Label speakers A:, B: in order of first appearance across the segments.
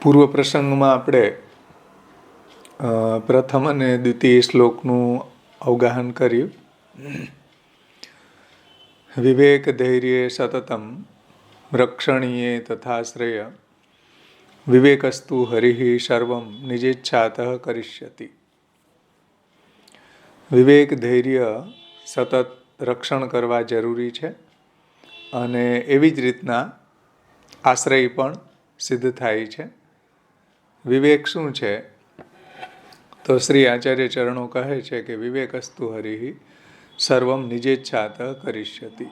A: પૂર્વ પ્રસંગમાં આપણે પ્રથમ અને દ્વિતીય શ્લોકનું અવગાહન કર્યું. વિવેક ધૈર્ય સતતમ રક્ષણીય તથાશ્રય વિવેકસ્તુ હરિઃ સર્વમ નિજેચ્છાતઃ કરિષ્યતિ. વિવેક ધૈર્ય સતત રક્ષણ કરવા જરૂરી છે અને એવી જ રીતના આશ્રય પણ સિદ્ધ થાય છે. વિવેક શું છે? તો શ્રી આચાર્ય ચરણો કહે છે કે વિવેકસ્તુ હરિઃ સર્વમ નિજેચ્છાત કરિષ્યતિ.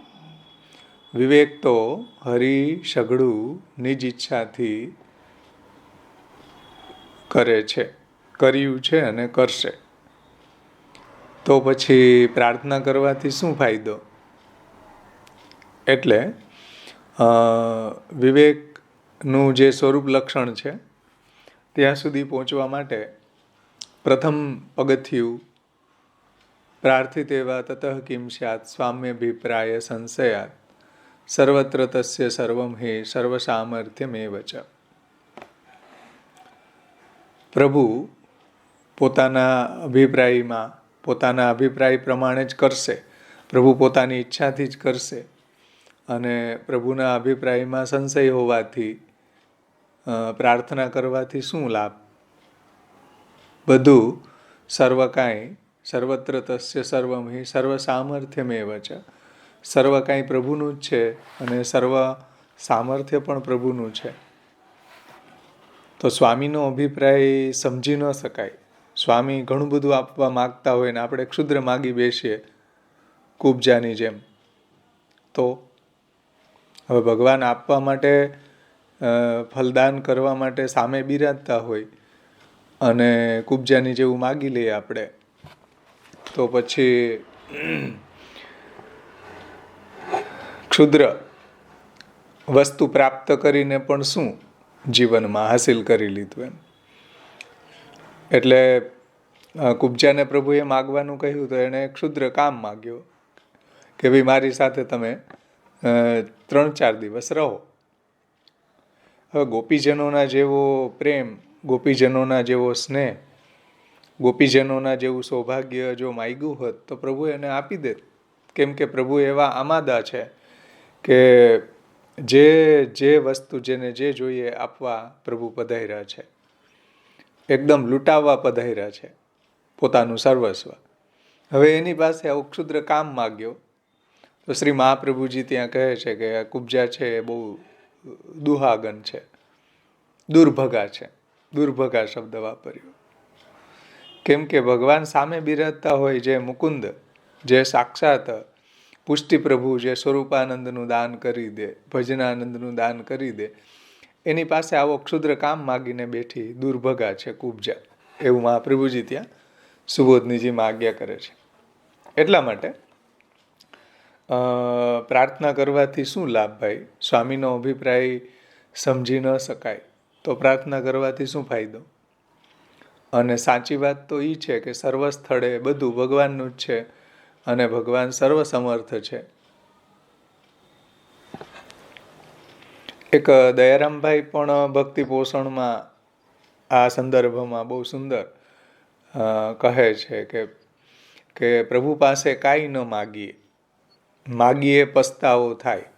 A: વિવેક તો હરિ સઘળું નિજ ઈચ્છાથી કરે છે, કર્યું છે અને કરશે. તો પછી પ્રાર્થના કરવાથી શું ફાયદો? એટલે વિવેકનું જે સ્વરૂપ લક્ષણ છે ત્યાં સુધી પહોંચવા માટે પ્રથમ પગથિયું પ્રાર્થિત એવા તતઃ કિમ સ્યાત સ્વામ્યભિપ્રાય સંશયાત સર્વત્ર તસ્ય સર્વમ હે સર્વસામર્થ્યમેવ ચ. પ્રભુ પોતાના અભિપ્રાય પ્રમાણે જ કરશે. પ્રભુ પોતાની ઈચ્છાથી જ કરશે અને પ્રભુના અભિપ્રાયમાં સંશય હોવાથી પ્રાર્થના કરવાથી શું લાભ? બધું સર્વ કાંઈ સર્વત્ર તસ્ય સર્વમ હિ સર્વ સામર્થ્યમેવ ચ. સર્વ કાંઈ પ્રભુનું જ છે અને સર્વ સામર્થ્ય પણ પ્રભુનું છે. તો સ્વામીનો અભિપ્રાય સમજી ન શકાય. સ્વામી ઘણું બધું આપવા માગતા હોય ને આપણે ક્ષુદ્ર માગી બેસીએ કુબજાની જેમ. તો હવે ભગવાન આપવા માટે ફલદાન કરવા માટે સામે બિરાજતા હોય અને કુબજાની જેવું માગી લઈએ આપણે, તો પછી ક્ષુદ્ર વસ્તુ પ્રાપ્ત કરીને પણ શું જીવનમાં હાસિલ કરી લીધું એમ. એટલે કુબજાને પ્રભુએ માગવાનું કહ્યું તો એણે ક્ષુદ્ર કામ માગ્યો કે ભાઈ મારી સાથે તમે 3-4 દિવસ રહો. હવે ગોપીજનોના જેવો પ્રેમ, ગોપીજનોના જેવો સ્નેહ, ગોપીજનોના જેવું સૌભાગ્ય જો માગ્યું હોત તો પ્રભુ એને આપી દેત. કેમ કે પ્રભુ એવા આમાદા છે કે જે વસ્તુ જેને જે જોઈએ આપવા પ્રભુ પધાર્યા છે. એકદમ લૂંટાવવા પધાર્યા છે પોતાનું સર્વસ્વ. હવે એની પાસે આવું ક્ષુદ્ર કામ માગ્યો તો શ્રી મહાપ્રભુજી ત્યાં કહે છે કે આ કુબજા છે એ બહુ દુહાગન છે, દુર્ભગા છે. દુર્ભગા શબ્દ વાપર્યો. કેમ કે ભગવાન સામે બિરાજતા હોય, જે મુકુંદ, જે સાક્ષાત પુષ્ટિ પ્રભુ, જે સ્વરૂપાનંદનું દાન કરી દે, ભજનાનંદનું દાન કરી દે, એની પાસે આવો ક્ષુદ્ર કામ માગીને બેઠી દુર્ભગા છે કુબજા. એવું મહાપ્રભુજી ત્યાં સુબોધનીજીમાં આજ્ઞા કરે છે. એટલા માટે પ્રાર્થના કરવાથી શું લાભ ભાઈ? સ્વામીનો અભિપ્રાય સમજી ન શકાય તો પ્રાર્થના કરવાથી શું ફાયદો? અને સાચી વાત તો એ છે કે સર્વ સ્થળે બધું ભગવાનનું જ છે અને ભગવાન સર્વ સમર્થ છે. એક દયારામભાઈ પણ ભક્તિ પોષણમાં આ સંદર્ભમાં બહુ સુંદર કહે છે કે પ્રભુ પાસે કાંઈ ન માગીએ, માગીએ પસ્તાવો થાય.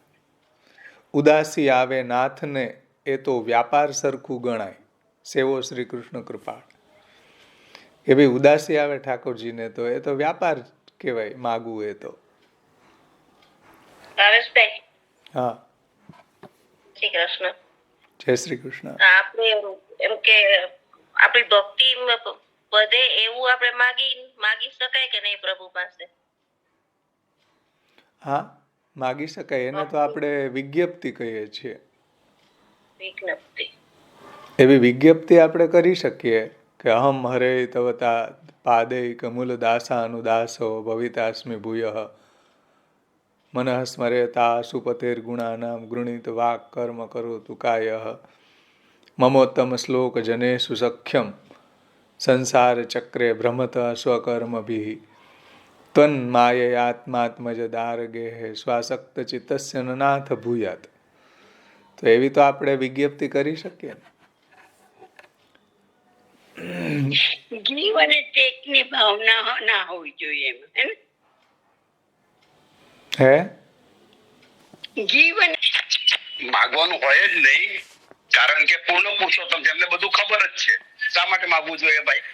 A: ઉદાસી આવે નાથને એ તો વ્યાપાર સરખું ગણાય, સેવો શ્રી કૃષ્ણ કૃપાળ. કે ભાઈ ઉદાસી આવે ઠાકોરજીને તો એ તો વ્યાપાર કહેવાય માગવું એ તો. હા,
B: શ્રી કૃષ્ણ.
A: જય શ્રી કૃષ્ણ.
B: આપણે એમ કે આપણી ભક્તિ વધે એવું આપણે માગી શકાય કે નહીં પ્રભુ પાસે?
A: હા, માગી શકાય. એને તો આપણે વિજ્ઞપ્તિ કહીએ છીએ.
B: વિજ્ઞપ્તિ.
A: એવી વિજ્ઞપ્તિ આપણે કરી શકીએ કે અહમ હરે તવ પાદૈક મૂલ દાસાનુદાસો ભવિતાસ્મિ ભૂયઃ મનઃ સ્મરેતા સુપતેર ગુણાનામ ગૃણીત વાક કર્મ કરોતુ કાયઃ મમોત્તમ શ્લોક જનેષુ સખ્યમ સંસાર ચક્રે ભ્રમત સ્વકર્મભિઃ ત્વન માયયાત્માત્મજ દારગેઃ સ્વાસક્ત ચિત્તસ્ય નાથ ભૂયાત. તો એવી તો આપણે વિજ્ઞપ્તિ કરી શકીએ.
C: જીવ અને ટેકની ભાવના ના હોવી જોઈએ એમ, હે ને?
A: હે
C: જીવન
D: માગવાનું હોય જ નહીં, કારણ કે પૂર્ણ પુરુષોત્તમ છે, એમને બધું ખબર જ છે. શા માટે માગવું જોઈએ ભાઈ?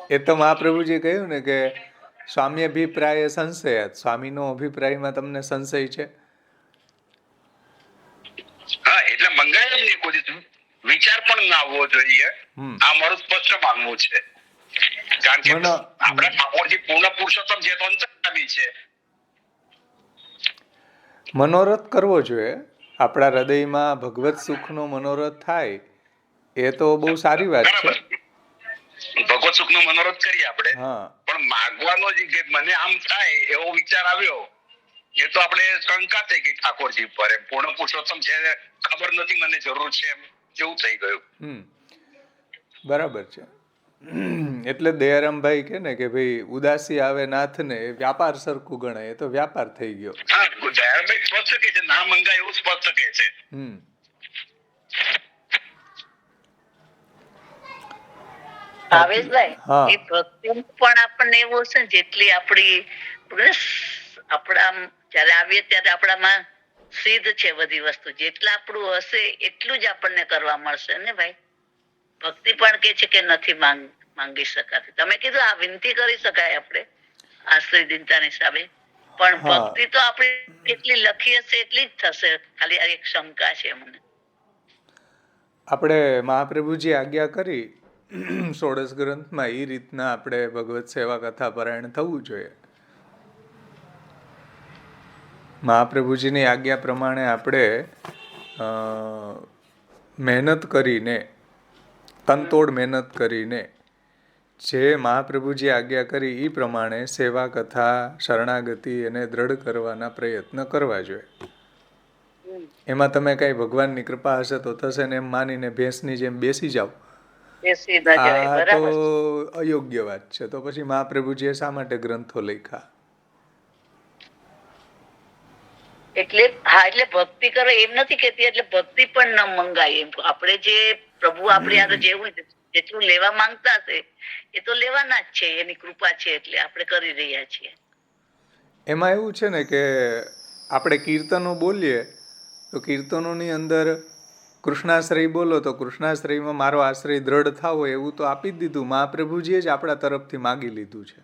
A: એ તો મહાપ્રભુજી કહ્યું ને કે સ્વામી અભિપ્રાય સંશય, સ્વામીનો અભિપ્રાયમાં તમને સંશય છે.
D: હા, એટલે મંગાય જ નહીં કોઈ દિવસ. વિચાર પણ ના આવવો જોઈએ. આ મારું સ્પષ્ટ માનવું છે. કારણ કે આપણા ઠાકોરજી પૂર્ણ પુરુષોત્તમ છે તો અંતર્યામી છે.
A: મનોરથ કરવો જોઈએ. આપણા હૃદયમાં ભગવત સુખનો મનોરથ થાય એ તો બહુ સારી વાત છે.
D: ભગવત સુખનો મનોરથ કરીએ આપણે,
A: હા,
D: પણ માગવાનો જે કે મને આમ થાય એવો વિચાર આવ્યો, એ તો આપણે શંકા થઈ ગઈ ઠાકોરજી પર. એમ પૂર્ણ પુરુષોત્તમ છે, ખબર નથી મને જરૂર છે, એમ એવું થઈ ગયું.
A: બરાબર છે. એટલે દયારામભાઈ કે ને કે ભાઈ ઉદાસી આવે નાથને એ વ્યાપાર સરખું ગણાય, એ તો વ્યાપાર થઈ ગયો.
D: હા, દયારામભાઈ સ્પષ્ટ કહે છે, ના મંગાય એવું સ્પષ્ટ કહે છે.
B: ભાવેશભાઈ, એ ભક્તિ પણ આપણને એવું છે જેટલી આપણી આપણા જયારે આવીએ ત્યારે આપણામાં સિદ્ધ છે બધી વસ્તુ, જેટલા આપણું હશે એટલું જ આપણને કરવા મળશે ને ભાઈ. ભક્તિ પણ કે છે કે નથી માંગી શકાતી. તમે કીધું આ વિનંતી કરી શકાય આપણે આશ્રય દિનતાના હિસાબે, પણ ભક્તિ તો આપણે જેટલી લખી હશે એટલી જ થશે. ખાલી આ એક શંકા છે મને.
A: આપણે મહાપ્રભુજી આજ્ઞા કરી ષોડશ ગ્રંથમાં એ રીતના આપણે ભગવત સેવા કથા પરાયણ થવું જોઈએ. મહાપ્રભુજીની આજ્ઞા પ્રમાણે આપણે મહેનત કરીને, તનતોડ મહેનત કરીને જે મહાપ્રભુજી આજ્ઞા કરી એ પ્રમાણે સેવા કથા શરણાગતિ એને દ્રઢ કરવાના પ્રયત્ન કરવા જોઈએ. એમાં તમે કઈ ભગવાનની કૃપા હશે તો થશે ને એમ માનીને ભેંસની જેમ બેસી જાવ, આ તો અયોગ્ય વાત છે. તો પછી મહાપ્રભુજીએ શા માટે ગ્રંથો લખ્યા?
B: એટલે ભક્તિ કરો એમ નથી કેતી, એટલે ભક્તિ પણ ન મંગાય એમ. આપણે જે પ્રભુ આપણી આગળ જેવું જેટલું લેવા માંગતા હશે એ તો લેવાના જ છે, એની કૃપા છે એટલે આપણે કરી રહ્યા છીએ.
A: એમાં એવું છે ને કે આપણે કીર્તનો બોલીએ તો કીર્તનોની અંદર કૃષ્ણાશ્રય બોલો તો કૃષ્ણાશ્રયમાં મારો આશ્રય દ્રઢ થાવો એવું તો આપી જ દીધું. મહાપ્રભુજીએ જ આપણા તરફથી માગી લીધું છે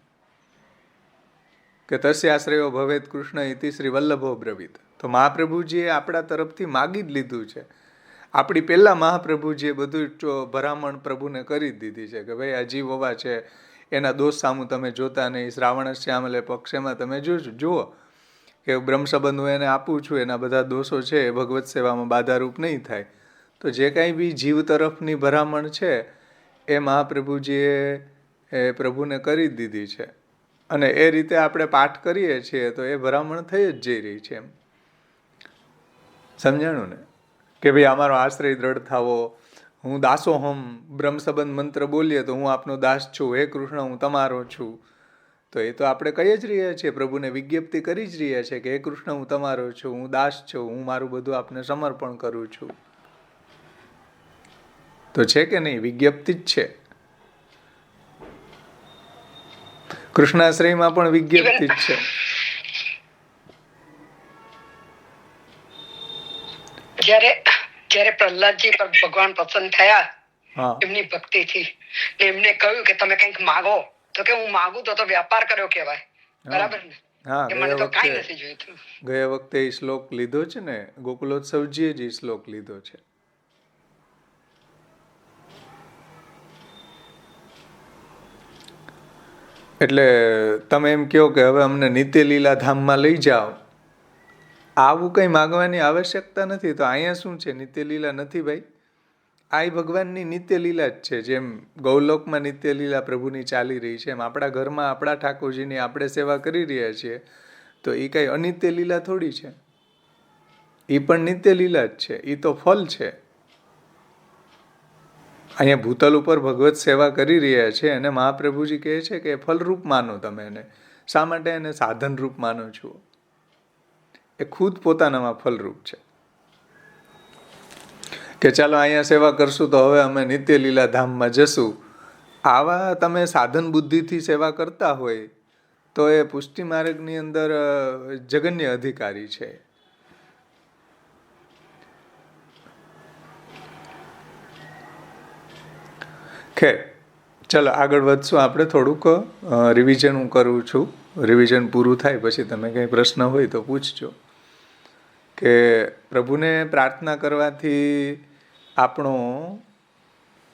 A: કે તસ્યાશ્રયો ભવેત કૃષ્ણ ઇતિ શ્રી વલ્લભો બ્રવીત. તો મહાપ્રભુજીએ આપણા તરફથી માગી જ લીધું છે. આપણી પહેલા મહાપ્રભુજીએ બધું ભરામણ પ્રભુને કરી જ દીધી છે કે ભાઈ આ જીવ હોવા છે, એના દોષ સામું તમે જોતા નહીં. શ્રાવણ શ્યામલે પક્ષેમાં તમે જુઓ કે બ્રહ્મ સંબંધ હું એને આપું છું, એના બધા દોષો છે એ ભગવત સેવામાં બાધારૂપ નહીં થાય. તો જે કાંઈ બી જીવ તરફની ભરામણ છે એ મહાપ્રભુજીએ એ પ્રભુને કરી જ દીધી છે. અને એ રીતે આપણે પાઠ કરીએ છીએ તો એ ભરામણ થઈ જ જઈ રહી છે. એમ સમજાણું ને કે ભાઈ અમારો આશ્રય દ્રઢ થાવો, હું દાસોહમ બ્રહ્મ સંબંધ મંત્ર બોલીએ તો હું આપનો દાસ છું, હે કૃષ્ણ હું તમારો છું. તો એ તો આપણે કહી જ રહ્યા છીએ, પ્રભુને વિજ્ઞપ્તિ કરી જ રહ્યા છે કે હે કૃષ્ણ હું તમારો છું, હું દાસ છું, હું મારું બધું આપને સમર્પણ કરું છું. તો છે કે નહીં? વિજ્ઞપ્તિ જ છે. કૃષ્ણાશ્રયમાં પણ વિજ્ઞપ્તિ જ છે.
C: જયારે પ્રહલાદજી પર ભગવાન પસંદ થયા એમની ભક્તિથી, એમને કહ્યું કે તમે કંઈક માગો, તો કે હું માગું તો વ્યાપાર કર્યો કહેવાય. બરાબર ને? મને તો કાંઈ નથી જોઈતું.
A: ગયા વખતે એ શ્લોક લીધો છે ને, ગોકુલોત્સવજીએ જ એ શ્લોક લીધો છે. એટલે તમે એમ કહો કે હવે અમને નિત્ય લીલા ધામમાં લઈ જાઓ, આવું કંઈ માગવાની આવશ્યકતા નથી. તો અહીંયા શું છે? નિત્ય લીલા નથી ભાઈ. આ ભગવાનની નિત્ય લીલા જ છે. જેમ ગૌલોકમાં નિત્ય લીલા પ્રભુની ચાલી રહી છે, એમ આપણા ઘરમાં આપણા ઠાકોરજીની આપણે સેવા કરી રહ્યા છીએ, તો એ કંઈ અનિત્ય લીલા થોડી છે. એ પણ નિત્ય લીલા જ છે. એ તો ફલ છે. અહીંયા ભૂતલ ઉપર ભગવત સેવા કરી રહ્યા છે અને મહાપ્રભુજી કહે છે કે ફલરૂપ માનો તમે એને. શા માટે એને સાધન રૂપ માનો છો? એ ખુદ પોતાનામાં ફલરૂપ છે કે ચાલો અહીંયા સેવા કરશું તો હવે અમે નિત્ય લીલા ધામમાં જશું આવા તમે સાધન બુદ્ધિથી સેવા કરતા હોય તો એ પુષ્ટિ માર્ગની અંદર જગન્ય અધિકારી છે. ખેર, ચલો આગળ વધશું આપણે. થોડુંક રિવિઝન હું કરું છું. રિવિઝન પૂરું થાય પછી તમે કંઈ પ્રશ્ન હોય તો પૂછજો. કે પ્રભુને પ્રાર્થના કરવાથી આપણો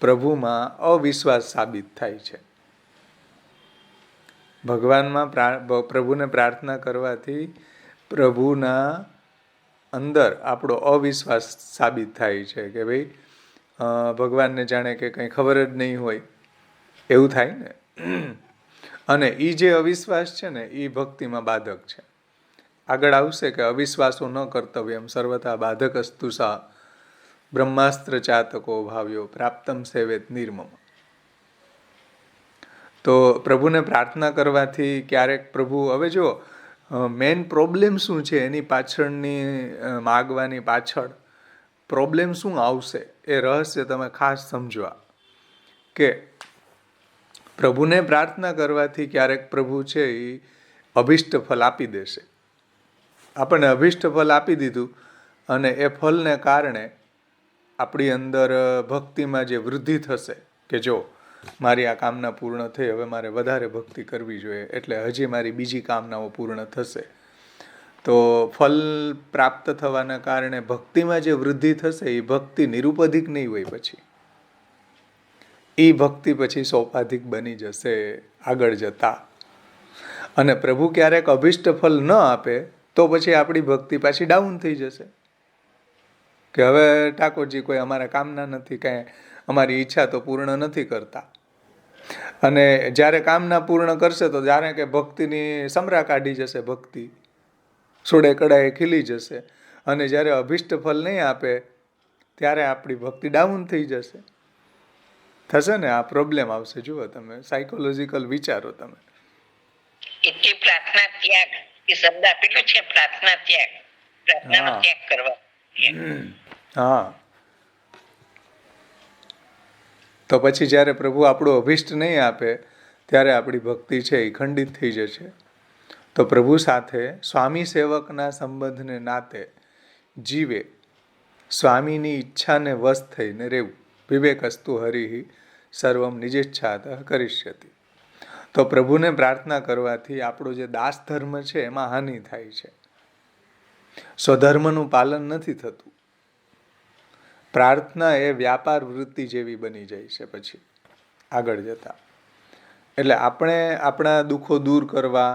A: પ્રભુમાં અવિશ્વાસ સાબિત થાય છે. ભગવાનમાં પ્રભુને પ્રાર્થના કરવાથી પ્રભુના અંદર આપણો અવિશ્વાસ સાબિત થાય છે કે ભાઈ ભગવાનને જાણે કે કંઈ ખબર જ નહીં હોય એવું થાય ને. અને એ જે અવિશ્વાસ છે ને એ ભક્તિમાં બાધક છે. આગળ આવશે કે અવિશ્વાસો ન કર્તવ્યમ સર્વથા બાધકસ્તુ સા બ્રહ્માસ્ત્ર ચાતકો ભાવ્યો પ્રાપ્તમ સેવેત નિર્મમ. તો પ્રભુને પ્રાર્થના કરવાથી ક્યારેક પ્રભુ, હવે જો મેઇન પ્રોબ્લેમ શું છે એની પાછળની માગવાની પાછળ પ્રોબ્લેમ શું આવશે એ રહસ્ય તમે ખાસ સમજવા. કે પ્રભુને પ્રાર્થના કરવાથી ક્યારેક પ્રભુ છે એ અભિષ્ટ ફલ આપી દેશે. આપણને અભિષ્ટ ફલ આપી દીધું અને એ ફલને કારણે આપણી અંદર ભક્તિમાં જે વૃદ્ધિ થશે કે જો મારી આ કામના પૂર્ણ થઈ, હવે મારે વધારે ભક્તિ કરવી જોઈએ, એટલે હજી મારી બીજી કામનાઓ પૂર્ણ થશે. તો ફલ પ્રાપ્ત થવાના કારણે ભક્તિમાં જે વૃદ્ધિ થશે એ ભક્તિ નિરુપધિક નહીં હોય, પછી એ ભક્તિ પછી સોપાધિક બની જશે આગળ જતા. અને પ્રભુ ક્યારેક અભિષ્ટ ફલ ન આપે તો પછી આપણી ભક્તિ પાછી ડાઉન થઈ જશે કે હવે ઠાકોરજી કોઈ અમારા કામના નથી, કાંઈ અમારી ઈચ્છા તો પૂર્ણ નથી કરતા. અને જ્યારે કામના પૂર્ણ કરશે તો જાણે કે ભક્તિની સમરા કાઢી જશે, ભક્તિ સોડે કડાએ ખીલી જશે. અને જ્યારે અભિષ્ટ ફલ નહીં આપે ત્યારે આપણી ભક્તિ ડાઉન થઈ જશે. થશે ને, આ પ્રોબ્લેમ આવશે. જુઓ તમે સાયકોલોજીકલ વિચારો તમે.
B: એટલે પ્રાર્થના ત્યાગ એ શબ્દ આપેલો છે, પ્રાર્થના ત્યાગ, પ્રાર્થનાનો ત્યાગ કરવા.
A: હા, તો પછી જ્યારે પ્રભુ આપણું અભિષ્ટ નહીં આપે ત્યારે આપણી ભક્તિ છે એ ખંડિત થઈ જશે. તો પ્રભુ સાથે સ્વામી સેવકના સંબંધને નાતે જીવે સ્વામીની ઈચ્છાને વશ થઈને રહેવું. વિવેકસ્તુ હરિ સર્વમ નિજેચ્છાત કરિષ્યતિ. તો પ્રભુને પ્રાર્થના કરવાથી આપણો જે દાસ ધર્મ છે એમાં હાનિ થાય છે. સ્વધર્મનું પાલન નથી થતું. પ્રાર્થના એ વ્યાપાર વૃત્તિ જેવી બની જાય છે પછી આગળ જતા. એટલે આપણે આપણા દુઃખો દૂર કરવા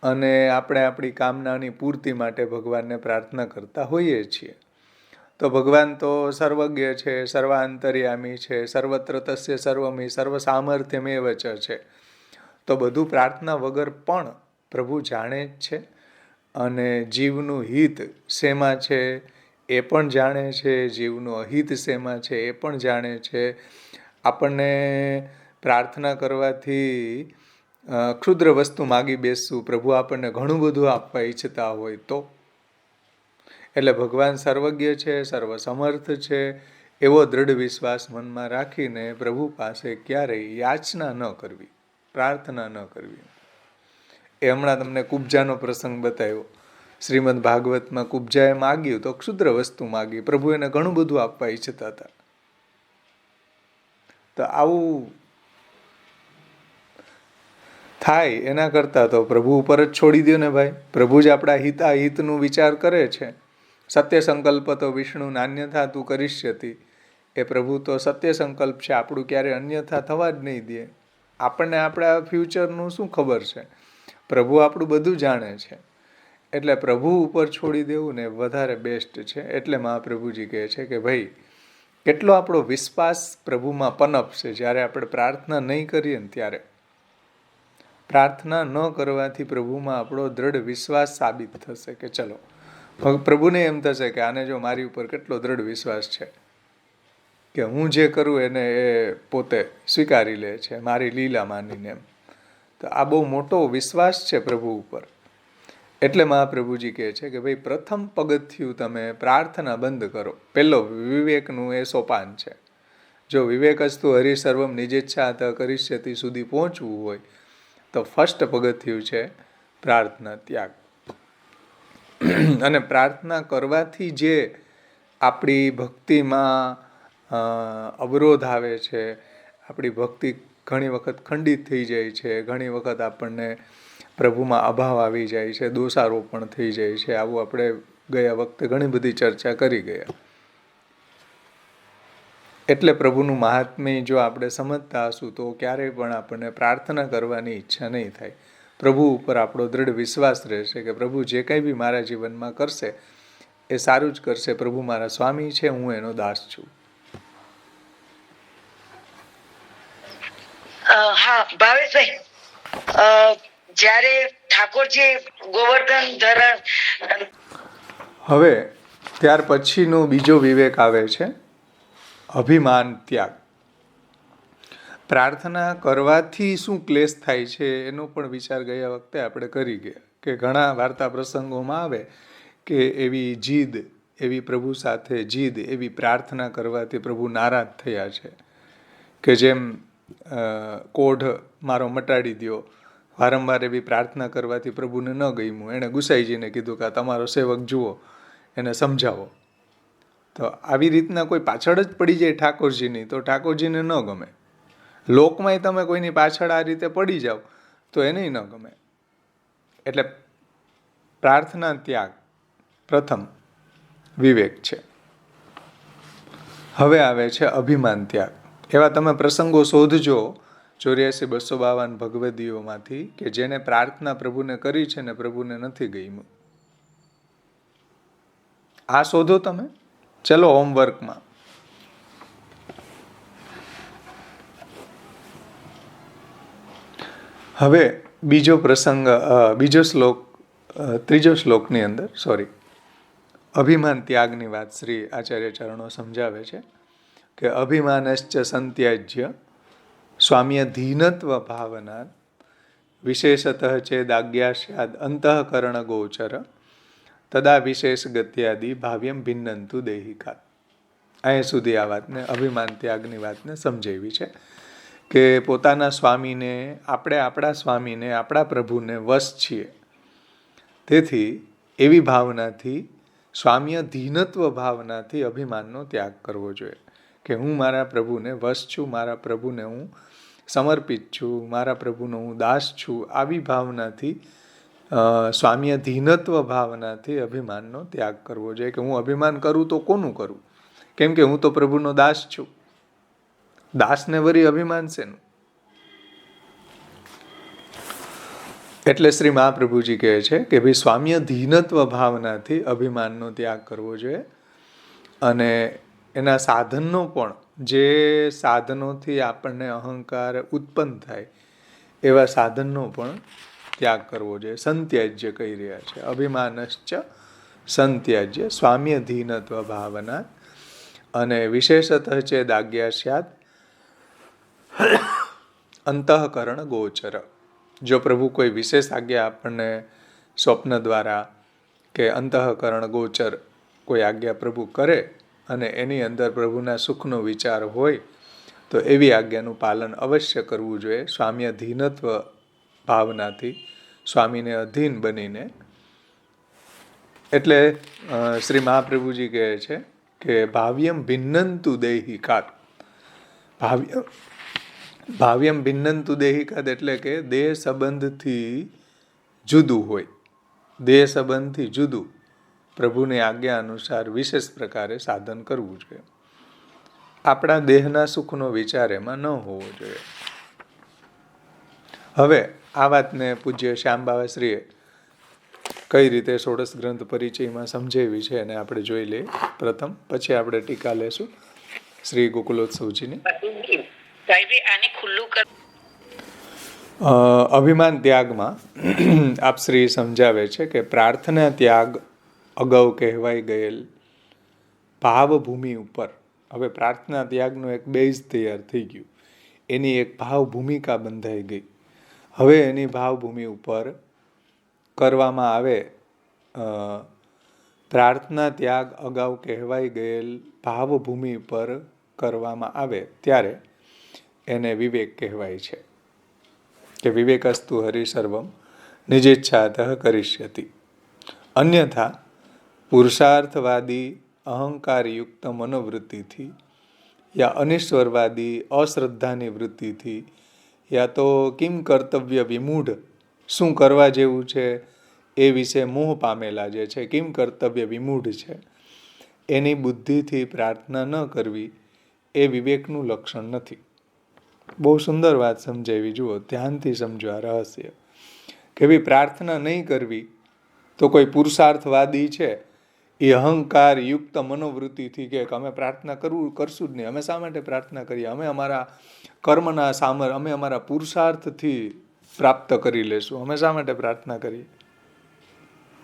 A: અને આપણે આપણી કામનાની પૂર્તિ માટે ભગવાનને પ્રાર્થના કરતા હોઈએ છીએ. તો ભગવાન તો સર્વજ્ઞ છે, સર્વાંતર્યામી છે, સર્વત્ર તસ્ય સર્વમી સર્વ સામર્થ્યમેવ ચ છે. તો બધું પ્રાર્થના વગર પણ પ્રભુ જાણે જ છે. અને જીવનું હિત શેમાં છે એ પણ જાણે છે, જીવનું અહિત શેમાં છે એ પણ જાણે છે. આપણને પ્રાર્થના કરવાથી ક્ષુદ્ર વસ્તુ માગી બેસવું, પ્રભુ આપણને ઘણું બધું આપવા ઈચ્છતા હોય તો. એટલે ભગવાન સર્વજ્ઞ છે, સર્વસમર્થ છે એવો દ્રઢ વિશ્વાસ મનમાં રાખીને પ્રભુ પાસે ક્યારેય યાચના ન કરવી, પ્રાર્થના ન કરવી. એ હમણાં તમને કુબ્જાનો પ્રસંગ બતાવ્યો. શ્રીમદ ભાગવતમાં કુબ્જાએ માગ્યું તો ક્ષુદ્ર વસ્તુ માગી, પ્રભુ એને ઘણું બધું આપવા ઈચ્છતા હતા. તો આવું થાય એના કરતાં તો પ્રભુ ઉપર જ છોડી દો ને ભાઈ. પ્રભુ જ આપણા હિતનું વિચાર કરે છે. સત્ય સંકલ્પ તો વિષ્ણુ નાન્યથા તું કરિષ્યતિ. એ પ્રભુ તો સત્ય સંકલ્પ છે, આપણું ક્યારે અન્યથા થવા જ નહીં દે. આપણને આપણા ફ્યુચરનું શું ખબર છે? પ્રભુ આપણું બધું જાણે છે. એટલે પ્રભુ ઉપર છોડી દેવું ને વધારે બેસ્ટ છે. એટલે મહાપ્રભુજી કહે છે કે ભાઈ કેટલો આપણો વિશ્વાસ પ્રભુમાં પનપશે જ્યારે આપણે પ્રાર્થના નહીં કરીએ ને ત્યારે. પ્રાર્થના ન કરવાથી પ્રભુમાં આપણો દ્રઢ વિશ્વાસ સાબિત થશે કે ચલો, પ્રભુને એમ થશે કે આને જો મારી ઉપર કેટલો દ્રઢ વિશ્વાસ છે કે હું જે કરું એને એ પોતે સ્વીકારી લે છે મારી લીલા માનીને. એમ તો આ બહુ મોટો વિશ્વાસ છે પ્રભુ ઉપર. એટલે મહાપ્રભુજી કહે છે કે ભાઈ પ્રથમ પગથિયું તમે પ્રાર્થના બંધ કરો. પહેલો વિવેકનું એ સોપાન છે. જો વિવેકસ્તુ હરિ સર્વમ નિજેચ્છાત કરિષ્યતિ સુધી પહોંચવું હોય તો ફર્સ્ટ પગથિયું છે પ્રાર્થના ત્યાગ. અને પ્રાર્થના કરવાથી જે આપણી ભક્તિમાં અવરોધ આવે છે, આપણી ભક્તિ ઘણી વખત ખંડિત થઈ જાય છે, ઘણી વખત આપણને પ્રભુમાં અભાવ આવી જાય છે, દોષારોપણ થઈ જાય છે. આવું આપણે ગયા વખતે ઘણી બધી ચર્ચા કરી ગયા. એટલે પ્રભુનું મહાત્મ્ય જો આપણે સમજતા હશું તો ક્યારેય પણ આપણને પ્રાર્થના કરવાની ઈચ્છા નહીં થાય. પ્રભુ ઉપર આપણો દ્રઢ વિશ્વાસ રહેશે કે પ્રભુ જે કંઈ બી મારા જીવનમાં કરશે એ સારું જ કરશે. પ્રભુ મારા સ્વામી છે, હું એનો દાસ છું.
C: હા ભાવેશભાઈ, જ્યારે ઠાકોરજી ગોવર્ધન ધરણ,
A: હવે ત્યાર પછીનો બીજો વિવેક આવે છે અભિમાન ત્યાગ. પ્રાર્થના કરવાથી શું ક્લેશ થાય છે એનો પણ વિચાર ગયા વખતે આપણે કરી ગયા કે ઘણા વાર્તા પ્રસંગોમાં આવે કે એવી જીદ, એવી પ્રભુ સાથે જીદ, એવી પ્રાર્થના કરવાથી પ્રભુ નારાજ થયા છે કે જેમ કોઢ મારો મટાડી દ્યો, વારંવાર એવી પ્રાર્થના કરવાથી પ્રભુને ન ગમ્યું. એણે ગુસાઈજીને કીધું કે તમારો સેવક જુઓ, એને સમજાવો. તો આવી રીતના કોઈ પાછળ જ પડી જાય ઠાકોરજીની તો ઠાકોરજીને ન ગમે. લોકમાંય તમે કોઈની પાછળ આ રીતે પડી જાઓ તો એને ન ગમે. એટલે પ્રાર્થના ત્યાગ પ્રથમ વિવેક છે. હવે આવે છે અભિમાન ત્યાગ. એવા તમે પ્રસંગો શોધજો 84-252 ભગવદીઓમાંથી કે જેને પ્રાર્થના પ્રભુને કરી છે ને પ્રભુને નથી ગમ્યું. આ શોધો તમે, ચલો હોમવર્કમાં. હવે બીજો પ્રસંગ, બીજો શ્લોક, ત્રીજો શ્લોકની અંદર અભિમાન ત્યાગની વાત શ્રી આચાર્ય ચરણો સમજાવે છે કે અભિમાનશ્ચ સંત્યાજ્ય સ્વામ્યધીનત્વ ભાવના વિશેષતઃ ચેદાજ્ઞા સ્યાદ અંતઃકરણ ગોચર તદા વિશેષ ગત્યાદિ ભાવ્યમ ભિન્નંતુ દેહિકાત. અહીંયા સુધી આ વાતને, અભિમાન ત્યાગની વાતને સમજાવી છે કે પોતાના સ્વામીને, આપણે આપણા સ્વામીને, આપણા પ્રભુને વશ છીએ. તેથી એવી ભાવનાથી, સ્વામ્યધીનત્વ ભાવનાથી અભિમાનનો ત્યાગ કરવો જોઈએ કે હું મારા પ્રભુને વશ છું, મારા પ્રભુને હું સમર્પિત છું, મારા પ્રભુનો હું દાસ છું. આવી ભાવનાથી, સ્વામ્યધીનત્વ ભાવનાથી અભિમાનનો ત્યાગ કરવો જોઈએ કે હું અભિમાન કરું તો કોનું કરું, કેમ કે હું તો પ્રભુનો દાસ છું. દાસને વરી અભિમાન શેનું? એટલે શ્રી મહાપ્રભુજી કહે છે કે ભાઈ સ્વામ્યધીનત્વ ભાવનાથી અભિમાનનો ત્યાગ કરવો જોઈએ. અને એના સાધનનો પણ, જે સાધનોથી આપણને અહંકાર ઉત્પન્ન થાય એવા સાધનનો પણ ત્યાગ કરવો જોઈએ. સંત્યાજ્ય કહી રહ્યા છે. અભિમાનશ્ચ સંત્યાજ્ય સ્વામ્યધીનત્વ ભાવના અને વિશેષતઃ ચેદાજ્ઞા સ્યાદ અંતઃકરણ ગોચર. જો પ્રભુ કોઈ વિશેષ આજ્ઞા આપણને સ્વપ્ન દ્વારા કે અંતઃકરણ ગોચર કોઈ આજ્ઞા પ્રભુ કરે અને એની અંદર પ્રભુના સુખનો વિચાર હોય તો એવી આજ્ઞાનું પાલન અવશ્ય કરવું જોઈએ. સ્વામ્યધીનત્વ ભાવનાથી, સ્વામીને અધીન બનીને. એટલે શ્રી મહાપ્રભુજી કહે છે કે ભાવ્યમ ભિન્નંતુ દેહિકાત. ભાવ્યમ ભિન્નંતુ દેહિકાત એટલે કે દેહ સંબંધથી જુદું હોય, દેહ સંબંધથી જુદું પ્રભુની આજ્ઞા અનુસાર વિશેષ પ્રકારે સાધન કરવું જોઈએ. આપણા દેહના સુખનો વિચાર એમાં ન હોવો જોઈએ. હવે આ વાતને પૂજ્ય શ્યામબાવાશ્રીએ કઈ રીતે ષોડશ ગ્રંથ પરિચયમાં સમજાવી છે એને આપણે જોઈ લઈએ પ્રથમ, પછી આપણે ટીકા લેશું શ્રી ગોકુલોત્સવજીની. અભિમાન ત્યાગમાં આપ શ્રી સમજાવે છે કે પ્રાર્થના ત્યાગ અગાઉ કહેવાઈ ગયેલ ભાવભૂમિ ઉપર, હવે પ્રાર્થના ત્યાગનું એક બેઝ તૈયાર થઈ ગયું, એની એક ભાવ ભૂમિકા બંધાઈ ગઈ. હવે એની ભાવભૂમિ ઉપર કરવામાં આવે પ્રાર્થના ત્યાગ અગાઉ કહેવાઈ ગયેલ ભાવભૂમિ પર કરવામાં આવે ત્યારે એને વિવેક કહેવાય છે કે વિવેકસ્તુ હરિ સર્વમ નિજેચ્છાતઃ કરિષ્યતિ. અન્યથા પુરુષાર્થવાદી અહંકારયુક્ત મનોવૃત્તિથી યા અનિશ્વરવાદી અશ્રદ્ધાની વૃત્તિથી યા તો કિમ કર્તવ્ય વિમૂઢ શું કરવા જેવું છે એ વિશે મોહ પામેલા જે છે, કિમ કર્તવ્ય વિમૂઢ છે, એની બુદ્ધિથી પ્રાર્થના ન કરવી એ વિવેકનું લક્ષણ નથી. બહુ સુંદર વાત સમજાવી. જુઓ, ધ્યાનથી સમજો આ રહસ્ય કે ભાઈ પ્રાર્થના નહીં કરવી તો કોઈ પુરુષાર્થવાદી છે એ અહંકાર યુક્ત મનોવૃત્તિથી કે અમે પ્રાર્થના કરશું જ નહીં, અમે શા માટે પ્રાર્થના કરીએ, અમે અમારા કર્મના અમે અમારા પુરુષાર્થથી પ્રાપ્ત કરી લેશું, અમે શા માટે પ્રાર્થના કરીએ.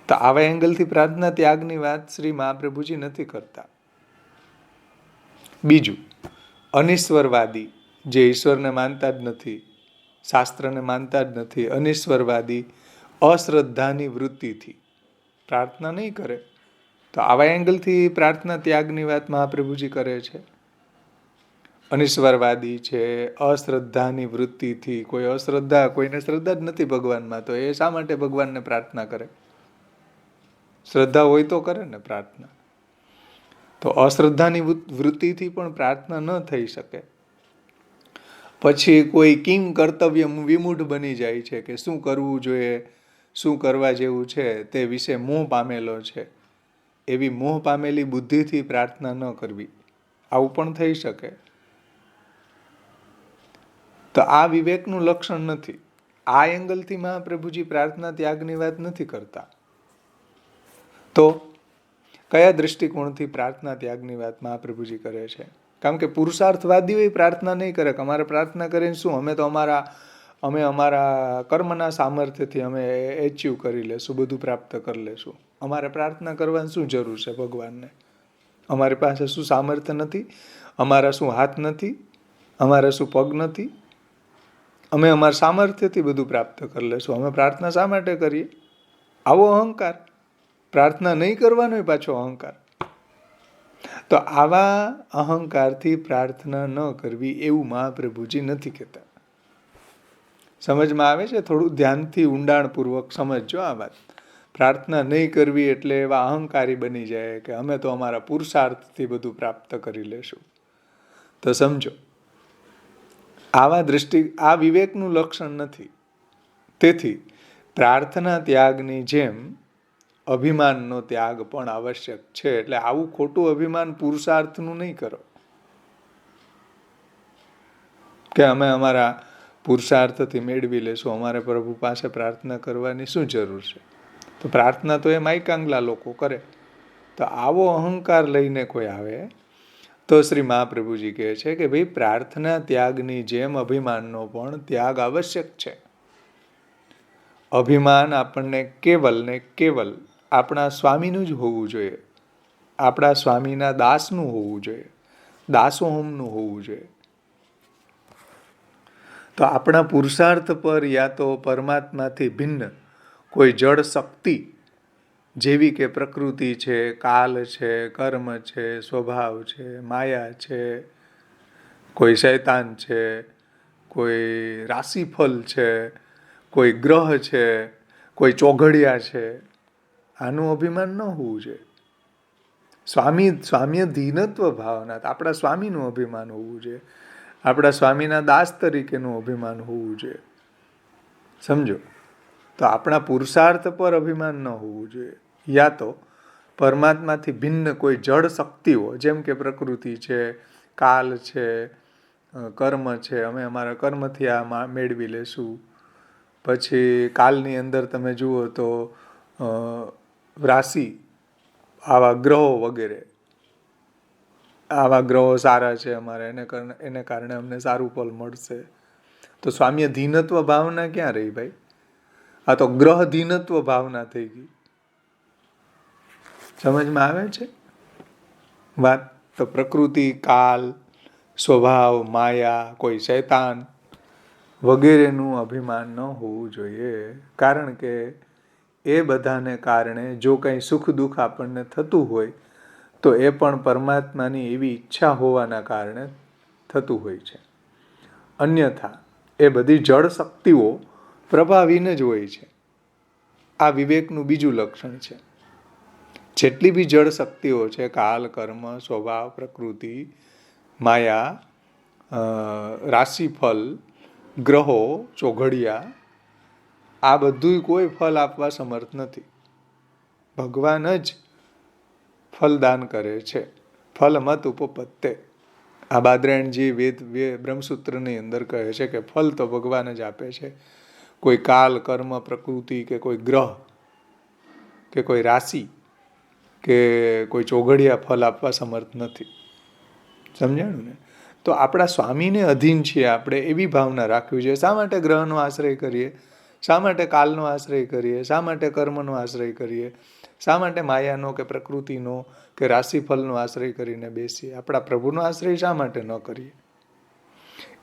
A: તો આવા એંગલથી પ્રાર્થના ત્યાગની વાત શ્રી મહાપ્રભુજી નથી કરતા. બીજું, અનિશ્વરવાદી જે ઈશ્વરને માનતા જ નથી, શાસ્ત્રને માનતા જ નથી, અનિશ્વરવાદી અશ્રદ્ધાની વૃત્તિથી પ્રાર્થના નહીં કરે, તો આવા એંગલથી પ્રાર્થના ત્યાગની વાત મહાપ્રભુજી કરે છે. અનિશ્વરવાદી છે, અશ્રદ્ધાની વૃત્તિથી, કોઈ અશ્રદ્ધા, કોઈને શ્રદ્ધા જ નથી ભગવાનમાં, તો એ શા માટે ભગવાનને પ્રાર્થના કરે? શ્રદ્ધા હોય તો કરે ને પ્રાર્થના. તો અશ્રદ્ધાની વૃત્તિથી પણ પ્રાર્થના ન થઈ શકે. પછી કોઈ કિમ કર્તવ્ય વિમૂઢ બની જાય છે કે શું કરવું જોઈએ, શું કરવા જેવું છે તે વિશે મોહ પામેલો છે. એવી મોહ પામેલી બુદ્ધિથી પ્રાર્થના ન કરવી, આવું પણ થઈ શકે. તો આ વિવેકનું લક્ષણ નથી. આ એંગલથી મહાપ્રભુજી પ્રાર્થના ત્યાગની વાત નથી કરતા. તો કયા દૃષ્ટિકોણથી પ્રાર્થના ત્યાગની વાત મહાપ્રભુજી કરે છે? કારણ કે પુરુષાર્થવાદીઓ પ્રાર્થના નહીં કરે કે અમારે પ્રાર્થના કરીને શું, અમે અમારા કર્મના સામર્થ્યથી અમે એચીવ કરી લેશું, બધું પ્રાપ્ત કરી લેશું. અમારે પ્રાર્થના કરવાની શું જરૂર છે ભગવાનને? અમારી પાસે શું સામર્થ્ય નથી? અમારા શું હાથ નથી? અમારા શું પગ નથી? અમે અમારા સામર્થ્યથી બધું પ્રાપ્ત કરી લેશું, અમે પ્રાર્થના શા માટે કરીએ? આવો અહંકાર. પ્રાર્થના નહીં કરવાનો પાછો અહંકાર. તો આવા અહંકારથી પ્રાર્થના ન કરવી એવું મહાપ્રભુજી નથી કહેતા. સમજમાં આવે છે? થોડું ધ્યાનથી ઊંડાણપૂર્વક સમજજો આ વાત. પ્રાર્થના નહીં કરવી એટલે એવા અહંકારી બની જાય કે અમે તો અમારા પુરુષાર્થથી બધું પ્રાપ્ત કરી લેશું. તો સમજો, આ વિવેકનું લક્ષણ નથી. તેથી પ્રાર્થના ત્યાગની જેમ અભિમાનનો ત્યાગ પણ આવશ્યક છે. એટલે આવું ખોટું અભિમાન પુરુષાર્થનું નહીં કરો કે અમે અમારા પુરુષાર્થથી મેળવી લેશું, અમારે પ્રભુ પાસે પ્રાર્થના કરવાની શું જરૂર છે. તો પ્રાર્થના તો એ માઈકાંગલા લોકો કરે. તો આવો અહંકાર લઈને કોઈ આવે તો શ્રી મહાપ્રભુજી કહે છે કે ભાઈ પ્રાર્થના ત્યાગની જેમ અભિમાનનો પણ ત્યાગ આવશ્યક છે. અભિમાન આપણને કેવલ ને કેવલ આપણા સ્વામીનું જ હોવું જોઈએ, આપણા સ્વામીના દાસનું હોવું જોઈએ, દાસોહમનું હોવું જોઈએ. તો આપણા પુરુષાર્થ પર યા તો પરમાત્માથી ભિન્ન કોઈ જળ શક્તિ જેવી કે પ્રકૃતિ છે, કાલ છે, કર્મ છે, સ્વભાવ છે, માયા છે, કોઈ શૈતાન છે, કોઈ રાશિફળ છે, કોઈ ગ્રહ છે, કોઈ ચોઘડિયા છે, આનું અભિમાન ન હોવું જોઈએ. સ્વામ્યધીનત્વ ભાવના, આપણા સ્વામીનું અભિમાન હોવું જોઈએ, આપણા સ્વામીના દાસ તરીકેનું અભિમાન હોવું જોઈએ. સમજો? તો આપણા પુરુષાર્થ પર અભિમાન ન હોવું જોઈએ. યા તો પરમાત્માથી ભિન્ન કોઈ જળ શક્તિઓ જેમ કે પ્રકૃતિ છે, કાલ છે, કર્મ છે, અમે અમારા કર્મથી આ મેળવી લેશું. પછી કાલની અંદર તમે જુઓ તો રાશિ, આવા ગ્રહો વગેરે, આવા ગ્રહો સારા છે અમારે, એને કારણે અમને સારું ફળ મળશે. તો સ્વામ્યધીનત્વ ભાવના ક્યાં રહી ભાઈ? આ તો ગ્રહધીનત્વ ભાવના થઈ ગઈ. સમજમાં આવે છે વાત? તો પ્રકૃતિ, કાલ, સ્વભાવ, માયા, કોઈ શૈતાન વગેરેનું અભિમાન ન હોવું જોઈએ. કારણ કે એ બધાને કારણે જો કંઈ સુખ દુઃખ આપણને થતું હોય તો એ પણ પરમાત્માની એવી ઈચ્છા હોવાના કારણે થતું હોય છે. અન્યથા એ બધી જળ શક્તિઓ પ્રભાવીન જ હોય છે. આ વિવેકનું બીજું લક્ષણ છે. જેટલી બી જળ શક્તિઓ છે, કાલ, કર્મ, સ્વભાવ, પ્રકૃતિ, માયા, રાશિફળ, ગ્રહો, ચોઘડિયા, આ બધું કોઈ ફળ આપવા સમર્થ નથી. ભગવાન જ ફલદાન કરે છે. ફલ મત ઉપપત્તે. આ બાદરાયણજી વેદ બ્રહ્મસૂત્રની અંદર કહે છે કે ફલ તો ભગવાન જ આપે છે. કોઈ કાલ, કર્મ, પ્રકૃતિ કે કોઈ ગ્રહ કે કોઈ રાશિ કે કોઈ ચોઘડિયા ફલ આપવા સમર્થ નથી. સમજાણું ને? તો આપણા સ્વામીને અધીન છીએ આપણે, એવી ભાવના રાખવી જોઈએ. શા માટે ગ્રહનો આશ્રય કરીએ? શા માટે કાલનો આશ્રય કરીએ? શા માટે કર્મનો આશ્રય કરીએ? શા માટે માયાનો કે પ્રકૃતિનો કે રાશિફળનો આશ્રય કરીને બેસીએ? આપણા પ્રભુનો આશ્રય શા માટે ન કરીએ?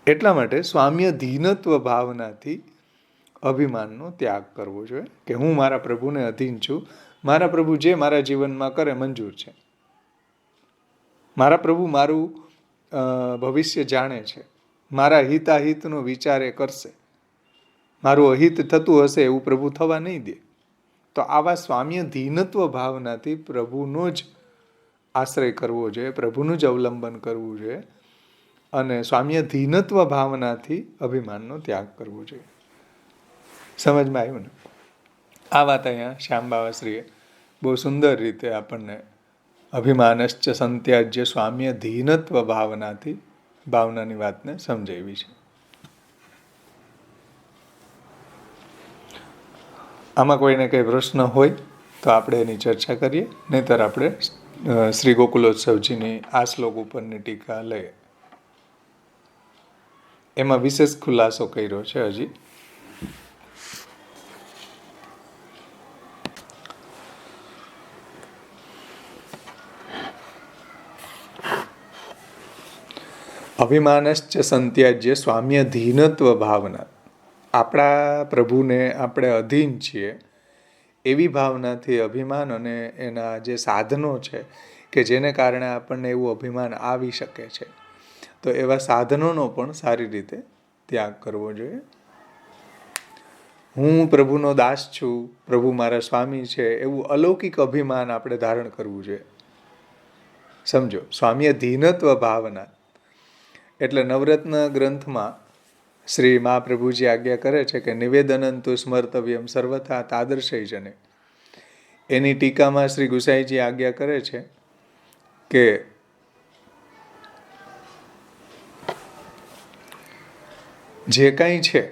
A: એટલા માટે સ્વામ્ય ધીનત્વ ભાવનાથી અભિમાનનો ત્યાગ કરવો જોઈએ કે હું મારા પ્રભુને અધીન છું. મારા પ્રભુ જે મારા જીવનમાં કરે મંજૂર છે. મારા પ્રભુ મારું ભવિષ્ય જાણે છે. મારા હિતાહિતનો વિચાર એ કરશે. મારું અહિત થતું હશે એવું પ્રભુ થવા નહીં દે. તો આવા સ્વામ્ય ધીનત્વ ભાવનાથી પ્રભુનો જ આશ્રય કરવો જોઈએ, પ્રભુનું જ અવલંબન કરવું જોઈએ અને સ્વામ્ય ધીનત્વ ભાવનાથી અભિમાનનો ત્યાગ કરવો જોઈએ. સમજમાં આવ્યું ને? આ વાત અહીંયા શ્યામ બાવાશ્રીએ બહુ સુંદર રીતે આપણને અભિમાનશ્ચ સંત્યાજ્ય સ્વામ્ય ધીનત્વ ભાવનાની વાતને સમજાવી છે. આમાં કોઈને કંઈ પ્રશ્ન હોય તો આપણે એની ચર્ચા કરીએ, નહીંતર આપણે શ્રી ગોકુલોત્સવજીની આ શ્લોક ઉપરની ટીકા લઈએ. એમાં વિશેષ ખુલાસો કર્યો છે હજી. અભિમાનશ્ચ સંત્યાજ્ય સ્વામ્ય ધીનત્વ ભાવના. આપણા પ્રભુને આપણે અધીન છીએ એવી ભાવનાથી અભિમાન અને એના જે સાધનો છે કે જેને કારણે આપણને એવું અભિમાન આવી શકે છે, તો એવા સાધનોનો પણ સારી રીતે ત્યાગ કરવો જોઈએ. હું પ્રભુનો દાસ છું, પ્રભુ મારા સ્વામી છે, એવું અલૌકિક અભિમાન આપણે ધારણ કરવું જોઈએ. સમજો, સ્વામ્ય ધીનત્વ ભાવના એટલે નવરત્ન ગ્રંથમાં શ્રી મહાપ્રભુજી આજ્ઞા કરે છે કે નિવેદનંતુ સ્મર્તવ્યમ સર્વથા તાદર્શય જને. એની ટીકામાં શ્રી ગુસાઈજી આજ્ઞા કરે છે કે જે કાંઈ છે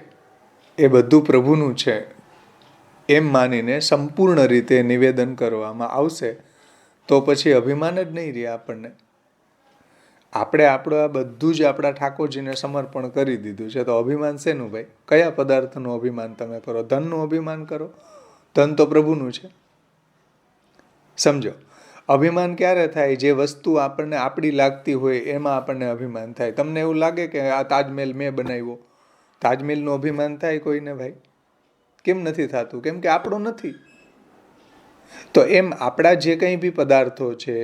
A: એ બધું પ્રભુનું છે એમ માનીને સંપૂર્ણ રીતે નિવેદન કરવામાં આવશે તો પછી અભિમાન જ નહીં રહે આપણને. આપણે આપણું આ બધું જ આપણા ઠાકોરજીને સમર્પણ કરી દીધું છે, તો અભિમાન શેનું ભાઈ? કયા પદાર્થનું અભિમાન તમે કરો? ધનનું અભિમાન કરો? ધન તો પ્રભુનું છે. સમજો, અભિમાન ક્યારે થાય? જે વસ્તુ આપણને આપણી લાગતી હોય એમાં આપણને અભિમાન થાય. તમને એવું લાગે કે આ તાજમહેલ મેં બનાવ્યો, તાજમહેલનું અભિમાન થાય કોઈને ભાઈ? કેમ નથી થતું? કેમ કે આપણો નથી. તો એમ આપણા જે કંઈ બી પદાર્થો છે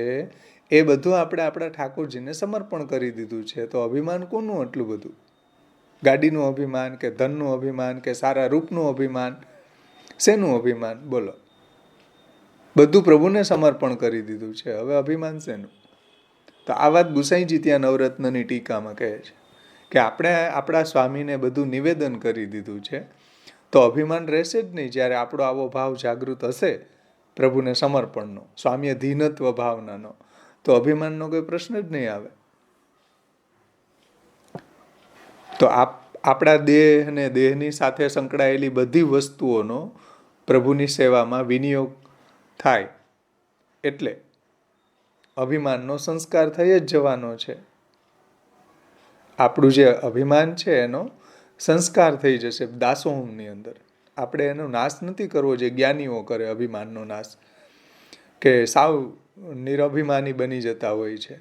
A: એ બધું આપણે આપણા ઠાકોરજીને સમર્પણ કરી દીધું છે, તો અભિમાન કોનું આટલું બધું? ગાડીનું અભિમાન કે ધનનું અભિમાન કે સારા રૂપનું અભિમાન? શેનું અભિમાન? બોલો. બધું પ્રભુને સમર્પણ કરી દીધું છે, હવે અભિમાન શેનું? તો આ વાત ગુસાઈજી ત્યાં નવરત્નની ટીકામાં કહે છે કે આપણે આપણા સ્વામીને બધું નિવેદન કરી દીધું છે, તો અભિમાન રહેશે જ નહીં. જ્યારે આપણો આવો ભાવ જાગૃત હશે પ્રભુને સમર્પણનો, સ્વામ્ય ધીનત્વ ભાવનાનો, તો અભિમાનનો કોઈ પ્રશ્ન જ નહીં આવે. તો આપણા દેહ અને દેહની સાથે સંકળાયેલી બધી વસ્તુઓનો પ્રભુની સેવામાં વિનિયોગ થાય એટલે અભિમાનનો સંસ્કાર થઈ જ જવાનો છે. આપણું જે અભિમાન છે એનો સંસ્કાર થઈ જશે દાસોહમની અંદર. આપણે એનો નાશ નથી કરવો જે જ્ઞાનીઓ કરે, અભિમાનનો નાશ, કે સાવ નિરભિમાની બની જતા હોય છે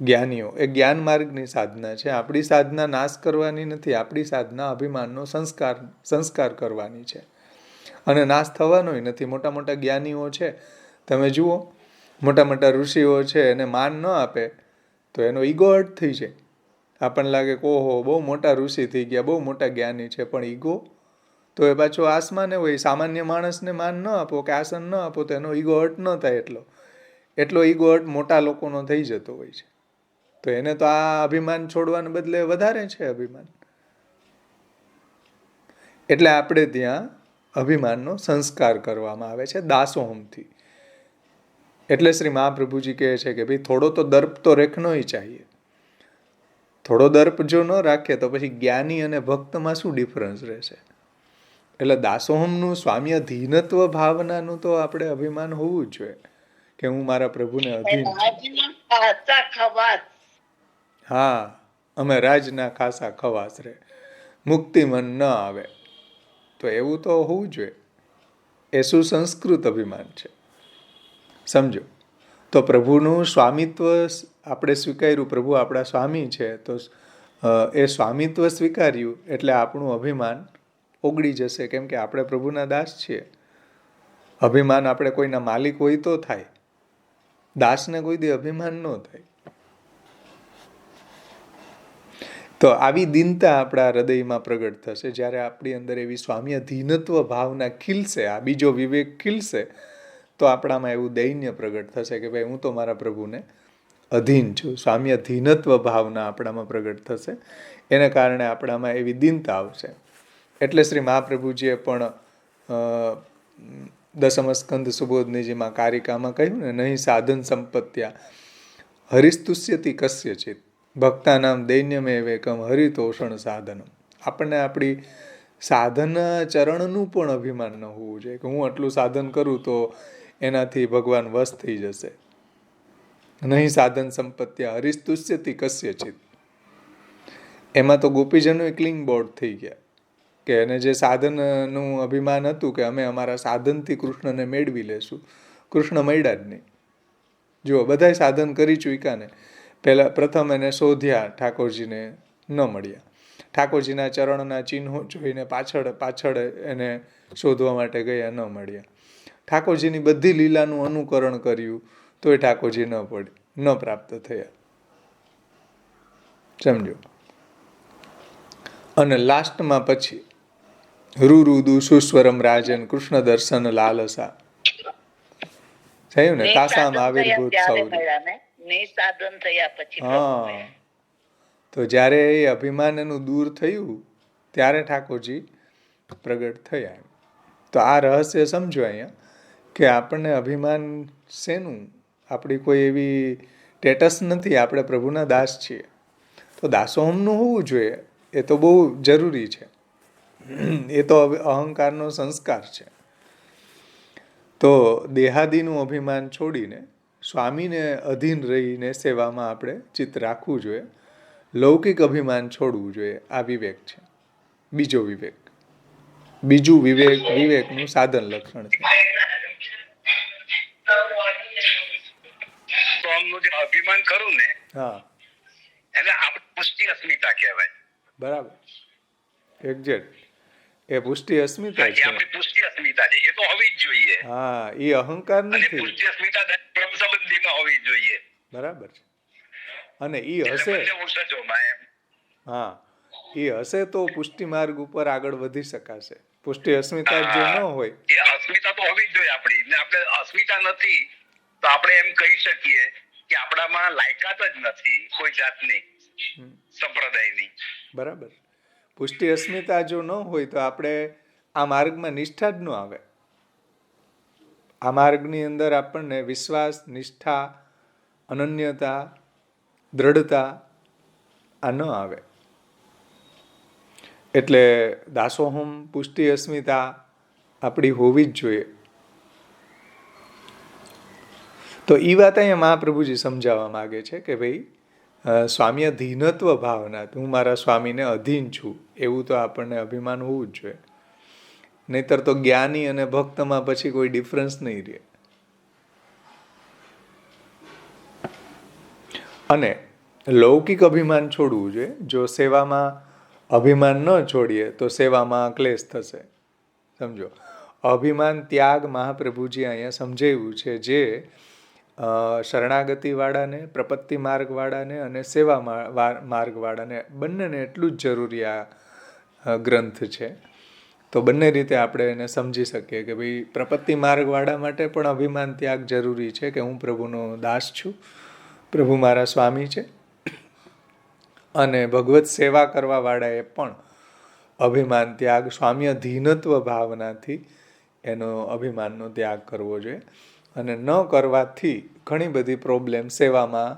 A: જ્ઞાનીઓ. એ જ્ઞાન માર્ગની સાધના છે. આપણી સાધના નાશ કરવાની નથી, આપણી સાધના અભિમાનનો સંસ્કાર કરવાની છે અને નાશ થવાનોય નથી. મોટા મોટા જ્ઞાનીઓ છે, તમે જુઓ મોટા મોટા ઋષિઓ છે એને માન ન આપે તો એનો ઈગો હર્ટ થઈ જાય. આપણને લાગે કે ઓહો બહુ મોટા ઋષિ થઈ ગયા, બહુ મોટા જ્ઞાની છે, પણ ઈગો તો એ પાછો આસમાને હોય. સામાન્ય માણસને માન ન આપો કે આસન ન આપો તો એનો ઈગો હર્ટ ન થાય. એટલો ઈગો હર્ટ મોટા લોકોનો થઈ જતો હોય છે. તો એને તો આ અભિમાન છોડવાને બદલે વધારે છે અભિમાન. એટલે આપણે ત્યાં અભિમાનનો સંસ્કાર કરવામાં આવે છે દાસોહમથી. એટલે શ્રી મહાપ્રભુજી કહે છે કે ભાઈ થોડો તો દર્પ તો રખનો ही चाहिए. થોડો દર્પ જો ન રાખે તો પછી જ્ઞાની અને ભક્તમાં શું ડિફરન્સ રહેશે? એટલે દાસોહમનું સ્વામ્યધીનત્વ ભાવનાનું તો આપણે અભિમાન હોવું જ જોઈએ કે હું મારા પ્રભુને અધીન છું. હા, અમે રાજના ખાસા ખવાસ રે, મુક્તિ મન ન આવે. તો એવું તો હોવું જોઈએ. એ સુસંસ્કૃત અભિમાન છે. સમજો તો પ્રભુનું સ્વામિત્વ આપણે સ્વીકાર્યું, પ્રભુ આપણા સ્વામી છે, તો એ સ્વામિત્વ સ્વીકાર્યું એટલે આપણું અભિમાન ઓગળી જશે. કેમ કે આપણે પ્રભુના દાસ છીએ. અભિમાન આપણે કોઈના માલિક હોય તો થાય, દાસને કોઈ દી અભિમાન ન થાય. તો આવી દીનતા આપણા હૃદયમાં પ્રગટ થશે જ્યારે આપણી અંદર એવી સ્વામ્યધીનત્વ ભાવના ખીલશે, આ બીજો વિવેક ખીલશે, તો આપણામાં એવું દૈન્ય પ્રગટ થશે કે ભાઈ હું તો મારા પ્રભુને અધીન છું. સ્વામ્યધીનત્વ ભાવના આપણામાં પ્રગટ થશે. એને કારણે આપણામાં એવી દીનતા આવશે. એટલે શ્રી મહાપ્રભુજીએ પણ દસમ સ્કંદ સુબોધનીજીમાં કારિકામાં કહ્યું ને, નહીં સાધન સંપત્ત્યા હરિસ્તુષ્યતિ કસ્યચિત ભક્તાનામ દૈન્યમેવેકમ હરિતોષણ સાધનમ. આપણને આપણી સાધના ચરણનું પણ અભિમાન ન હોવું જોઈએ કે હું આટલું સાધન કરું તો એનાથી ભગવાન વશ થઈ જશે. નહીં સાધન સંપત્ત્યા હરિસ્તુષ્યતિ કસ્યચિત. એમાં તો ગોપીજનો ક્લિંગ બોર્ડ થઈ ગયા કે એને જે સાધનનું અભિમાન હતું કે અમે અમારા સાધનથી કૃષ્ણને મેળવી લેશું, કૃષ્ણ મળ્યા જ નહીં. જુઓ, બધાય સાધન કરી ચૂક્યા ને, પહેલાં પ્રથમ એને શોધ્યા, ઠાકોરજીને ન મળ્યા. ઠાકોરજીના ચરણના ચિહ્નો જોઈને પાછળ એને શોધવા માટે ગયા, ન મળ્યા. ઠાકોરજીની બધી લીલાનું અનુકરણ કર્યું તોય ઠાકોરજી ન પ્રાપ્ત થયા. સમજો. અને લાસ્ટમાં પછી રૂરુદુ સુસ્વરમ રાજન કૃષ્ણ દર્શન લાલસા થયું ને, તાસામ આવિર્ભૂત સૌરી. હા, તો જ્યારે એ અભિમાન એનું દૂર થયું ત્યારે ઠાકોરજી પ્રગટ થયા. તો આ રહસ્ય સમજો અહીંયા કે આપણને અભિમાન શેનું? આપણી કોઈ એવી સ્ટેટસ નથી, આપણે પ્રભુના દાસ છીએ. તો દાસોહમનું હોવું જોઈએ, એ તો બહુ જરૂરી છે. એ તો અહંકારનો સંસ્કાર છે. તો દેહાદીનું અભિમાન છોડીને સ્વામીને અધીન રહીને સેવામાં આપણે ચિત્ત રાખવું જોઈએ. લૌકિક અભિમાન છોડવું જોઈએ. આ વિવેક છે, બીજો વિવેક. બીજું વિવેકનું સાધન લક્ષણ છે.
D: તો આમનું જે અભિમાન કરું ને,
A: હા,
D: એટલે આપણે પુષ્ટિ અસ્મિતા કહેવાય.
A: બરાબર, એક્ઝેક્ટ. એ પુષ્ટિ અસ્મિતા છે.
D: આપણી પુષ્ટિ અસ્મિતા છે, એ તો હોવી જ જોઈએ.
A: હા, એ અહંકાર નથી.
D: પુષ્ટિ અસ્મિતા બ્રહ્મ સંબંધીમાં હોવી જોઈએ.
A: બરાબર છે. અને એ હશે, હા, એ હશે તો પુષ્ટિ માર્ગ ઉપર આગળ વધી શકાશે. પુષ્ટિ અસ્મિતા જો ન હોય,
D: એ અસ્મિતા તો હોવી જ જોઈએ આપણી. ને આપણે અસ્મિતા નથી તો આપણે એમ કહી શકીએ કે આપણામાં લાયકાત જ નથી કોઈ જાતની સંપ્રદાયની.
A: બરાબર. પુષ્ટિ અસ્મિતા જો ન હોય તો આપણે આ માર્ગમાં નિષ્ઠા જ ન આવે. આ માર્ગની અંદર આપણને વિશ્વાસ, નિષ્ઠા, અનન્યતા, દ્રઢતા આ ન આવે. એટલે દાસોહમ, પુષ્ટિ અસ્મિતા આપણી હોવી જ જોઈએ. તો એ વાત અહીંયા મહાપ્રભુજી સમજાવવા માગે છે કે ભાઈ સ્વામ્યધીનત્વ ભાવના, હું મારા સ્વામીને અધીન છું, એવું તો આપણને અભિમાન હોવું જ જોઈએ. નહીતર તો જ્ઞાની અને ભક્તમાં પછી કોઈ ડિફરન્સ નહીં રહે. અને લૌકિક અભિમાન છોડવું જોઈએ. જો સેવામાં અભિમાન ન છોડીએ તો સેવામાં ક્લેશ થશે. સમજો, અભિમાન ત્યાગ મહાપ્રભુજી અહીંયા સમજાવ્યું છે, જે શરણાગતિવાળાને, પ્રપત્તિ માર્ગવાળાને અને સેવા માર્ગવાળાને બંનેને એટલું જ જરૂરી આ ગ્રંથ છે. તો બંને રીતે આપણે એને સમજી શકીએ કે ભાઈ પ્રપત્તિ માર્ગવાળા માટે પણ અભિમાન ત્યાગ જરૂરી છે કે હું પ્રભુનો દાસ છું, પ્રભુ મારા સ્વામી છે. અને ભગવત સેવા કરવાવાળાએ પણ અભિમાન ત્યાગ, સ્વામ્ય ધીનત્વ ભાવનાથી એનો અભિમાનનો ત્યાગ કરવો જોઈએ. અને ન કરવાથી ઘણી બધી પ્રોબ્લેમ સેવામાં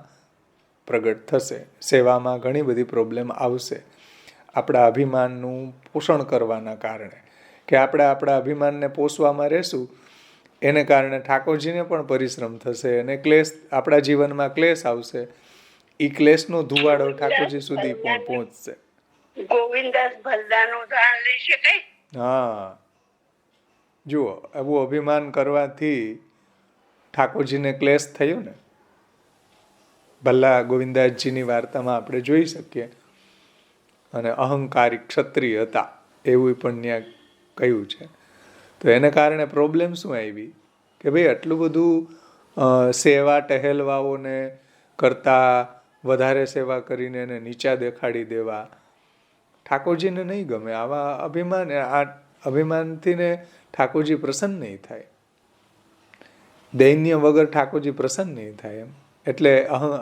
A: પ્રગટ થશે, સેવામાં ઘણી બધી પ્રોબ્લેમ આવશે આપણા અભિમાનનું પોષણ કરવાના કારણે. કે આપણે આપણા અભિમાનને પોષવામાં રહેશું એને કારણે ઠાકોરજીને પણ પરિશ્રમ થશે અને ક્લેશ, આપણા જીવનમાં ક્લેશ આવશે. એ ક્લેશનો ધુવાડો ઠાકોરજી સુધી પણ પહોંચશે.
C: ગોવિંદાસ ભલ્લાનું ઉદાહરણ લઈ શકાય.
A: હા, જુઓ, એવું અભિમાન કરવાથી ઠાકોરજીને ક્લેશ થયો ને. ભલ્લા ગોવિંદાસજીની વાર્તામાં આપણે જોઈ શકીએ. અને અહંકારી ક્ષત્રિય હતા એવું પણ ત્યાં કહ્યું છે. તો એને કારણે પ્રોબ્લેમ શું આવી કે ભાઈ આટલું બધું સેવા ટહેલવાઓને કરતાં વધારે સેવા કરીને એને નીચા દેખાડી દેવા ઠાકોરજીને નહીં ગમે. આવા અભિમાનથી ને ઠાકોરજી પ્રસન્ન નહીં થાય. દૈન્ય વગર ઠાકોરજી પ્રસન્ન નહીં થાય એમ. એટલે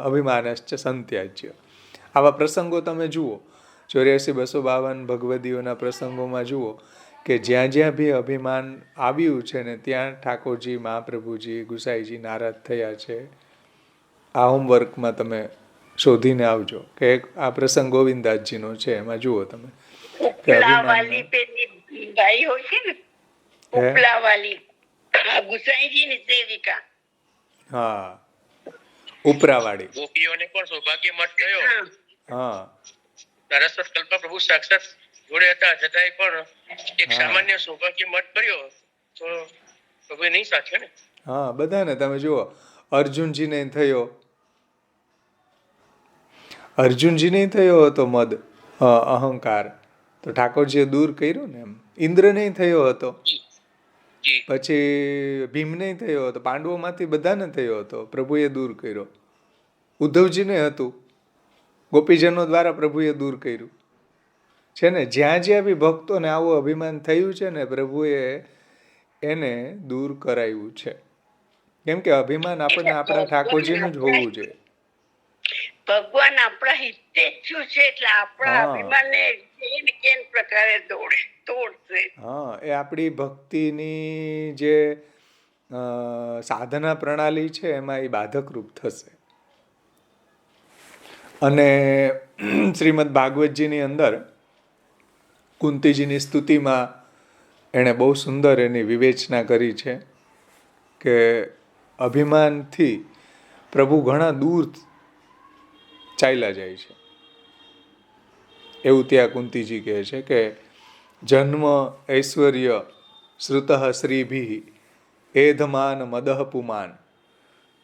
A: અભિમાનશ્ચ સંત્યાજ્ય. આવા પ્રસંગો તમે જુઓ, 84-252 ભગવદીઓના પ્રસંગોમાં જુઓ કે જ્યાં જ્યાં બી અભિમાન આવ્યું છે ને ત્યાં ઠાકોરજી, મહાપ્રભુજી, ગુસાઈજી નારાજ થયા છે. આ હોમવર્કમાં તમે શોધીને આવજો કે આ પ્રસંગ ગોવિંદાસજીનો છે, એમાં જુઓ તમે.
C: ઉપલાવાલી પેલી ભાઈ હોય છે ને, ઉપલાવાલી ગુસાઈજીની સેવિકા.
A: હા, ઉપરાવાળી
E: ગોપીઓને પણ સૌભાગ્ય મઠ થયો.
A: હા,
E: સરસ્વત કલ્પ પ્રભુ સાક્ષાત જોડે હતા છતાંય પણ એક સામાન્ય સૌભાગ્ય મઠ કર્યો તો પ્રભુ નહીં સાચે ને.
A: હા, બધાને તમે જુઓ. અર્જુનજીને થયો, અર્જુનજીને થયો હતો મદ, અહંકાર, તો ઠાકોરજીએ દૂર કર્યો ને એમ. ઇન્દ્રને થયો હતો, પછી ભીમને થયો હતો, પાંડવોમાંથી બધાને થયો હતો, પ્રભુએ દૂર કર્યો. ઉદ્ધવજીને હતું, ગોપીજનો દ્વારા પ્રભુએ દૂર કર્યું છે ને. જ્યાં જ્યાં બી ભક્તોને આવું અભિમાન થયું છે ને પ્રભુએ એને દૂર કરાવ્યું છે. કેમ કે અભિમાન આપણને આપણા ઠાકોરજીનું જ હોવું જોઈએ.
C: ભગવાન આપણા હિતે જ છે એટલે આપણા અભિમાનને કેમ પ્રકારે તોડશે.
A: હા, એ આપણી ભક્તિની જે સાધના પ્રણાલી છે એમાં એ બાધકરૂપ થશે. અને શ્રીમદ ભાગવતજીની અંદર કુંતીજીની સ્તુતિમાં એણે બહુ સુંદર એની વિવેચના કરી છે કે અભિમાનથી પ્રભુ ઘણા દૂર ચાલ્યા જાય છે. એવું ત્યાં કુંતીજી કહે છે કે જન્મ ઐશ્વર્ય શ્રુતઃ શ્રીભિ એધમાન મદઃ પુમાન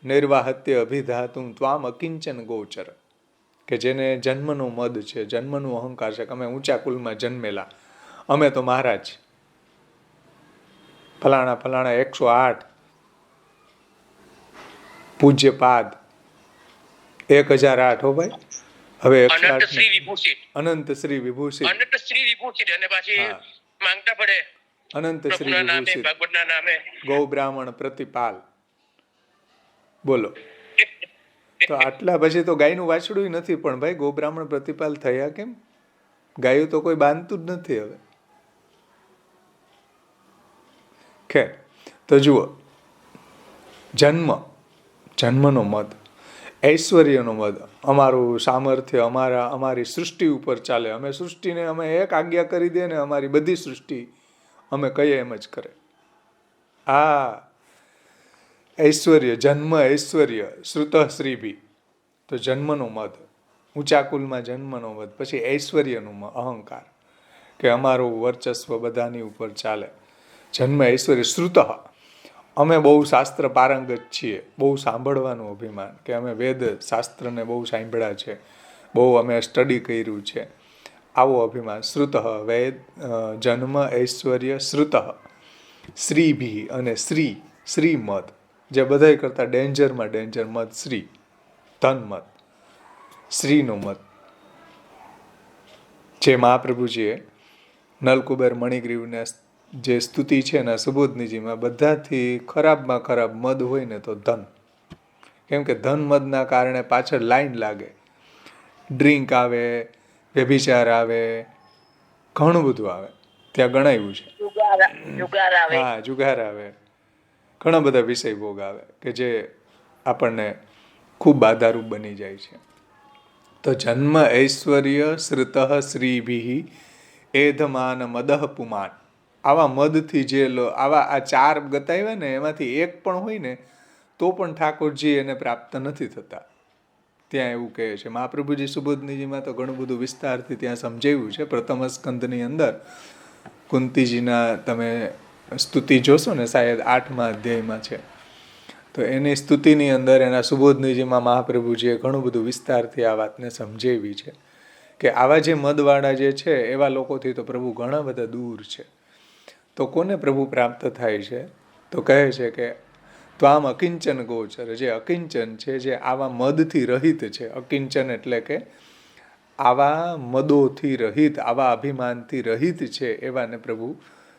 A: નિર્વાહત્ય અભિધાતું ત્વામ અકિંચન ગોચર. કે જેને જન્મનો મદ છે, જન્મનું અહંકાર છે કે અમે ઊંચા કુલમાં જન્મેલા, અમે તો મહારાજ ફલાણા 108 પૂજ્યપાદ 1008 હો ભાઈ. હવે 108 અનંત શ્રી વિભૂષિત,
E: અનંત શ્રી વિભૂષિત અને પાછી માંગતા પડે
A: અનંત શ્રી વિભૂષિત
E: ભગવતના નામે
A: ગૌ બ્રાહ્મણ પ્રતિપાલ. બોલો, તો આટલા પછી તો ગાયનું વાછડું નથી, પણ ભાઈ ગૌ બ્રાહ્મણ પ્રતિપાલ થયા કેમ? ગાયું તો કોઈ બાંધતું જ નથી હવે. ખેર, તો જુઓ, જન્મનો મદ, ઐશ્વર્યનો મદ, અમારું સામર્થ્ય અમારી સૃષ્ટિ ઉપર ચાલે, અમે સૃષ્ટિને અમે એક આજ્ઞા કરી દે ને અમારી બધી સૃષ્ટિ અમે કહીએ એમ જ કરે. આ ઐશ્વર્ય, જન્મ ઐશ્વર્ય શ્રુત શ્રીભી, તો જન્મનો મદ, ઊંચા કુલમાં જન્મનો મદ. પછી ઐશ્વર્યનું અહંકાર કે અમારું વર્ચસ્વ બધાની ઉપર ચાલે. જન્મ ઐશ્વર્ય શ્રુત, અમે બહુ શાસ્ત્ર પારંગત છીએ, બહુ સાંભળવાનું અભિમાન કે અમે વેદ શાસ્ત્રને બહુ સાંભળ્યા છે, બહુ અમે સ્ટડી કર્યું છે, આવો અભિમાન. શ્રુત વેદ, જન્મ ઐશ્વર્ય શ્રુત શ્રીભી અને શ્રીમદ, જે બધાય કરતાં ડેન્જરમાં ડેન્જર મદ શ્રી, ધન મદ, શ્રીનો મદ, જે મહાપ્રભુજીએ નલકુબેર મણિગ્રીવને જે સ્તુતિ છે એના સુબોધનીજીમાં બધાથી ખરાબમાં ખરાબ મદ હોય ને તો ધન. કેમ કે ધન મદના કારણે પાછળ લાઈન લાગે, ડ્રિંક આવે, વ્યભિચાર આવે, ઘણું બધું આવે, ત્યાં ગણાયું છે.
B: જુગાર આવે,
A: હા, જુગાર આવે, ઘણા બધા વિષય ભોગ આવે કે જે આપણને ખૂબ બાધારૂપ બની જાય છે. તો જન્મ ઐશ્વર્ય શ્રુત શ્રીભિ એધમાન મદઃ પુમાન, આવા મદથી જે આવા આ 4 ગતાવ્યા ને એમાંથી એક પણ હોય ને તો પણ ઠાકોરજી એને પ્રાપ્ત નથી થતા. ત્યાં એવું કહે છે મહાપ્રભુજી સુબોધનીજીમાં તો ઘણું બધું વિસ્તારથી ત્યાં સમજાવ્યું છે. પ્રથમ સ્કંદની અંદર કુંતીજીના તમે સ્તુતિ જોશો ને, શાયદ 8મા અધ્યાયમાં છે, તો એની સ્તુતિની અંદર એના સુબોધનીજીમાં મહાપ્રભુજીએ ઘણું બધું વિસ્તારથી આ વાતને સમજાવી છે કે આવા જે મદવાળા જે છે એવા લોકોથી તો પ્રભુ ઘણા બધા દૂર છે. તો કોને પ્રભુ પ્રાપ્ત થાય છે? તો કહે છે કે ત્વામ અકિંચન ગોચર, જે અકિંચન છે, જે આવા મદથી રહિત છે. અકિંચન એટલે કે આવા મદોથી રહિત, આવા અભિમાનથી રહિત છે, એવાને પ્રભુ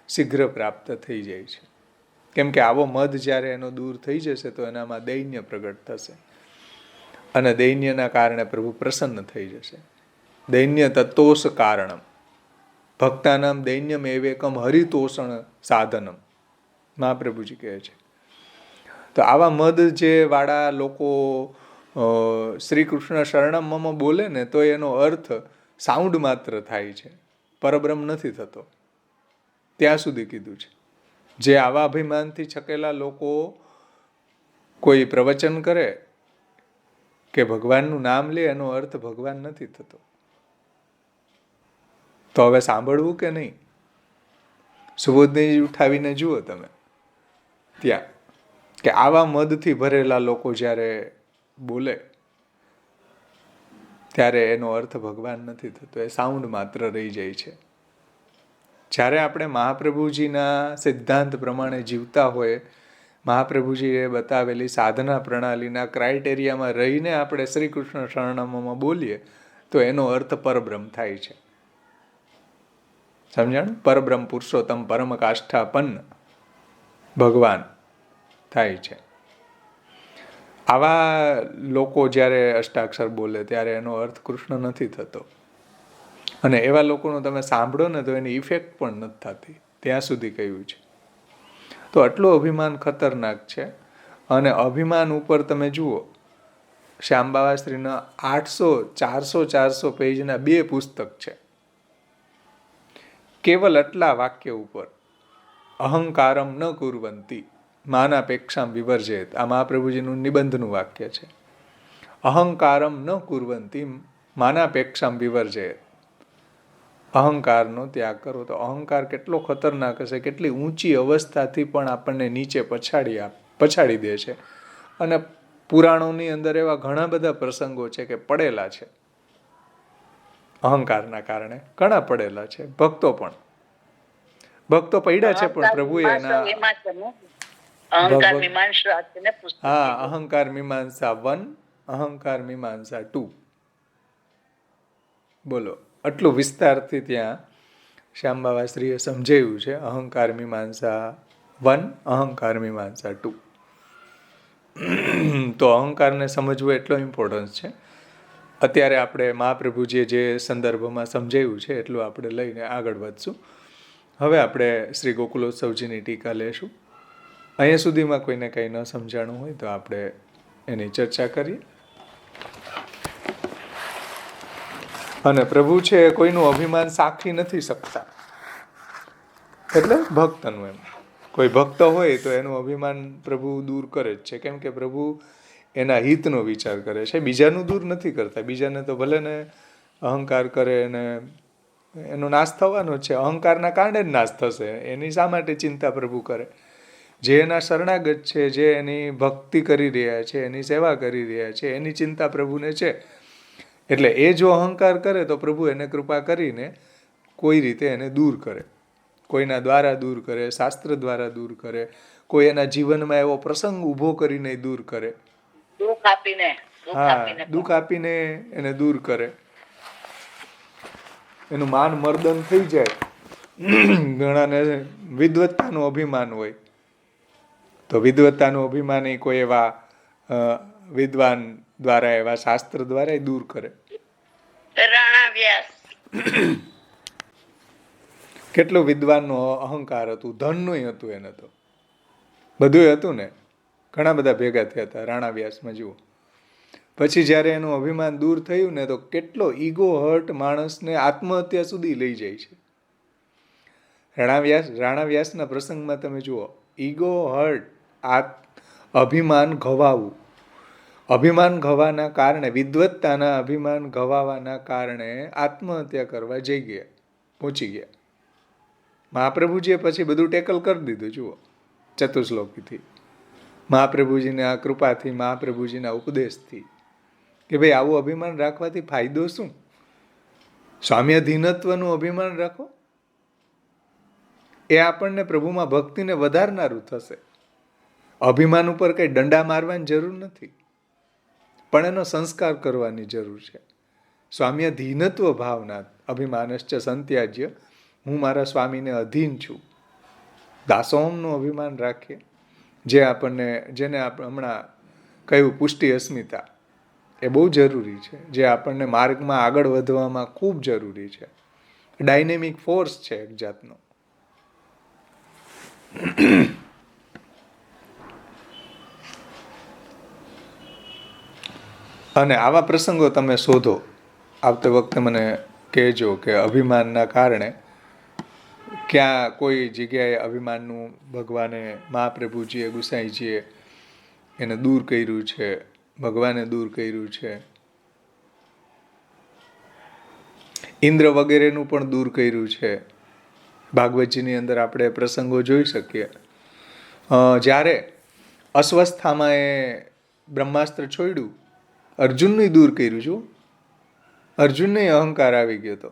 A: શીઘ્ર પ્રાપ્ત થઈ જાય છે. કેમ કે આવો મદ જ્યારે એનો દૂર થઈ જશે તો એનામાં દૈન્ય પ્રગટ થશે અને દૈન્યના કારણે પ્રભુ પ્રસન્ન થઈ જશે. દૈન્ય તત્તોષ કારણમ ભક્તાનામ દૈન્યમ એવેકમ હરિતોષણ સાધનમ, મહાપ્રભુજી કહે છે. તો આવા મદ જે વાળા લોકો શ્રી કૃષ્ણ શરણમ મમ બોલે ને તો એનો અર્થ સાઉન્ડ માત્ર થાય છે, પરબ્રહ્મ નથી થતો. ત્યાં સુધી કીધું છે. જે આવા અભિમાનથી છકેલા લોકો કોઈ પ્રવચન કરે કે ભગવાનનું નામ લે, એનો અર્થ ભગવાન નથી થતો. તો હવે સાંભળવું કે નહીં? સુબોધની ઉઠાવીને જુઓ તમે ત્યાં કે આવા મદથી ભરેલા લોકો જ્યારે બોલે ત્યારે એનો અર્થ ભગવાન નથી થતો, એ સાઉન્ડ માત્ર રહી જાય છે. જ્યારે આપણે મહાપ્રભુજીના સિદ્ધાંત પ્રમાણે જીવતા હોય, મહાપ્રભુજીએ બતાવેલી સાધના પ્રણાલીના ક્રાઇટેરિયામાં રહીને આપણે શ્રી કૃષ્ણ શરણમમાં બોલીએ તો એનો અર્થ પરબ્રહ્મ થાય છે. સમજાણું? પરબ્રહ્મ પુરુષોત્તમ પરમ કાષ્ઠાપન્ન ભગવાન થાય છે. આવા લોકો જ્યારે અષ્ટાક્ષર બોલે ત્યારે એનો અર્થ કૃષ્ણ નથી થતો. અને એવા લોકોનું તમે સાંભળો ને તો એની ઇફેક્ટ પણ નથી થતી, ત્યાં સુધી કહ્યું છે. તો આટલું અભિમાન ખતરનાક છે. અને અભિમાન ઉપર તમે જુઓ, શ્યામબાવાશ્રીના 400 પેજના 2 પુસ્તક છે કેવલ આટલા વાક્ય ઉપર. અહંકારમ ન કુર્વંતી માનાપેક્ષામ વિવર્જેત, આ મહાપ્રભુજીનું નિબંધનું વાક્ય છે. અહંકારમ ન કુર્વંતી માનાપેક્ષામ વિવર્જેત, અહંકારનો ત્યાગ કરો. તો અહંકાર કેટલો ખતરનાક હશે, કેટલી ઊંચી અવસ્થાથી પણ આપણને નીચે પછાડી દે છે. અને પુરાણોની અંદર એવા ઘણા બધા પ્રસંગો છે કે પડેલા છે અહંકારના કારણે, ઘણા પડેલા છે. ભક્તો પડ્યા છે, પણ પ્રભુએ એના અહંકાર મીમાંસા 1, અહંકાર મીમાંસા 2, બોલો આટલું વિસ્તારથી ત્યાં શ્યામબાવાશ્રીએ સમજાવ્યું છે. અહંકાર મીમાંસા 1, અહંકાર મીમાંસા 2. તો અહંકારને સમજવું એટલો ઇમ્પોર્ટન્સ છે. અત્યારે આપણે મહાપ્રભુજીએ જે સંદર્ભમાં સમજાવ્યું છે એટલું આપણે લઈને આગળ વધશું. હવે આપણે શ્રી ગોકુલોત્સવજીની ટીકા લેશું. અહીંયા સુધીમાં કોઈને કંઈ ન સમજાણું હોય તો આપણે એની ચર્ચા કરીએ. અને પ્રભુ છે કોઈનું અભિમાન સાખી નથી શકતા, એટલે ભક્તનું એમ કોઈ ભક્ત હોય તો એનું અભિમાન પ્રભુ દૂર કરે જ છે. કેમ કે પ્રભુ એના હિતનો વિચાર કરે છે, બીજાનું દૂર નથી કરતા. બીજાને તો ભલે ને અહંકાર કરે ને એનો નાશ થવાનો જ છે, અહંકારના કારણે જ નાશ થશે. એની શા માટે ચિંતા પ્રભુ કરે? જે એના શરણાગત છે, જે એની ભક્તિ કરી રહ્યા છે, એની સેવા કરી રહ્યા છે, એની ચિંતા પ્રભુને છે. એટલે એ જો અહંકાર કરે તો પ્રભુ એને કૃપા કરીને કોઈ રીતે એને દૂર કરે, કોઈના દ્વારા દૂર કરે, શાસ્ત્ર દ્વારા દૂર કરે, કોઈ એના જીવનમાં એવો પ્રસંગ ઊભો કરીને દૂર કરે.
B: દુઃખ આપીને
A: દુઃખ આપીને એને દૂર કરે. એનું માન મર્દન થઈ જાય. ઘણાને વિદ્વત્તાનું અભિમાન હોય, તો વિદ્વત્તાનું અભિમાન એ કોઈ એવા વિદ્વાન દ્વારા, એવા શાસ્ત્ર દ્વારા દૂર કરે.
B: રાણા વ્યાસ
A: કેટલો વિદ્વાનનો અહંકાર હતું, ધનનું હતું, એને તો બધું હતું ને, ઘણા બધા ભેગા થયા હતા રાણા વ્યાસમાં. જુઓ, પછી જ્યારે એનું અભિમાન દૂર થયું ને, તો કેટલો ઈગો હર્ટ માણસને આત્મહત્યા સુધી લઈ જાય છે. રાણા વ્યાસના પ્રસંગમાં તમે જુઓ, ઈગો હર્ટ, અભિમાન ઘવાવું, અભિમાન ઘવાના કારણે, વિદ્વત્તાના અભિમાન ઘવાવાના કારણે આત્મહત્યા કરવા પહોંચી ગયા. મહાપ્રભુજીએ પછી બધું ટેકલ કરી દીધું. જુઓ, ચતુશ્લોકીથી, મહાપ્રભુજીને આ કૃપાથી, મહાપ્રભુજીના ઉપદેશથી, કે ભાઈ આવું અભિમાન રાખવાથી ફાયદો શું? સ્વામ્યાધીનત્વનું અભિમાન રાખો, એ આપણને પ્રભુમાં ભક્તિને વધારનારું થશે. અભિમાન ઉપર કંઈ દંડા મારવાની જરૂર નથી, પણ એનો સંસ્કાર કરવાની જરૂર છે. સ્વામ્યાધીનત્વ ભાવના, અભિમાનશ્ચ સંત્યાજ્ય, હું મારા સ્વામીને અધીન છું. દાસોહમનું અભિમાન રાખીએ, જેને આપણે હમણાં કહ્યું પુષ્ટિ અસ્મિતા, એ બહુ જરૂરી છે, જે આપણને માર્ગમાં આગળ વધવામાં ખૂબ જરૂરી છે. ડાયનેમિક ફોર્સ છે એક જાતનો. અને આવા પ્રસંગો તમે શોધો, આવતી વખતે મને કહેજો કે અભિમાનના કારણે ક્યાં કોઈ જગ્યાએ અભિમાનનું ભગવાને, મહાપ્રભુજીએ, ગુસાઈજીએ એને દૂર કર્યું છે, ભગવાને દૂર કર્યું છે. ઇન્દ્ર વગેરેનું પણ દૂર કર્યું છે. ભાગવતજીની અંદર આપણે પ્રસંગો જોઈ શકીએ. જ્યારે અસ્વસ્થામાં એ બ્રહ્માસ્ત્ર છોડ્યું, અર્જુનને દૂર કર્યું છું. અર્જુનને અહંકાર આવી ગયો હતો.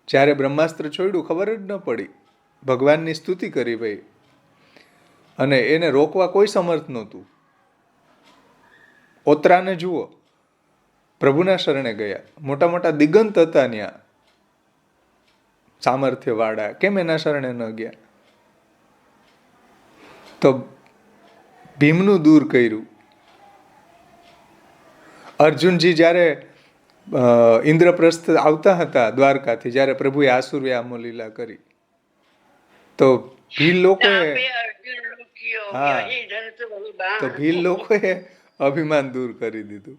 A: જ્યારે બ્રહ્માસ્ત્ર છોડ્યું ખબર જ ન પડી, ભગવાનની સ્તુતિ કરી ભાઈ, અને એને રોકવા કોઈ સમર્થ નહોતું. ઓતરાને જુઓ, પ્રભુના શરણે ગયા, મોટા મોટા દિગંત હતા ત્યાં સામર્થ્યવાળા, કેમ એના શરણે ન ગયા? તો ભીમનું દૂર કર્યું. અર્જુનજી જ્યારે ઇન્દ્રપ્રસ્થ આવતા હતા દ્વારકાથી, જ્યારે પ્રભુએ આસુર્યામો લીલા કરી, તો ભીલ લોકોએ અભિમાન દૂર કરી દીધું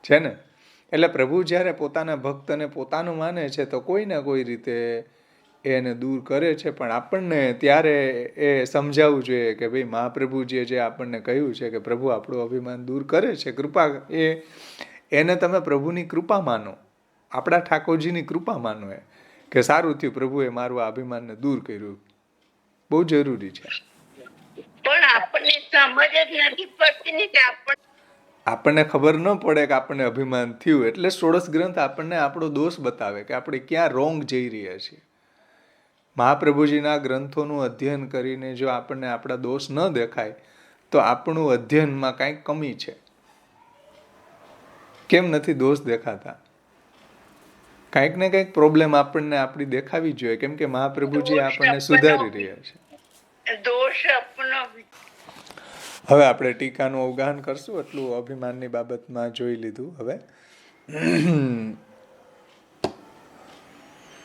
A: છે ને. એટલે પ્રભુ જ્યારે પોતાના ભક્તને પોતાનું માને છે, તો કોઈ ના કોઈ રીતે એને દૂર કરે છે. પણ આપણને ત્યારે એ સમજાવવું જોઈએ કે ભાઈ મહાપ્રભુજીએ જે આપણને કહ્યું છે કે પ્રભુ આપણું અભિમાન દૂર કરે છે, કૃપા, એને તમે પ્રભુની કૃપા માનો, આપણા ઠાકોરજીની કૃપા માનો, કે સારું થયું પ્રભુએ મારું આ અભિમાનને દૂર કર્યું. બહુ જરૂરી છે.
B: પણ આપણને સમજ જ નથી પડતી કે
A: આપણને ખબર ન પડે કે આપણને અભિમાન થયું. એટલે ષોડશ ગ્રંથ આપણને આપણો દોષ બતાવે કે આપણે ક્યાં રોંગ જઈ રહ્યા છીએ. મહાપ્રભુજીના ગ્રંથોનું અધ્યયન કરીને જો આપણને આપણા દોષ ન દેખાય, તો આપણું અધ્યયનમાં કાંઈક કમી છે. કેમ નથી દોષ દેખાતા? કાંઈક ને કાંઈક પ્રોબ્લેમ આપણને આપણી દેખાવી જોઈએ, કેમ કે મહાપ્રભુજી આપણને સુધારી રહ્યા છે.
B: દોષ આપનો.
A: હવે આપણે ટીકાનું અવગાહન કરશું. એટલું અભિમાનની બાબતમાં જોઈ લીધું. હવે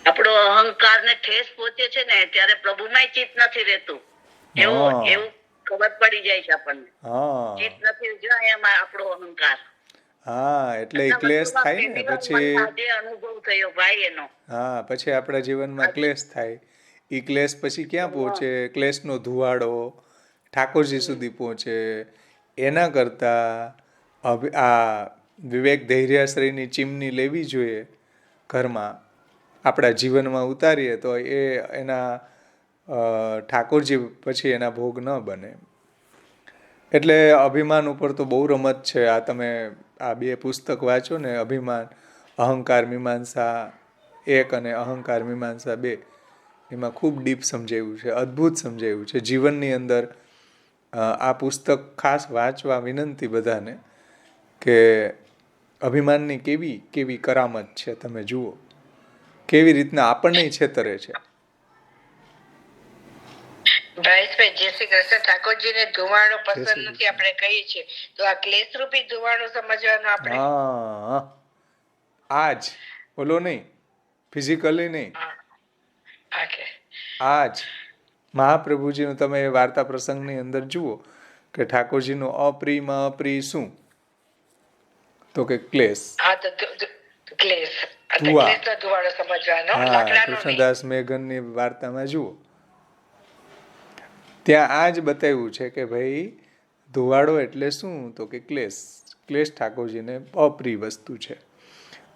B: આપણો અહંકાર ને ઠેસ પહોંચે છે ને, ત્યારે પ્રભુમાં ચિત્ત નથી રહેતું. એવું ખબર પડી જાય છે આપણને. ચિત્ત નથી જાય એમાં આપણો અહંકાર.
A: એટલે ક્લેશ થાય ને, પછી
B: અનુભવ થયો ભાઈ એનો.
A: પછી આપણા જીવનમાં ક્લેશ થાય. એ ક્લેશ પછી ક્યાં પહોંચે? ક્લેશનો ધુવાડો ઠાકોરજી સુધી પહોંચે. એના કરતા આ વિવેક ધૈર્યાશ્રયની ચીમની લેવી જોઈએ ઘરમાં, આપણા જીવનમાં ઉતારીએ તો એના ઠાકોરજી પછી એના ભોગ ન બને. એટલે અભિમાન ઉપર તો બહુ રમત છે. આ તમે આ બે પુસ્તક વાંચો ને, અભિમાન, અહંકાર મીમાંસા 1 અને અહંકાર મીમાંસા 2, એમાં ખૂબ ડીપ સમજાવ્યું છે, અદ્ભુત સમજાવ્યું છે. જીવનની અંદર આ પુસ્તક ખાસ વાંચવા વિનંતી બધાને, કે અભિમાનની કેવી કેવી કરામત છે તમે જુઓ, કેવી રીતના આપણને છેતરે છે.
C: ભાઈશભાઈ, જય શ્રી કૃષ્ણ. ઠાકોરજીને ધુવાડો પસંદ નથી આપણે કહીએ છીએ, તો આ ક્લેશરૂપી ધુવાડો સમજવાનો આપણે.
A: હા, આજ બોલો નહીં, ફિઝિકલી નહીં, આજ મહાપ્રભુજીનું તમે એ વાર્તા પ્રસંગની અંદર જુઓ કે ઠાકોરજીનું અપ્રિયમાં અપ્રિય શું, તો કે ક્લેશ.
C: હા, તો ક્લેશ,
A: ધુવા.
C: ક્લેશનો ધુવાડો સમજવાનો,
A: હા,
C: લાકડાનો નહીં.
A: કૃષ્ણદાસ મેઘનની વાર્તામાં જુઓ, ત્યાં આ જ બતાવ્યું છે કે ભાઈ ધુવાડો એટલે શું, તો કે ક્લેશ. ક્લેશ ઠાકોરજીને અપ્રિય વસ્તુ છે.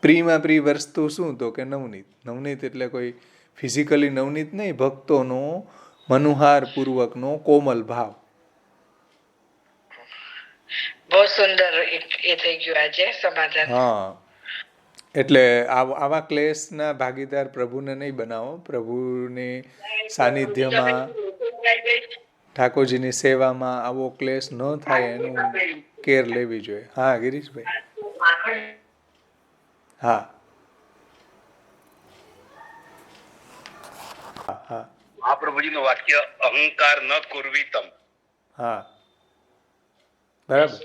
A: પ્રિયમાં પ્રિય વસ્તુ શું, તો કે નવનીત. નવનીત એટલે કોઈ ફિઝિકલી નવનીત નહીં, ભક્તોનો મનુહાર પૂર્વકનો કોમલ ભાવ.
C: બહુ સુંદર એ થઈ ગયું આજે સમાધાન.
A: હા, એટલે આવા ક્લેશના ભાગીદાર પ્રભુને નહીં બનાવો. પ્રભુની સાનિધ્યમાં, ઠાકોરજીની સેવામાં આવો ક્લેશ ન થાય એનું કેર લેવી જોઈએ. હા ગિરીશભાઈ. હા હા
D: મહાપ્રભુજીનું વાક્ય અહંકાર ન કુર્વીતમ.
A: હા, બરાબર.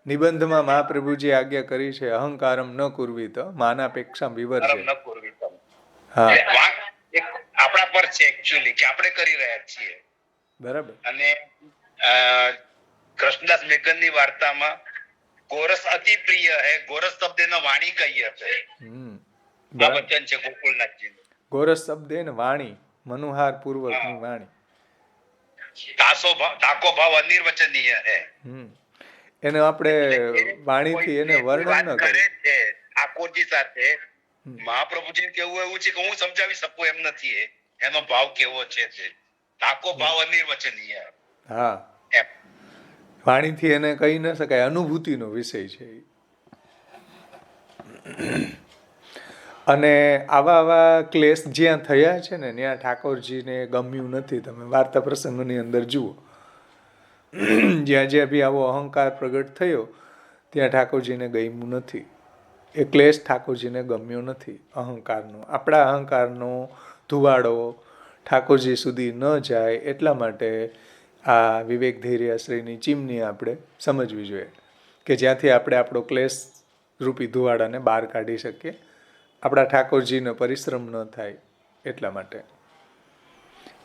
A: નિબંધમાં મહાપ્રભુજી આજ્ઞા કરી છે, અહંકારમ ન કુર્વીત માનાપેક્ષા વિવર્જે.
D: ન કુર્વીતમ.
A: હા,
D: આપણા પર છે એકચ્યુઅલી કે આપણે કરી રહ્યા છીએ.
A: બરાબર.
D: અને કૃષ્ણદાસ મેઘનની વાર્તામાં ગોરસ અતિ પ્રિય હે, ગોરસ શબ્દ એનો વાણી કહી હશે. આ વચન છે ગોકુલનાથજી.
A: ગોરસ શબ્દ ને વાણી, મનુહાર પૂર્વકની વાણી.
D: તાકો ભાવ અનિર્વચનીય હે.
A: એને આપણે વાણીથી એને વર્ણન ન
D: કરે
A: કરીએ.
D: છે ઠાકોરજી સાથે. મહાપ્રભુજી કેવું એવું છે કે હું સમજાવી શકું એમ નથી. એનો ભાવ કેવો છે તે તાકો ભાવ અનિર્વચનીય.
A: હા,
D: એમ
A: વાણીથી એને કહી ન શકાય, અનુભૂતિનો વિષય છે. અને આવા ક્લેશ જ્યાં થયા છે ને ત્યાં ઠાકોરજીને ગમ્યું નથી. તમે વાર્તા પ્રસંગોની અંદર જુઓ, જ્યાં જ્યાં બી આવો અહંકાર પ્રગટ થયો ત્યાં ઠાકોરજીને ગમ્યું નથી. એ ક્લેશ ઠાકોરજીને ગમ્યો નથી. અહંકારનો, આપણા અહંકારનો ધુવાડો ઠાકોરજી સુધી ન જાય એટલા માટે આ વિવેક ધૈર્યાશ્રયની ચીમની આપણે સમજવી જોઈએ, કે જ્યાંથી આપણે આપણો ક્લેશ રૂપી ધુવાડાને બહાર કાઢી શકીએ, આપણા ઠાકોરજીનો પરિશ્રમ ન થાય એટલા માટે.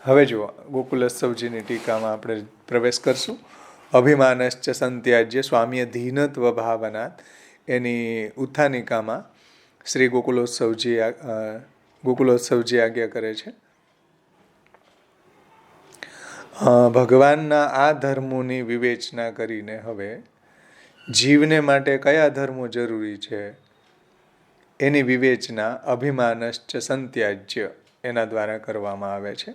A: હવે જુઓ, ગોકુલસ્થવજીની ટીકામાં આપણે પ્રવેશ કરશું. અભિમાનશ્ચ સંત્યાજ્ય સ્વામીય ધીનત્વ ભાવનાત, એની ઉત્થાનિકામાં શ્રી ગોકુલોત્સવજી આજ્ઞા કરે છે, ભગવાનના આ ધર્મોની વિવેચના કરીને હવે જીવને માટે કયા ધર્મો જરૂરી છે એની વિવેચના અભિમાનશ્ચ સંત્યાજ્ય એના દ્વારા કરવામાં આવે છે.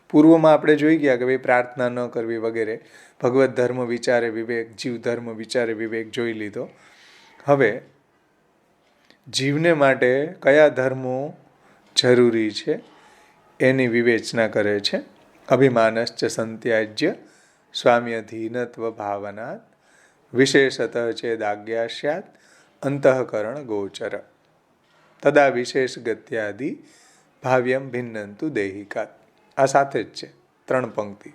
A: પૂર્વમાં આપણે જોઈ ગયા કે ભાઈ પ્રાર્થના ન કરવી વગેરે, ભગવત ધર્મ વિચારે વિવેક, જીવ ધર્મ વિચારે વિવેક જોઈ લીધો. હવે જીવને માટે કયા ધર્મો જરૂરી છે એની વિવેચના કરે છે. અભિમાનશ્ચ સંત્યાજ્ય સ્વામ્યધીનત્વ ભાવનાત વિશેષતઃ ચેદાજ્ઞા સ્યાત અંતઃકરણ ગોચર તદા વિશેષ ગત્યાદિ ભાવ્યમ ભિન્નંતુ દેહિકાત. આ સાથે જ છે, 3 પંક્તિ.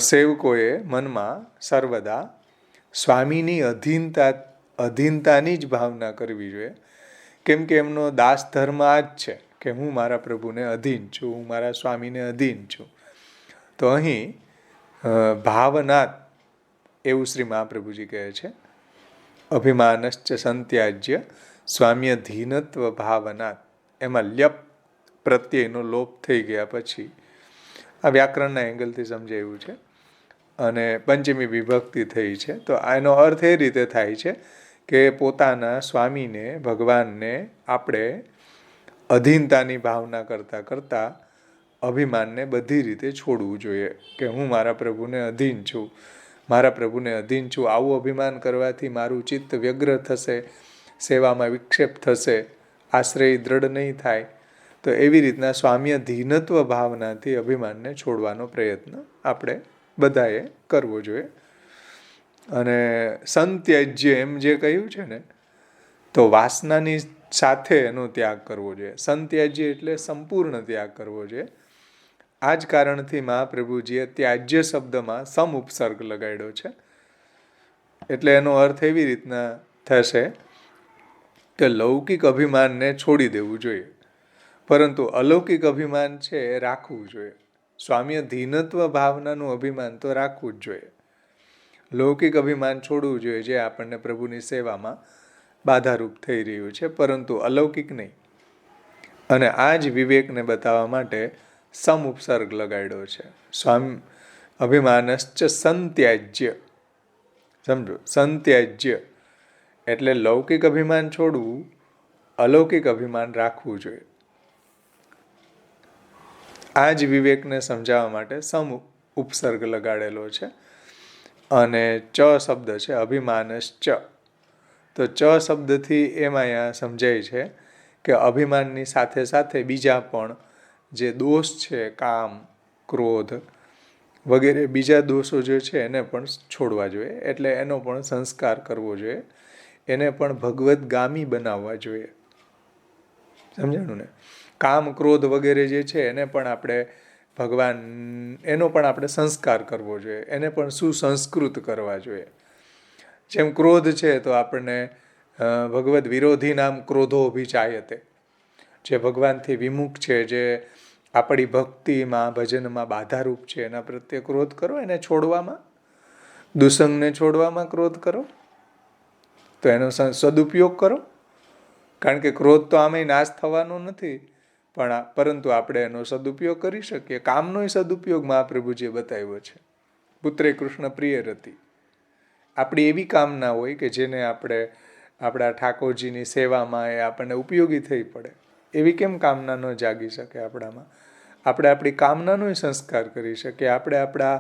A: સેવકોએ મનમાં સર્વદા સ્વામીની અધીનતાની જ ભાવના કરવી જોઈએ, કેમ કે એમનો દાસ ધર્મ આ જ છે કે હું મારા પ્રભુને અધીન છું, હું મારા સ્વામીને અધીન છું. તો અહીં ભાવનાત એવું શ્રી મહાપ્રભુજી કહે છે. અભિમાનશ્ચ સંત્યાજ્ય સ્વામ્ય ધીનત્વ ભાવનાત, એમાં લ્યપ પ્રત્યયનો લોપ થઈ ગયા પછી આ વ્યાકરણના એંગલથી સમજાયું છે અને પંચમી વિભક્તિ થઈ છે. તો આનો અર્થ એ રીતે થાય છે કે પોતાના સ્વામીને, ભગવાનને આપણે અધીનતાની ભાવના કરતાં કરતાં અભિમાનને બધી રીતે છોડવું જોઈએ, કે હું મારા પ્રભુને અધીન છું, મારા પ્રભુને અધીન છું. આવું અભિમાન કરવાથી મારું ચિત્ત વ્યગ્ર થશે, સેવામાં વિક્ષેપ થશે, આશ્રય દ્રઢ નહીં થાય. તો એવી રીતના સ્વામ્યધીનત્વ ભાવનાથી અભિમાનને છોડવાનો પ્રયત્ન આપણે બધાએ કરવો જોઈએ. અને સંત્યજ્ય એમ જે કહ્યું છે ને, તો વાસનાની સાથે એનો ત્યાગ કરવો જોઈએ. સંત્યજ્ય એટલે સંપૂર્ણ ત્યાગ કરવો જોઈએ. આ જ કારણથી મહાપ્રભુજીએ ત્યાજ્ય શબ્દમાં સમ ઉપસર્ગ લગાડ્યો છે. એટલે એનો અર્થ એવી રીતના થશે કે લૌકિક અભિમાનને છોડી દેવું જોઈએ, પરંતુ અલૌકિક અભિમાન છે એ રાખવું જોઈએ. સ્વામ્યધીનત્વ ભાવનાનું અભિમાન તો રાખવું જ જોઈએ. લૌકિક અભિમાન છોડવું જોઈએ જે આપણને પ્રભુની સેવામાં બાધારૂપ થઈ રહ્યું છે, પરંતુ અલૌકિક નહીં. અને આ જ વિવેકને બતાવવા માટે સમ ઉપસર્ગ લગાડ્યો છે. અભિમાનશ્ચ સંત્યાજ્ય. સમજો, સંત્યાજ્ય એટલે લૌકિક અભિમાન છોડવું, અલૌકિક અભિમાન રાખવું જોઈએ. આ જ વિવેકને સમજાવવા માટે સમ ઉપસર્ગ લગાડેલો છે. અને ચ શબ્દ છે અભિમાનશ્ચ. તો ચ શબ્દથી એમ અહીંયા સમજાય છે કે અભિમાનની સાથે સાથે બીજા પણ જે દોષ છે, કામ, ક્રોધ વગેરે બીજા દોષો જે છે એને પણ છોડવા જોઈએ. એટલે એનો પણ સંસ્કાર કરવો જોઈએ, એને પણ ભગવદગામી બનાવવા જોઈએ. સમજાણું ને? કામ, ક્રોધ વગેરે જે છે એને પણ આપણે એનો પણ આપણે સંસ્કાર કરવો જોઈએ, એને પણ સુસંસ્કૃત કરવા જોઈએ. જેમ ક્રોધ છે તો આપણને ભગવદ વિરોધી નામ ક્રોધોભિચાયતે, જે ભગવાનથી વિમુખ છે, જે આપણી ભક્તિમાં ભજનમાં બાધારૂપ છે, એના પ્રત્યે ક્રોધ કરો. એને છોડવામાં, દુસંગને છોડવામાં ક્રોધ કરો, તો એનો સદુપયોગ કરો. કારણ કે ક્રોધ તો આમેય નાશ થવાનો નથી, પરંતુ આપણે એનો સદુપયોગ કરી શકીએ. કામનોય સદુપયોગ મહાપ્રભુજીએ બતાવ્યો છે. પુત્રે કૃષ્ણ પ્રિય રતિ. આપણી એવી કામના હોય કે જેને આપણે આપણા ઠાકોરજીની સેવામાં એ આપણને ઉપયોગી થઈ પડે. એવી કેમ કામના ન જાગી શકે આપણામાં? આપણે આપણી કામનાનો સંસ્કાર કરી શકીએ, આપણે આપણા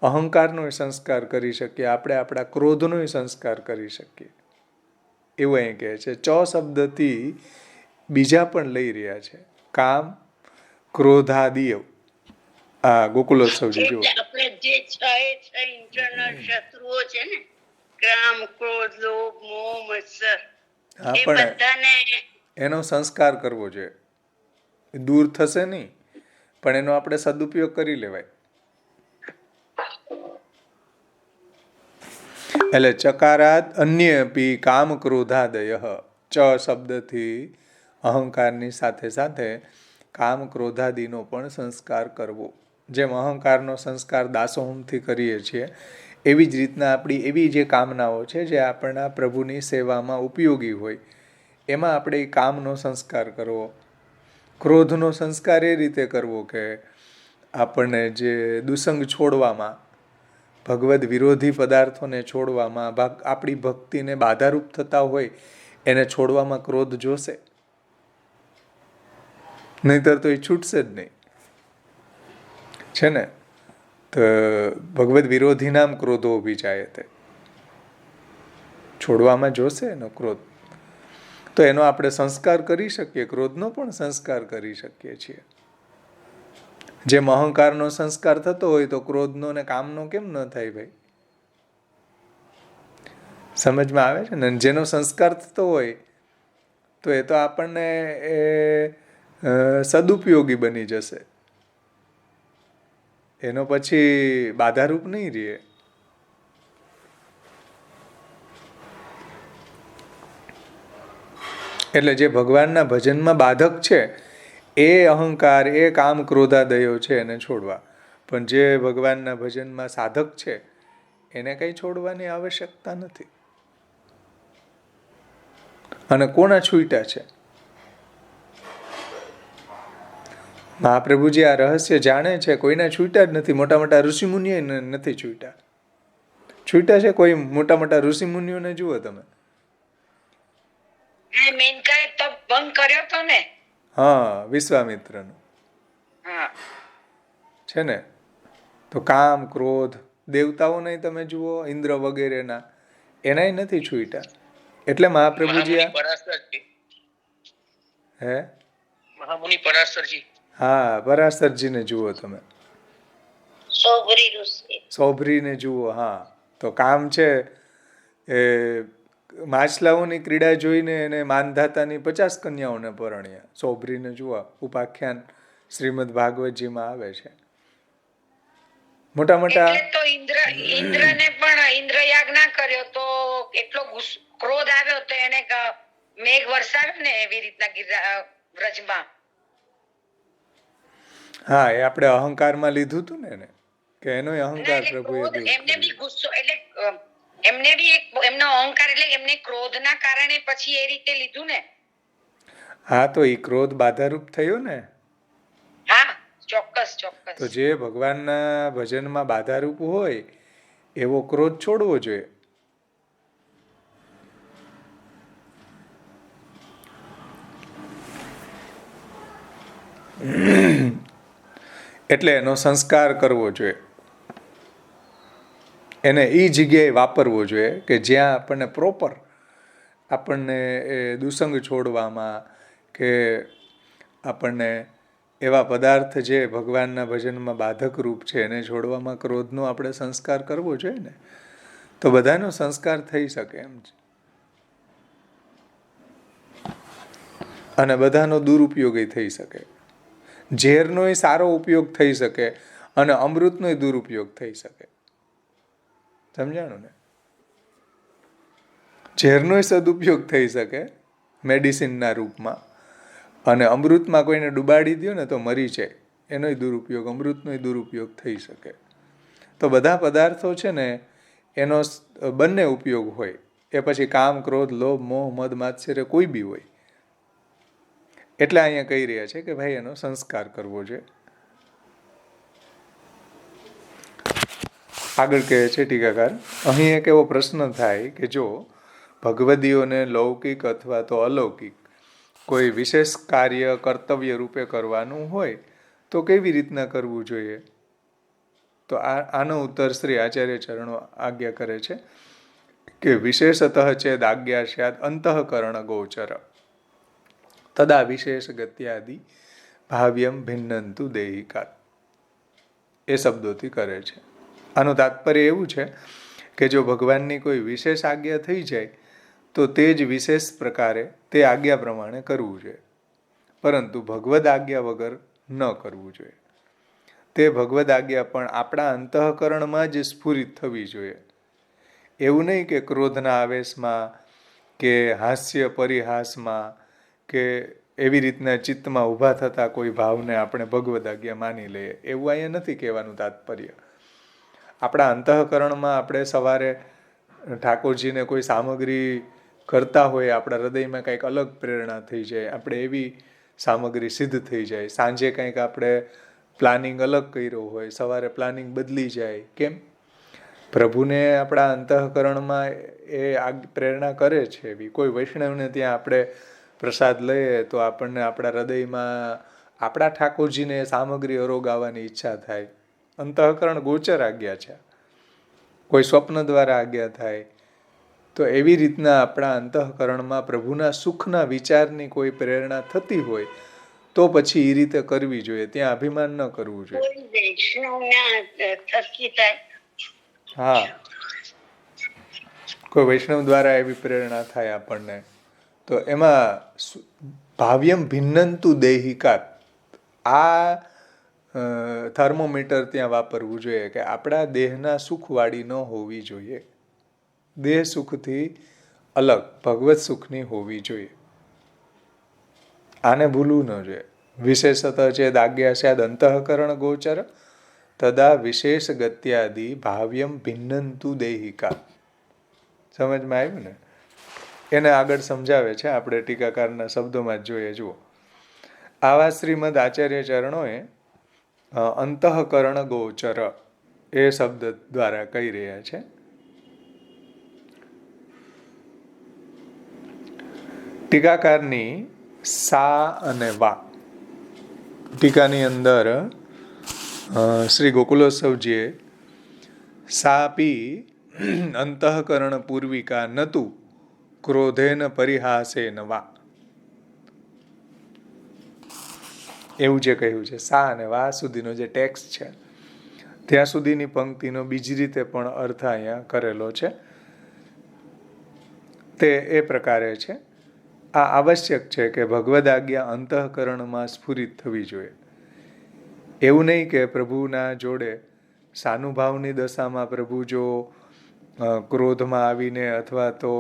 A: અહંકારનો સંસ્કાર કરી શકીએ, આપણે આપણા ક્રોધનો સંસ્કાર કરી શકીએ. એવું અહીં કહે છે. ચ શબ્દથી બીજા પણ લઈ રહ્યા છે, કામ, ક્રોધાદિય. આ ગોકુલોત્સવજી જુઓ,
B: આપણે જે ઇન્ટરનલ શત્રુઓ છે ને, કામ, ક્રોધ, લોભ, મોહ, મત્સર,
A: હા,
B: એ
A: પણ
B: બધાને
A: એનો સંસ્કાર કરવો જોઈએ. દૂર થશે નહીં, પણ એનો આપણે સદુપયોગ કરી લેવાય. એટલે ચકારાત અન્યપી કામ ક્રોધાદય. ચ શબ્દથી અહંકારની સાથે સાથે કામ ક્રોધાદિનો પણ સંસ્કાર કરવો. જેમ અહંકારનો સંસ્કાર દાસોહમથી કરીએ છીએ, એવી જ રીતના આપણી એવી જે કામનાઓ છે જે આપણા પ્રભુની સેવામાં ઉપયોગી હોય, એમાં આપણે એ કામનો સંસ્કાર કરવો. ક્રોધનો સંસ્કાર એ રીતે કરવો કે આપણને જે દુસંગ છોડવામાં, ભગવદ વિરોધી પદાર્થોને છોડવામાં, આપણી ભક્તિને બાધારૂપ થતા હોય એને છોડવામાં ક્રોધ જોશે, નહીતર તો એ છૂટશે જ નહીં. છે ને? તો ભગવદ વિરોધી નામ ક્રોધો અભિચાયતે, છોડવામાં જોશે એનો ક્રોધ. તો એનો આપણે સંસ્કાર કરી શકીએ, ક્રોધનો પણ સંસ્કાર કરી શકીએ છીએ. જેમ અહંકારનો સંસ્કાર થતો હોય તો ક્રોધનો ને કામનો કેમ ન થાય ભાઈ? સમજમાં આવે છે ને? જેનો સંસ્કાર થતો હોય તો એ તો આપણને સદુપયોગી બની જશે, એનો પછી બાધારૂપ નહીં રહે. એટલે જે ભગવાનના ભજનમાં બાધક છે એ અહંકાર, એ કામ, ક્રોધાદયો છે એને છોડવા. પણ જે ભગવાનના ભજનમાં સાધક છે એને કંઈ છોડવાની આવશ્યકતા નથી. અને કોના છૂટ્યા છે? મહાપ્રભુજી આ રહસ્ય જાણે છે, કોઈના છૂટ્યા જ નથી. મોટા મોટા ઋષિમુનિઓ નથી છૂટ્યા. છૂટ્યા છે કોઈ મોટા મોટા ઋષિમુનિઓને જુઓ તમે.
B: મેનકાએ તપ ભંગ કર્યો તો ને?
A: હા, વિશ્વામિત્રનો છે ને? તો કામ, ક્રોધ, દેવતાઓને તમે જુઓ, ઇન્દ્ર વગેરેના, એનાય નથી છૂટ્યા. એટલે મહાપ્રભુજી
E: પરાશરજી,
A: હે
E: મહામુનિ પરાશરજી.
A: હા, પરાશરજીને જુઓ તમે, સૌભરીને જુઓ. હા, તો કામ છે એ માછલાઓની ક્રીડા જોઈને એને માનધાતાની 50 કન્યાઓને પરણ્યા. સૌભરીને જુઓ, ઉપાખ્યાન શ્રીમદ ભાગવતજીમાં આવે છે. મોટા મોટા
C: એટલે તો ઇન્દ્રને પણ ઇન્દ્રયાગ ના કર્યો તો એટલો ક્રોધ આવ્યો તો એને મેઘ વરસાવ્યો ને એવી રીતના વ્રજમાં.
A: હા, એ આપણે અહંકારમાં લીધું હતું ને એને, કે એનો અહંકાર પ્રભુએ દૂર
C: એમને બી ગુસ્સો એટલે એમને બી એમનો અહંકાર એટલે એમને ક્રોધના કારણે પછી એ રીતે લીધું ને.
A: હા, તો એ ક્રોધ બાધારૂપ થયો ને.
C: હા, ચોક્કસ ચોક્કસ.
A: તો જે ભગવાનના ભજનમાં બાધારૂપ હોય એવો ક્રોધ છોડવો જોઈએ. એટલે એનો સંસ્કાર કરવો જોઈએ, એને એ જગ્યાએ વાપરવો જોઈએ કે જ્યાં આપણને પ્રોપર આપણને એ દુસંગ છોડવામાં કે આપણને એવા પદાર્થ જે ભગવાનના ભજનમાં બાધક રૂપ છે એને છોડવામાં ક્રોધનો આપણે સંસ્કાર કરવો જોઈએ ને, તો બધાનો સંસ્કાર થઈ શકે એમ છે. અને બધાનો દુરુપયોગી થઈ શકે. ઝેરનોય સારો ઉપયોગ થઈ શકે અને અમૃતનોય દુરુપયોગ થઈ શકે. સમજાણું ને? ઝેરનોય સદુપયોગ થઈ શકે મેડિસિનના રૂપમાં, અને અમૃતમાં કોઈને ડુબાડી દો ને તો મરી જાય, એનોય દુરુપયોગ, અમૃતનોય દુરુપયોગ થઈ શકે. તો બધા પદાર્થો છે ને એનો બંને ઉપયોગ હોય, એ પછી કામ, ક્રોધ, લોભ, મોહ, મદ, માત્સર્ય કોઈ બી હોય. એટલે અહીંયા કહી રહ્યા છે કે ભાઈ એનો સંસ્કાર કરવો જોઈએ. આગળ કહે છે ટીકાકાર, અહીં એક એવો પ્રશ્ન થાય કે જો ભગવદીઓને લૌકિક અથવા તો અલૌકિક કોઈ વિશેષ કાર્ય કર્તવ્ય રૂપે કરવાનું હોય તો કેવી રીતના કરવું જોઈએ? તો આનો ઉત્તર શ્રી આચાર્ય ચરણો આજ્ઞા કરે છે કે વિશેષતઃ ચેદ આજ્ઞા સ્યાદ અંતઃકરણ ગોચર તદા વિશેષ ગત્યાદિ ભાવ્યમ ભિન્નંતુ દેહિકાત. એ શબ્દોથી કરે છે. આનું તાત્પર્ય એવું છે કે જો ભગવાનની કોઈ વિશેષ આજ્ઞા થઈ જાય તો તે જ વિશેષ પ્રકારે તે આજ્ઞા પ્રમાણે કરવું જોઈએ, પરંતુ ભગવદ આજ્ઞા વગર ન કરવું જોઈએ. તે ભગવદ આજ્ઞા પણ આપણા અંતઃકરણમાં જ સ્ફુરિત થવી જોઈએ. એવું નહીં કે ક્રોધના આવેશમાં કે હાસ્ય પરિહાસમાં કે એવી રીતના ચિત્તમાં ઊભા થતા કોઈ ભાવને આપણે ભગવદ આજ્ઞા માની લઈએ, એવું અહીંયા નથી કહેવાનું તાત્પર્ય. આપણા અંતઃકરણમાં આપણે સવારે ઠાકોરજીને કોઈ સામગ્રી કરતા હોય, આપણા હૃદયમાં કંઈક અલગ પ્રેરણા થઈ જાય, આપણે એવી સામગ્રી સિદ્ધ થઈ જાય. સાંજે કંઈક આપણે પ્લાનિંગ અલગ કર્યો હોય, સવારે પ્લાનિંગ બદલી જાય. કેમ? પ્રભુને આપણા અંતઃકરણમાં એ પ્રેરણા કરે છે એવી. કોઈ વૈષ્ણવને ત્યાં આપણે પ્રસાદ લઈએ તો આપણને આપણા હૃદયમાં આપણા ઠાકોરજીને સામગ્રી અરોગાવાની ઈચ્છા થાય. અંતઃકરણ ગોચર આજ્ઞા છે, કોઈ સ્વપ્ન દ્વારા આજ્ઞા થાય. તો એવી રીતના આપણા અંતઃકરણમાં પ્રભુના સુખના વિચારની કોઈ પ્રેરણા થતી હોય તો પછી એ રીતે કરવી જોઈએ, ત્યાં અભિમાન ન કરવું જોઈએ. હા, કોઈ વૈષ્ણવ દ્વારા એવી પ્રેરણા થાય આપણને તો એમાં ભાવ્યમ ભિન્નંતુ દેહિકાત, આ થર્મોમીટર ત્યાં વાપરવું જોઈએ કે આપણા દેહના સુખવાળી ન હોવી જોઈએ. દેહ સુખથી અલગ ભગવત સુખની હોવી જોઈએ. આને ભૂલવું ન જોઈએ. વિશેષતઃ ચેદ આજ્ઞા સ્યાદ અંતઃકરણ ગોચર તદા વિશેષ ગત્યાદિ ભાવ્યમ ભિન્નંતુ દેહિકા. સમજમાં આવ્યું ને? એને આગળ સમજાવે છે, આપણે ટીકાકારના શબ્દોમાં જ જોઈએ. જુઓ, આવા શ્રીમદ આચાર્ય ચરણોએ અંતઃકરણ ગોચર એ શબ્દ દ્વારા કહી રહ્યા છે. ટીકાકારની સા અને વા ટીકાની અંદર શ્રી ગોકુલોત્સવજીએ સાપી અંતઃકરણ પૂર્વિકા નતુ ક્રોધેન પરિહાસેન વા. એવું જે કહ્યું છે. સા અને વા સુધીનો જે ટેક્સ્ટ છે ત્યાં સુધીની પંક્તિનો બીજી રીતે પણ અર્થ અહીંયા કરેલો છે. તે એ પ્રકારે છે. આ આવશ્યક છે કે ભગવદ આજ્ઞા અંતઃકરણમાં સ્ફુરિત થવી જોઈએ. એવું નહીં કે પ્રભુના જોડે સાનુભાવની દશામાં પ્રભુ જો ક્રોધમાં આવીને અથવા તો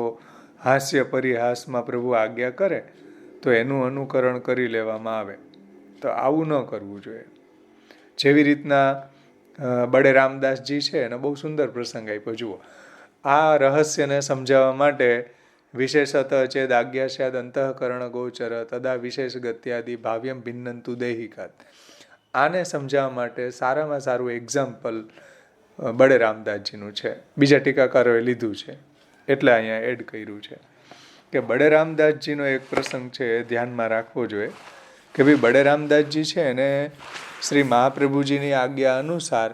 A: હાસ્ય પરિહાસમાં પ્રભુ આજ્ઞા કરે તો એનું અનુકરણ કરી લેવામાં આવે. તો આવું ન કરવું જોઈએ. જેવી રીતના બડે રામદાસજી છે એનો બહુ સુંદર પ્રસંગ આપ્યો. જુઓ, આ રહસ્યને સમજાવવા માટે વિશેષત ચેદ આજ્ઞા સ્યાદ અંતઃકરણ ગોચર તદા વિશેષ ગત્યાદિ ભાવ્યમ ભિન્નંતુ દૈહિકાત. આને સમજાવવા માટે સારામાં સારું એક્ઝામ્પલ બડે રામદાસજીનું છે. બીજા ટીકાકારોએ લીધું છે એટલે અહીંયા એડ કર્યું છે કે બડે રામદાસજીનો એક પ્રસંગ છે એ ધ્યાનમાં રાખવો જોઈએ કે ભાઈ બડે રામદાસજી છે એને શ્રી મહાપ્રભુજીની આજ્ઞા અનુસાર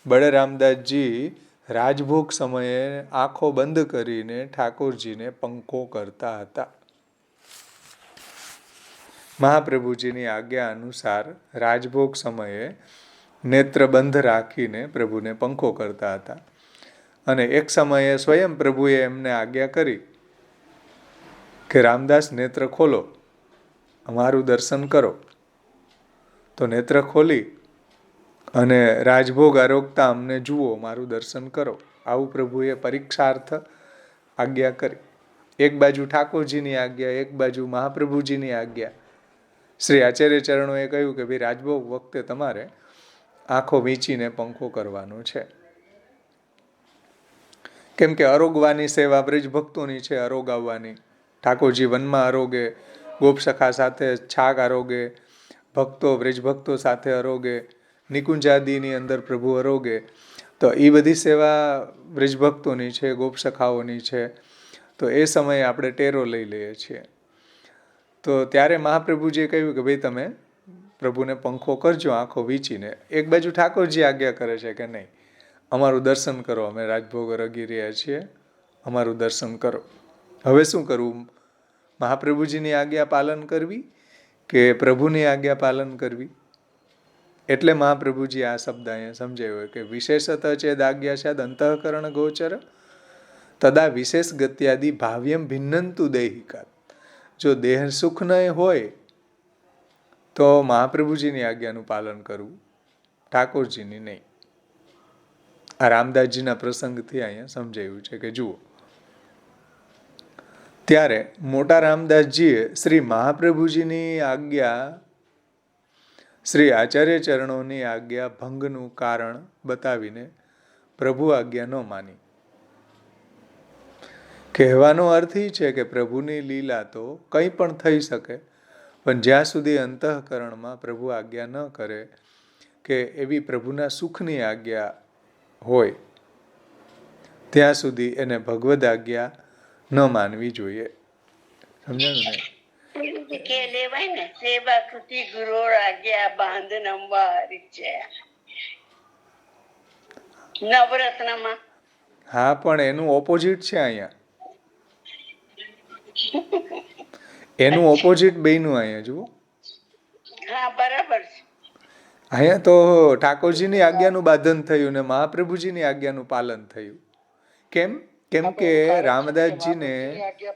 A: બડે રામદાસજી રાજભોગ સમયે આંખો બંધ કરીને ઠાકોરજીને પંખો કરતા હતા. મહાપ્રભુજીની આજ્ઞા અનુસાર રાજભોગ સમયે નેત્ર બંધ રાખીને પ્રભુને પંખો કરતા હતા. અને એક સમયે સ્વયં પ્રભુએ એમને આજ્ઞા કરી કે રામદાસ નેત્ર ખોલો, અમારું દર્શન કરો. તો નેત્ર ખોલી અને રાજભોગ આરોગતા અમને જુઓ, મારું દર્શન કરો. આવું પ્રભુએ પરીક્ષાર્થ આજ્ઞા કરી. એક બાજુ ઠાકોરજીની આજ્ઞા, એક બાજુ મહાપ્રભુજીની આજ્ઞા. શ્રી આચાર્ય ચરણોએ કહ્યું કે ભાઈ રાજભોગ વખતે તમારે આંખો વીંચીને પંખો કરવાનો છે. કેમ કે અરોગવાની સેવા બ્રજ ભક્તોની છે, અરોગાવવાની. ઠાકોરજી વનમાં આરોગે, ગોપસખા સાથે છાગ આરોગે, ભક્તો બ્રજભક્તો સાથે આરોગે, નિકુંજાદિની અંદર પ્રભુ આરોગે. તો એ બધી સેવા બ્રજભક્તોની છે, ગોપસખાઓની છે. તો એ સમયે આપણે ટેરો લઈ લઈએ છીએ. તો ત્યારે મહાપ્રભુજીએ કહ્યું કે ભાઈ તમે પ્રભુને પંખો કરજો આંખો વીંચીને. એક બાજુ ઠાકોરજી આજ્ઞા કરે છે કે નહીં, અમારું દર્શન કરો, અમે રાજભોગ રગી રહ્યા છીએ, અમારું દર્શન કરો. હવે શું કરવું? મહાપ્રભુજીની આજ્ઞા પાલન કરવી કે પ્રભુની આજ્ઞા પાલન કરવી? એટલે મહાપ્રભુજી આ શબ્દ અહીંયા સમજાવ્યો કે વિશેષત ચેદ આજ્ઞા સ્યાદ અંતઃકરણ ગોચર તદા વિશેષ ગત્યાદિ ભાવ્યમ ભિન્નંતુ દૈહિકાત. જો દેહ સુખ નહીં હોય તો મહાપ્રભુજીની આજ્ઞાનું પાલન કરવું, ઠાકોરજીની નહીં. આ રામદાસજીના પ્રસંગથી અહીંયા સમજાયું છે કે જુઓ, ત્યારે મોટા રામદાસજીએ શ્રી મહાપ્રભુજીની આજ્ઞા શ્રી આચાર્ય ચરણોની આજ્ઞા ભંગનું કારણ બતાવીને પ્રભુ આજ્ઞા ન માની. કહેવાનો અર્થ એ છે કે પ્રભુની લીલા તો કંઈ પણ થઈ શકે, પણ જ્યાં સુધી અંતઃકરણમાં પ્રભુ આજ્ઞા ન કરે કે એવી પ્રભુના સુખની આજ્ઞા હોય ત્યાં સુધી એને ભગવદ આજ્ઞા ન માનવી જોઈએ. સમજાણું ને?
B: કે લેવાય ને સેવા કૃતિ ગુરુ આજ્ઞા બાંધનમ વારિચે નવરત્નમાં.
A: હા, પણ એનું ઓપોઝિટ છે અહીંયા. એનું ઓપોઝિટ બેયનું અહીંયા જુઓ.
B: હા, બરાબર છે.
A: અહીંયા તો ઠાકોરજીની આજ્ઞાનું બાંધન થયું ને મહાપ્રભુજીની આજ્ઞાનું પાલન થયું. કેમ? કેમ કે રામદાસજીને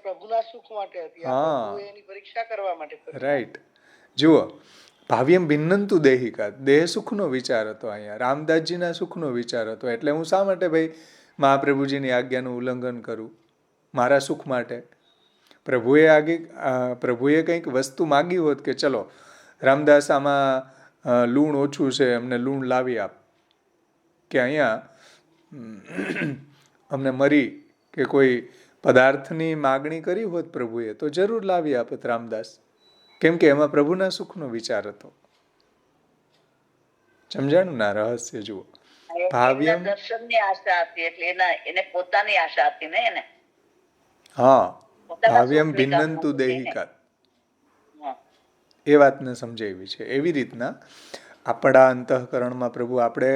C: પ્રભુના સુખ માટે હતી,
A: હા,
C: એની પરીક્ષા કરવા માટે.
A: રાઈટ. જુઓ, ભાવ્યમ ભિન્નંતુ દૈહિકાત. દેહ સુખનો વિચાર હતો અહીંયા, રામદાસજીના સુખનો વિચાર હતો. એટલે હું શા માટે ભાઈ મહાપ્રભુજીની આજ્ઞાનું ઉલ્લંઘન કરું? મારા સુખ માટે. પ્રભુએ કંઈક વસ્તુ માગી હોત કે ચલો રામદાસ આમાં લૂણ ઓછું છે, અમને લૂણ લાવી આપ, કે અહીંયા અમને મરી કે કોઈ પદાર્થની માગણી કરી હોત પ્રભુએ તો જરૂર લાવી આપત રામદાસ. કેમ કે એમાં પ્રભુના સુખનો વિચાર હતો. સમજાણું ના રહસ્ય? જુઓ, ભાવ્યમ
B: દર્શનની આશા હતી એટલે એને પોતાની આશા હતી ને એને.
A: હા, ભાવ્યમ ભિન્નંતુ દૈહિકાત. એ વાતને સમજાવી છે. એવી રીતના આપણા અંતઃકરણમાં પ્રભુ આપણે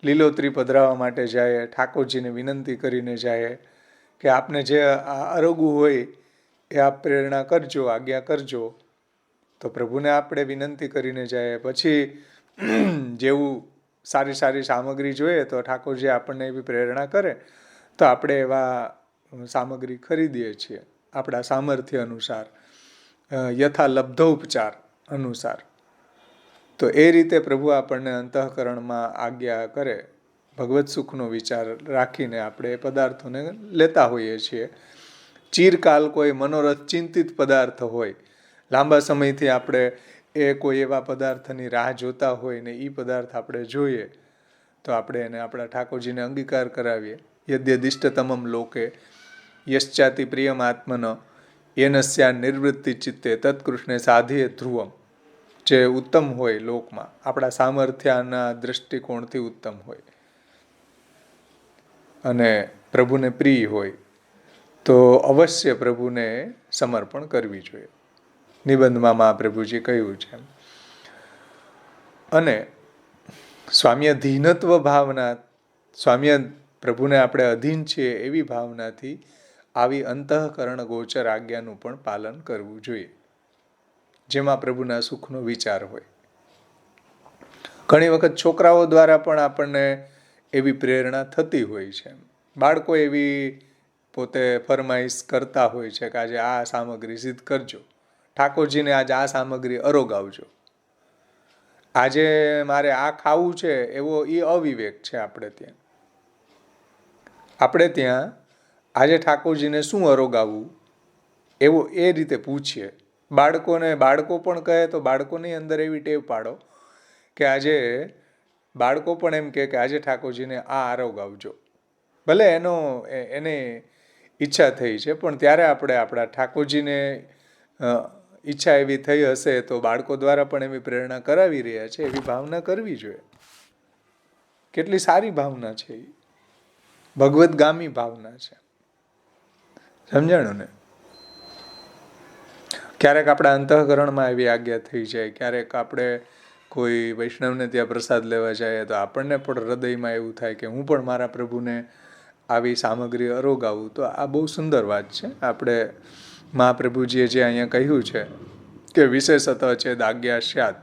A: લીલોતરી પધરાવવા માટે જાય, ઠાકોરજીને વિનંતી કરીને જાય કે આપને જે આરોગવું હોય એ આપ પ્રેરણા કરજો, આજ્ઞા કરજો. તો પ્રભુને આપણે વિનંતી કરીને જાય. પછી જેવું સારી સારી સામગ્રી જોઈએ તો ઠાકોરજી આપણને એવી પ્રેરણા કરે તો આપણે એવા સામગ્રી ખરીદીએ છીએ આપણા સામર્થ્ય અનુસાર, યથા લબ્ધોપચાર અનુસાર. તો એ રીતે પ્રભુ આપણને અંતઃકરણમાં આજ્ઞા કરે. ભગવત સુખનો વિચાર રાખીને આપણે એ પદાર્થોને લેતા હોઈએ છીએ. ચિરકાલ કોઈ મનોરથ ચિંતિત પદાર્થ હોય, લાંબા સમયથી આપણે એ કોઈ એવા પદાર્થની રાહ જોતા હોય ને એ પદાર્થ આપણે જોઈએ તો આપણે એને આપણા ઠાકોરજીને અંગીકાર કરાવીએ. યદ્યદિષ્ટતમમ લોકે યશ્ચાતિ પ્રિયમાત્મન યેનસ્યા નિર્વૃત્તિ ચિત્તે તત્કૃષ્ણે સાધીએ ધ્રુવમ. જે ઉત્તમ હોય લોકમાં, આપણા સામર્થ્યના દૃષ્ટિકોણથી ઉત્તમ હોય અને પ્રભુને પ્રિય હોય તો અવશ્ય પ્રભુને સમર્પણ કરવી જોઈએ. નિબંધમાં મહાપ્રભુજી કહ્યું છે. અને સ્વામ્યધીનત્વ ભાવના, સ્વામ્ય પ્રભુને આપણે અધીન છીએ એવી ભાવનાથી આવી અંતઃકરણ ગોચર આજ્ઞાનું પણ પાલન કરવું જોઈએ, જેમાં પ્રભુના સુખનો વિચાર હોય. ઘણી વખત છોકરાઓ દ્વારા પણ આપણને એવી પ્રેરણા થતી હોય છે. બાળકો એવી પોતે ફરમાઈશ કરતા હોય છે કે આજે આ સામગ્રી સિદ્ધ કરજો, ઠાકોરજીને આજે આ સામગ્રી અરોગાવજો, આજે મારે આ ખાવું છે, એવો એ અવિવેક છે. આપણે ત્યાં આજે ઠાકોરજીને શું અરોગાવવું એવું એ રીતે પૂછીએ. બાળકો પણ કહે તો બાળકોની અંદર એવી ટેવ પાડો કે આજે બાળકો પણ એમ કે આજે ઠાકોરજીને આ આરોગાવજો. ભલે એને ઈચ્છા થઈ છે, પણ ત્યારે આપણે આપણા ઠાકોરજીને ઈચ્છા એવી થઈ હશે તો બાળકો દ્વારા પણ એવી પ્રેરણા કરાવી રહ્યા છે, એવી ભાવના કરવી જોઈએ. કેટલી સારી ભાવના છે, એ ભગવદગામી ભાવના છે. સમજાણું ને? ક્યારેક આપણા અંતઃકરણમાં એવી આજ્ઞા થઈ જાય, ક્યારેક આપણે કોઈ વૈષ્ણવને ત્યાં પ્રસાદ લેવા જઈએ તો આપણને પણ હૃદયમાં એવું થાય કે હું પણ મારા પ્રભુને આવી સામગ્રી અરોગાવું. તો આ બહુ સુંદર વાત છે. આપણે મહાપ્રભુજીએ જે અહીંયા કહ્યું છે કે વિશેષતઃ ચેદ આજ્ઞા સ્યાત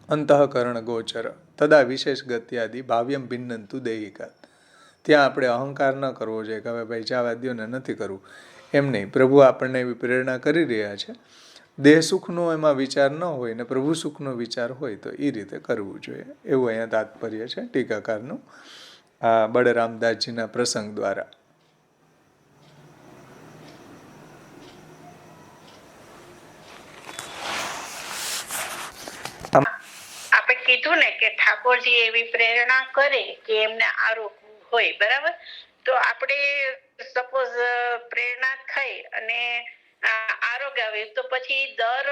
A: અંતઃકરણ ગોચર તદા વિશેષ ગત્યાદિ ભાવ્યમ ભિન્નંતુ દેહિકાત. ત્યાં આપણે અહંકાર ન કરવો જોઈએ કે હવે ભાઈ જવા દ્યો ને નથી કરવું, એમ નહીં. પ્રભુ આપણને એવી પ્રેરણા કરી રહ્યા છે. દેહ સુખનો એમાં વિચાર ન હોય ને પ્રભુ સુખનો વિચાર હોય તો એ રીતે કરવું જોઈએ, એવું અહીંયા તાત્પર્ય છે ટીકાકારનું આ બળરામદાસજીના પ્રસંગ દ્વારા.
F: આપણે કીધું ને કે ઠાકોરજી એવી પ્રેરણા કરે કે એમને આરોગવું હોય, બરાબર? તો આપણે સપોઝ પ્રેરણા થઈ અને આરોગાવી તો પછી દર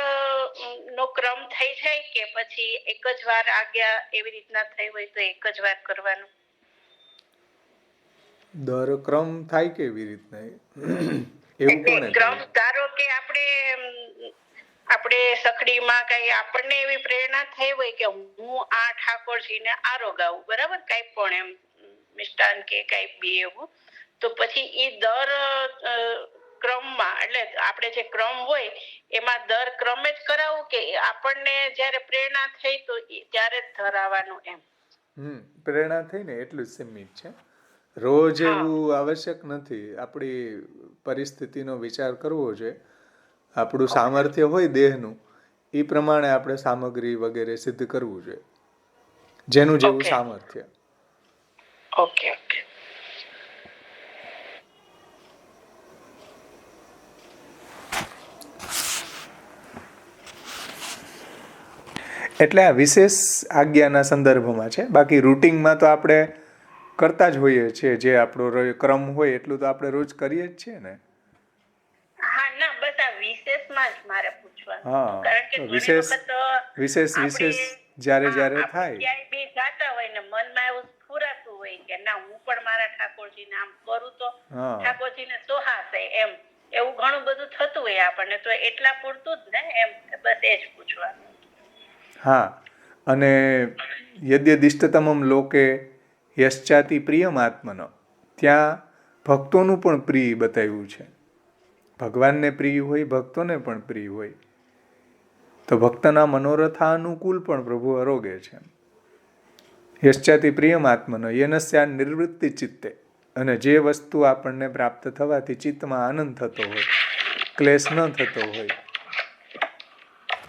F: નો ક્રમ થઈ જાય કે પછી એક જ વાર આજ્ઞા એવી રીતના થઈ હોય તો એક જ વાર કરવાનું?
A: દર ક્રમ થાય કેવી રીતના એવું કોને?
F: ક્રમ ધારો કે આપણે સખડીમાં કઈ આપણને એવી પ્રેરણા થઈ હોય કે હું આ ઠાકોરજીને આરોગાવું, બરાબર? કઈ પણ એમ મિષ્ટાન કે કઈ બી એવું, તો પછી એ દર ક્રમમાં એટલે આપણે જે ક્રમ હોય એમાં દર ક્રમે જ કરાવું કે આપણને જયારે પ્રેરણા થઈ તો ત્યારે જ ધરાવવાનું એમ?
A: પ્રેરણા થઈ ને એટલું જ સીમિત છે. રોજ એવું આવશ્યક નથી. આપણી પરિસ્થિતિનો વિચાર કરવો જોઈએ. આપણું સામર્થ્ય હોય દેહનું એ પ્રમાણે આપણે સામગ્રી વગેરે સિદ્ધ કરવું જોઈએ, જેનું જેવું સામર્થ્ય.
F: ઓકે.
A: એટલે આ વિશેષ આજ્ઞાના સંદર્ભમાં છે. બાકી રૂટિનમાં તો આપણે કરતા જ હોઈએ છીએ, જે આપણો ક્રમ હોય એટલું તો આપણે રોજ કરીએ જ છીએ ને.
F: હા, ના, બસ આ વિશેષમાં જ મારે પૂછવાનું.
A: હા,
F: કારણ કે
A: વિશેષ જ્યારે થાય
F: ક્યાંય બી જાતા હોય ને મનમાં એવું સ્ફુરાતું હોય કે ના હું પણ મારા ઠાકોરજીને આમ કરું તો ઠાકોરજીને સોહાશે એમ, એવું ઘણું બધું થતું હોય આપણને. તો એટલા પૂરતું જ ને એમ, બસ એ જ પૂછવાનું.
A: હા, અને યદ્યદિષ્ટતમમ લોકે યશ્ચાતિ પ્રિયમાત્મન, ત્યાં ભક્તોનું પણ પ્રિય બતાવ્યું છે. ભગવાનને પ્રિય હોય, ભક્તોને પણ પ્રિય હોય. તો ભક્તના મનોરથા અનુકૂળ પણ પ્રભુ આરોગે છે. યશ્ચાતિ પ્રિયમાત્મનો યનસ્યાન નિવૃત્તિ ચિત્તે, અને જે વસ્તુ આપણને પ્રાપ્ત થવાથી ચિત્તમાં આનંદ થતો હોય, ક્લેશ ન થતો હોય,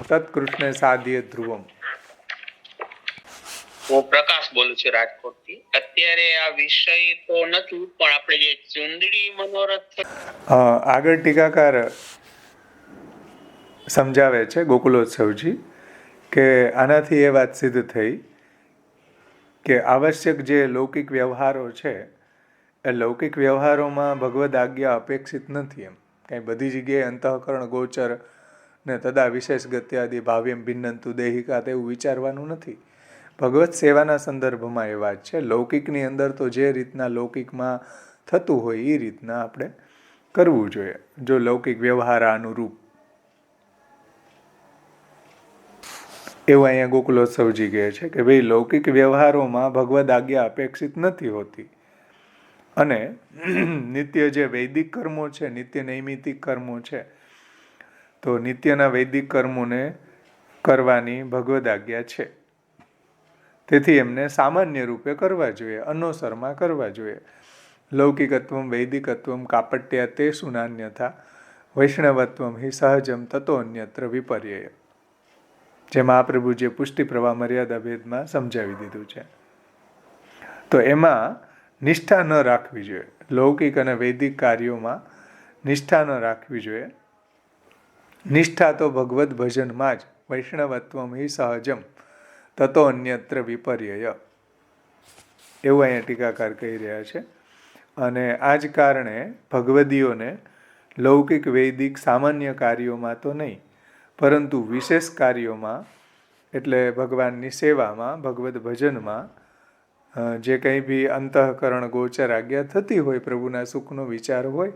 A: તત્કૃષ્ણે સાધ્ય ધ્રુવમ.
E: હું પ્રકાશ બોલું છું રાજકોટથી. અત્યારે આ વિષય તો નથી, પણ આપણે જે ચુંદડી મનોરથ
A: આગળ ટીકાકાર સમજાવે છે ગોકુલોત્સવજી કે આનાથી એ વાત સિદ્ધ થઈ કે આવશ્યક જે લૌકિક વ્યવહારો છે એ લૌકિક વ્યવહારોમાં ભગવદ આજ્ઞા અપેક્ષિત નથી. એમ કાંઈ બધી જગ્યાએ અંતઃકરણ ગોચર ને તદા વિશેષ ગત્યાદિ ભાવ્યમ ભિન્નંતુ દેહિકા તેવું વિચારવાનું નથી. ભગવત સેવાના સંદર્ભમાં એ વાત છે. લૌકિકની અંદર તો જે રીતના લૌકિકમાં થતું હોય એ રીતના આપણે કરવું જોઈએ, જો લૌકિક વ્યવહાર અનુરૂપ. એવું અહીંયા ગોકુલોત્સવજી કહે છે કે ભાઈ લૌકિક વ્યવહારોમાં ભગવદ આજ્ઞા અપેક્ષિત નથી હોતી, અને નિત્ય જે વૈદિક કર્મો છે, નિત્ય નૈમિતિક કર્મો છે, તો નિત્યના વૈદિક કર્મોને કરવાની ભગવદ આજ્ઞા છે. તેથી એમને સામાન્ય રૂપે કરવા જોઈએ, અનોસરમાં કરવા જોઈએ. લૌકિકત્વમ વૈદિકત્વમ કાપટ્યા તે સુનાન્યથા વૈષ્ણવત્વમ હિ સહજમ તતો અન્યત્ર વિપર્યય. જેમાં આ પ્રભુજીએ પુષ્ટિ પ્રવાહ મર્યાદા ભેદમાં સમજાવી દીધું છે. તો એમાં નિષ્ઠા ન રાખવી જોઈએ. લૌકિક અને વૈદિક કાર્યોમાં નિષ્ઠા ન રાખવી જોઈએ. નિષ્ઠા તો ભગવદ ભજનમાં જ, વૈષ્ણવત્વમ હિ સહજમ તતો અન્યત્ર વિપર્યય, એવું અહીંયા ટીકાકાર કહી રહ્યા છે. અને આ જ કારણે ભગવદીઓને લૌકિક વૈદિક સામાન્ય કાર્યોમાં તો નહીં, પરંતુ વિશેષ કાર્યોમાં, એટલે ભગવાનની સેવામાં, ભગવદ ભજનમાં જે કંઈ બી અંતઃકરણ ગોચર આજ્ઞા થતી હોય, પ્રભુના સુખનો વિચાર હોય,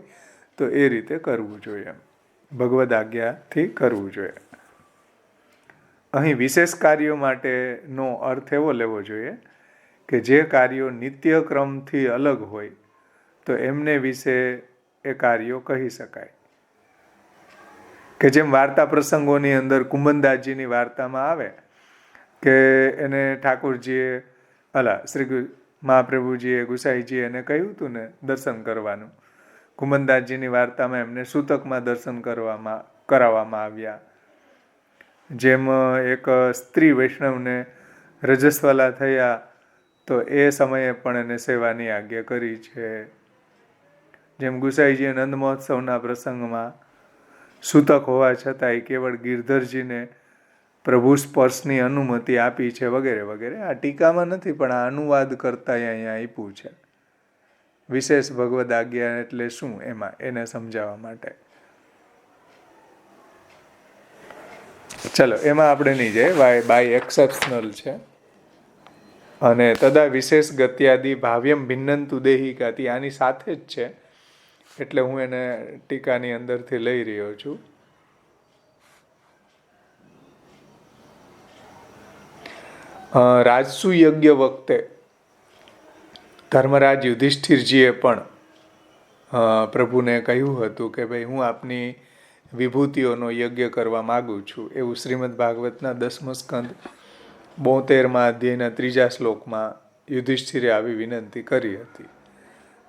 A: તો એ રીતે કરવું જોઈએ. ભગવદ આજ્ઞાથી કરવું જોઈએ. અહીં વિશેષ કાર્યો માટેનો અર્થ એવો લેવો જોઈએ કે જે કાર્યો નિત્યક્રમથી અલગ હોય તો એમને વિશે એ કાર્યો કહી શકાય. કે જેમ વાર્તા પ્રસંગોની અંદર કુંભનદાસજીની વાર્તામાં આવે કે એને ઠાકોરજીએ શ્રી મહાપ્રભુજીએ ગુસાઈજીએ એને કહ્યું હતું ને દર્શન કરવાનું. કુંભનદાસજીની વાર્તામાં એમને સૂતકમાં દર્શન કરાવવામાં આવ્યા. જેમ એક સ્ત્રી વૈષ્ણવને રજસ્વલા થયા તો એ સમયે પણ એને સેવાની આજ્ઞા કરી છે. જેમ ગુસાઈજીએ નંદ મહોત્સવના પ્રસંગમાં સૂતક હોવા છતાંય કેવળ ગિરધરજીને પ્રભુ સ્પર્શની અનુમતિ આપી છે, વગેરે વગેરે. આ ટીકામાં નથી, પણ આ અનુવાદ કરતા અહીંયા આપ્યું છે. વિશેષ ભગવદ આજ્ઞા એટલે શું એમાં, એને સમજાવવા માટે. ચલો, એમાં આપણે નહીં જાય, બાય એક્સેપ્શનલ છે. અને તદા વિશેષ ગત્યાદિ ભાવ્યમ ભિન્નંતુ દેહિકાથી આની સાથે જ છે, એટલે હું એને ટીકાની અંદરથી લઈ રહ્યો છું. રાજસુ યજ્ઞ વખતે ધર્મરાજ યુધિષ્ઠિરજીએ પણ પ્રભુને કહ્યું હતું કે ભાઈ હું આપની વિભૂતિઓનો યજ્ઞ કરવા માગું છું. એવું શ્રીમદ ભાગવતના 10મો સ્કંદ 72મા અધ્યાયના 3જા શ્લોકમાં યુધિષ્ઠિરે આવી વિનંતી કરી હતી.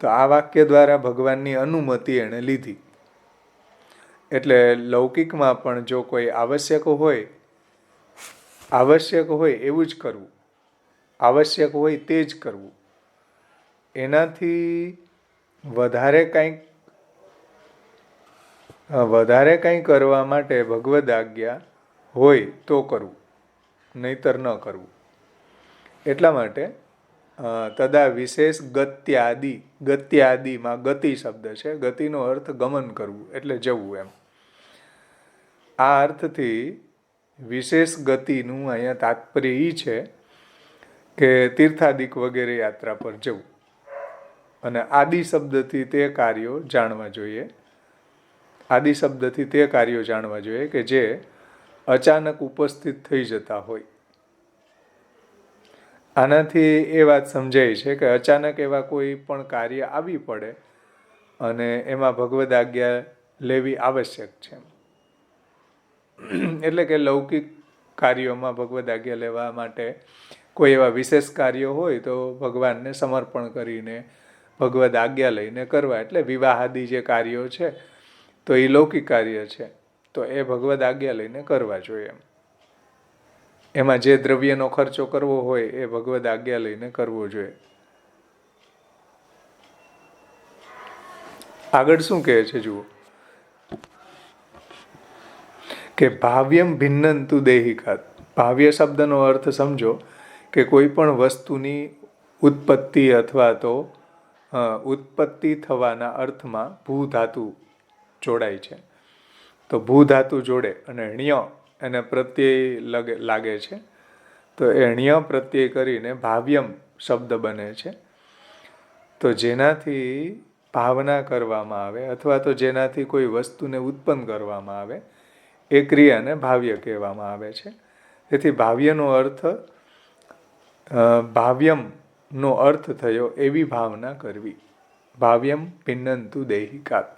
A: તો આ વાક્ય દ્વારા ભગવાનની અનુમતિ એણે લીધી. એટલે લૌકિકમાં પણ જો કોઈ આવશ્યક હોય એવું જ કરવું, આવશ્યક હોય તે જ કરવું. એનાથી વધારે કંઈ કરવા માટે ભગવદ આજ્ઞા હોય તો કરવું, નહીતર ન કરવું. એટલા માટે તદા વિશેષ ગત્યાદિમાં ગતિ શબ્દ છે. ગતિનો અર્થ ગમન કરવું એટલે જવું એમ. આ અર્થથી વિશેષ ગતિનું અહીંયા તાત્પર્ય એ છે કે તીર્થાદિક વગેરે યાત્રા પર જવું. અને આદિ શબ્દથી તે કાર્યો જાણવા જોઈએ. આદિ શબ્દથી તે કાર્યો જાણવા જોઈએ કે જે અચાનક ઉપસ્થિત થઈ જતા હોય. આનાથી એ વાત સમજાય છે કે અચાનક એવા કોઈ પણ કાર્ય આવી પડે અને એમાં ભગવદ આજ્ઞા લેવી આવશ્યક છે. એટલે કે લૌકિક કાર્યોમાં ભગવદ આજ્ઞા લેવા માટે કોઈ એવા વિશેષ કાર્યો હોય તો ભગવાનને સમર્પણ કરીને ભગવદ આજ્ઞા લઈને કરવા. એટલે વિવાહાદી જે કાર્યો છે તો એ લૌકિક કાર્ય છે, તો એ ભગવદ આજ્ઞા લઈને કરવા જોઈએ. એમાં જે દ્રવ્યનો ખર્ચો કરવો હોય એ ભગવદ આજ્ઞા લઈને કરવો જોઈએ. આગળ શું કહે છે જુઓ, કે ભાવ્યમ ભિન્નંતુ દેહિકાત. ભાવ્ય શબ્દનો અર્થ સમજો કે કોઈ પણ વસ્તુની ઉત્પત્તિ અથવા તો ઉત્પત્તિ થવાના અર્થમાં ભૂ ધાતુ જોડાય છે. તો ભૂ ધાતુ જોડે અને ણ્ય એને પ્રત્યય લાગે છે, તો એ ણ્ય પ્રત્યય કરીને ભાવ્યમ શબ્દ બને છે. તો જેનાથી ભાવના કરવામાં આવે અથવા તો જેનાથી કોઈ વસ્તુને ઉત્પન્ન કરવામાં આવે એ ક્રિયાને ભાવ્ય કહેવામાં આવે છે. તેથી ભાવ્યનો અર્થ ભાવ્યમનો અર્થ થયો એવી ભાવના કરવી. ભાવ્યમ ભિન્નંતુ દેહિકાત,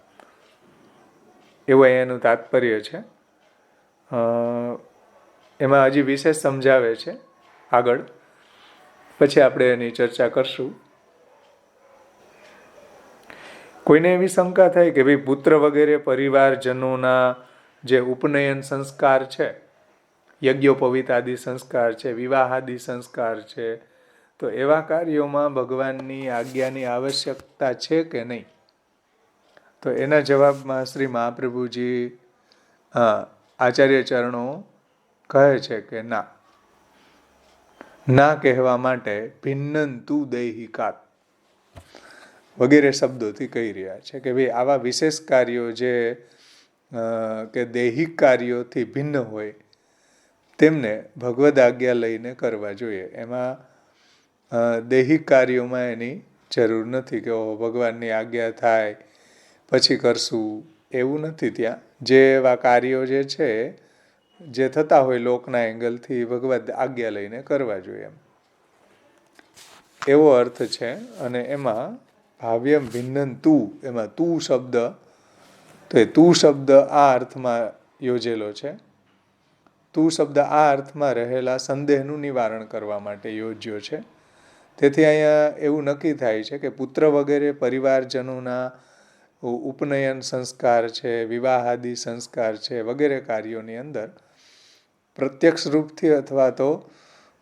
A: એવું એનું તાત્પર્ય છે. એમાં હજી વિશેષ સમજાવે છે આગળ, પછી આપણે એની ચર્ચા કરશું. કોઈને એવી શંકા થાય કે ભાઈ પુત્ર વગેરે પરિવારજનોના જે ઉપનયન સંસ્કાર છે, યજ્ઞોપવિતાદિ સંસ્કાર છે, વિવાહાદિ સંસ્કાર છે, તો એવા કાર્યોમાં ભગવાનની આજ્ઞાની આવશ્યકતા છે કે નહીં? તો એના જવાબમાં શ્રી મહાપ્રભુજી આચાર્ય ચરણો કહે છે કે ના કહેવા માટે ભિન્નંતુ દૈહિકાત વગેરે શબ્દોથી કહી રહ્યા છે કે ભાઈ આવા વિશેષ કાર્યો જે કે દૈહિક કાર્યોથી ભિન્ન હોય તેમને ભગવદ આજ્ઞા લઈને કરવા જોઈએ. એમાં દૈહિક કાર્યોમાં એની જરૂર નથી કે ભગવાનની આજ્ઞા થાય પછી કરશું, એવું નથી. ત્યાં જે એવા કાર્યો જે છે જે થતા હોય લોકના એંગલથી ભગવદ આજ્ઞા લઈને કરવા જોઈએ, એવો અર્થ છે. અને એમાં ભાવ્યમ ભિન્નંતુ, એમાં તું શબ્દ, તો એ તું શબ્દ આ અર્થમાં યોજેલો છે. તું શબ્દ આ અર્થમાં રહેલા સંદેહનું નિવારણ કરવા માટે યોજ્યો છે. તેથી અહીંયા એવું નક્કી થાય છે કે પુત્ર વગેરે પરિવારજનોના ઉપનયન સંસ્કાર છે, વિવાહાદિ સંસ્કાર છે, વગેરે કાર્યોની અંદર પ્રત્યક્ષ રૂપથી અથવા તો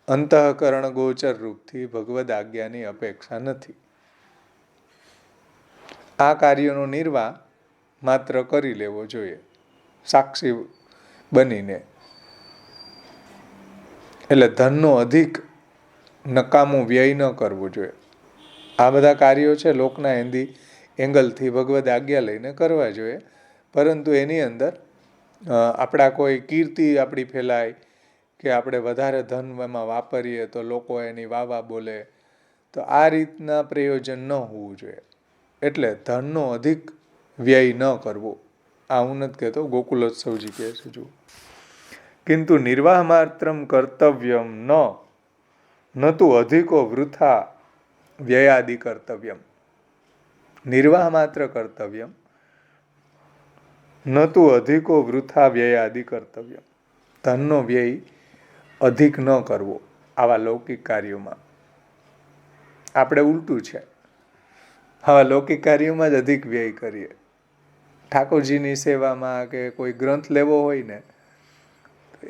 A: અંતઃકરણ ગોચર રૂપથી ભગવદ આજ્ઞાની અપેક્ષા નથી. આ કાર્યોનો નિર્વાહ માત્ર કરી લેવો જોઈએ સાક્ષી બનીને. એટલે ધનનો અધિક નકામો વ્યય ન કરવો જોઈએ. આ બધા કાર્યો છે લોકના એંગલથી ભગવદ આજ્ઞા લઈને કરવા જોઈએ, પરંતુ એની અંદર આપણા કોઈ કીર્તિ આપણી ફેલાય કે આપણે વધારે ધન એમાં વાપરીએ તો લોકો એની વાહ બોલે, તો આ રીતના પ્રયોજન ન હોવું જોઈએ. એટલે ધનનો અધિક વ્યય ન કરવો. આ હું નથી કહેતો, ગોકુલોત્સવજી કહે છે. જુઓ, કિંતુ નિર્વાહ માત્રમ કર્તવ્યમ ન તું અધિકો વૃથા વ્યયાદિ કર્તવ્યમ. નિર્વાહ માત્ર કર્તવ્યમ ન તું અધિકો વૃથા વ્યયાદિ કર્તવ્યમ. ધનનો વ્યય અધિક ન કરવો આવા લૌકિક કાર્યોમાં. આપણે ઉલટું છે, આવા લૌકિક કાર્યોમાં જ અધિક વ્યય કરીએ. ઠાકોરજીની સેવામાં કે કોઈ ગ્રંથ લેવો હોય ને,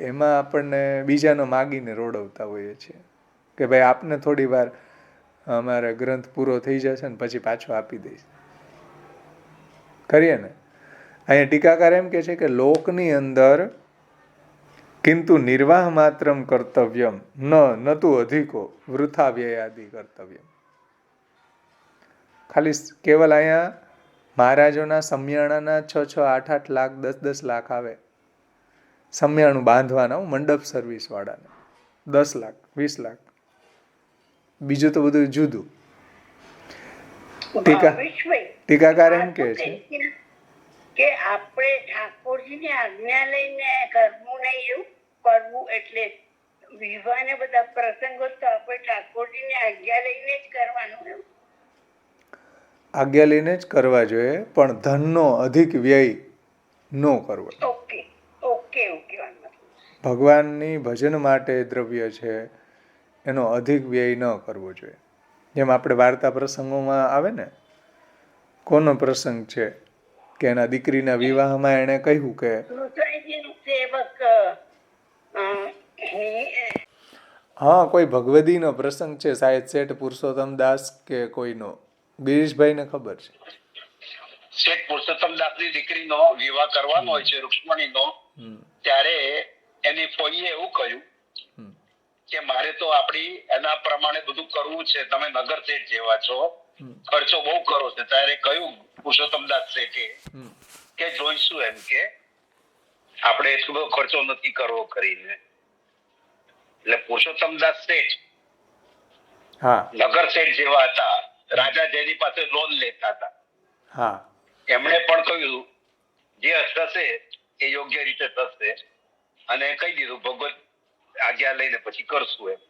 A: એમાં આપણને બીજાનો માગીને રોડવતા હોઈએ છીએ કે ભાઈ આપને થોડી વાર અમારે ગ્રંથ પૂરો થઈ જશે ને પછી પાછો આપી દઈશ, કરીએ ને. અહીંયા ટીકાકાર એમ કે છે કે લોકની અંદર કિંતુ નિર્વાહ માત્રમ કર્તવ્યમ ન તું અધિકો વૃથા વ્યયાદિ કર્તવ્યમ. ખાલી કેવલ અહીંયા મહારાજોના સમિયાણાના 6-6, 8-8 લાખ, 10-10 લાખ આવે સમિયાણું બાંધવાના, મંડપ સર્વિસ વાળાને 10 લાખ 20 લાખ, બીજું તો બધું જુદું. ટીકાકાર એમ કે છે
F: કે આપણે ઠાકોરજીની આજ્ઞા લઈને કરવું નહીં, એવું કરવું એટલે વિવાહ ને બધા પ્રસંગો તો આપણે ઠાકોરજીની આજ્ઞા લઈને જ કરવાનું. એમ
A: આજ્ઞા લઈને જ કરવા જોઈએ, પણ ધનનો અધિક વ્યય ન કરવો.
F: ઓકે ઓકે ઓકે,
A: ભગવાનની ભજન માટે દ્રવ્ય છે એનો અધિક વ્યય ન કરવો જોઈએ. જેમ આપણે વાર્તા પ્રસંગોમાં આવે ને, કોનો પ્રસંગ છે કે એના દીકરીના વિવાહમાં એણે કહ્યું કે
F: સેવક
A: હા, કોઈ ભગવદીનો પ્રસંગ છે, શાયદ શેઠ પુરુષોત્તમ દાસ કે કોઈનો, ગિરીશભાઈને ખબર છે.
D: શેઠ પુરુષોત્તમ દાસની દીકરીનો વિવાહ કરવાનો હોય છે રૂક્ષ્મણીનો, ત્યારે એની ફોઈએ એવું કહ્યું કે મારે તો આપણી એના પ્રમાણે બધું કરવું છે, તમે નગર શેઠ જેવા છો, ખર્ચો બહુ કરો છે. ત્યારે કહ્યું પુરુષોત્તમ દાસ શેઠે કે જોઈશું, એમ કે આપણે એટલો બધો ખર્ચો નથી કરવો કરીને. એટલે પુરુષોત્તમ દાસ શેઠ નગર શેઠ જેવા હતા, રાજા જેની પાસે લોન લેતા હતા. એમણે પણ કહ્યું જે થશે એ યોગ્ય રીતે થશે, અને કહી દીધું ભગવત આજ્ઞા લઈને પછી કરશું એમ.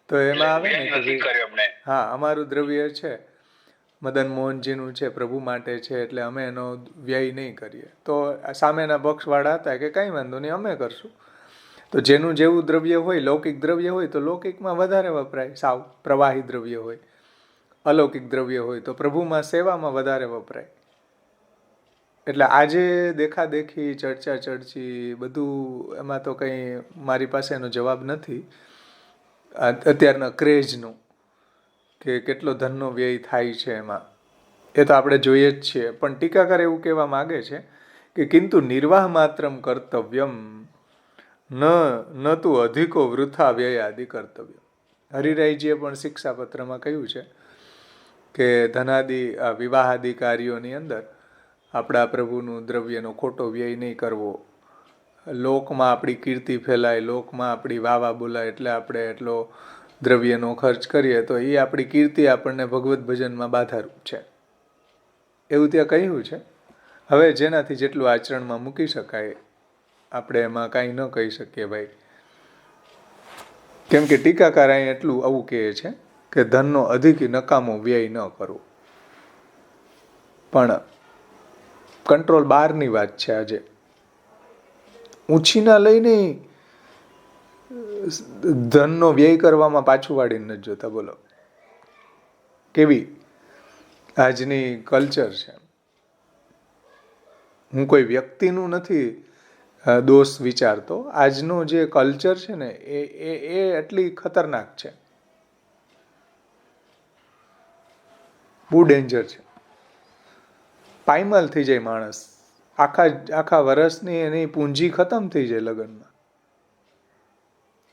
A: તો એમાં આવે ને કે અમારું દ્રવ્ય છે મદન મોહનજીનું છે, પ્રભુ માટે છે, એટલે અમે એનો વ્યય નહીં કરીએ. તો સામેના પક્ષવાળા હતા કે કંઈ વાંધો નહીં, અમે કરશું. તો જેનું જેવું દ્રવ્ય હોય, લૌકિક દ્રવ્ય હોય તો લૌકિકમાં વધારે વપરાય, સાવ પ્રવાહી દ્રવ્ય હોય. અલૌકિક દ્રવ્ય હોય તો પ્રભુમાં સેવામાં વધારે વપરાય. એટલે આજે દેખાદેખી, ચર્ચા ચર્ચી બધું, એમાં તો કંઈ મારી પાસે એનો જવાબ નથી અત્યારના ક્રેઝનો, કે કેટલો ધનનો વ્યય થાય છે એમાં, એ તો આપણે જોઈએ જ છીએ. પણ ટીકાકાર એવું કહેવા માગે છે કે કિંતુ નિર્વાહ માત્રમ કર્તવ્યમ ન તું અધિકો વૃથા વ્યય આદિ કર્તવ્ય. હરિરાયજીએ પણ શિક્ષાપત્રમાં કહ્યું છે કે ધનાદિ વિવાહાદિ કાર્યોની અંદર આપણા પ્રભુનું દ્રવ્યનો ખોટો વ્યય નહીં કરવો. લોકમાં આપણી કીર્તિ ફેલાય, લોકમાં આપણી વાવા બોલાય, એટલે આપણે એટલો દ્રવ્યનો ખર્ચ કરીએ તો એ આપણી કીર્તિ આપણને ભગવત ભજનમાં બાધારૂપ છે, એવું ત્યાં કહ્યું છે. હવે જેનાથી જેટલું આચરણમાં મૂકી શકાય આપણે એમાં કાંઈ ન કહી શકીએ ભાઈ, કેમ કે ટીકાકાર અહીં એટલું આવું કહે છે કે ધનનો અધિક નકામો વ્યય ન કરવો. પણ કંટ્રોલ બહારની વાત છે. આજે ઊંચીના લઈને ધનનો વ્યય કરવામાં પાછું વાળીને નથી જોતા. બોલો કેવી આજની કલ્ચર છે. હું કોઈ વ્યક્તિનું નથી દોષ વિચારતો, આજનું જે કલ્ચર છે ને એ એટલી ખતરનાક છે, બહુ ડેન્જર છે. પાયમાલ થઈ જાય માણસ, આખા વર્ષની એની પૂંજી ખતમ થઈ જાય લગ્નમાં,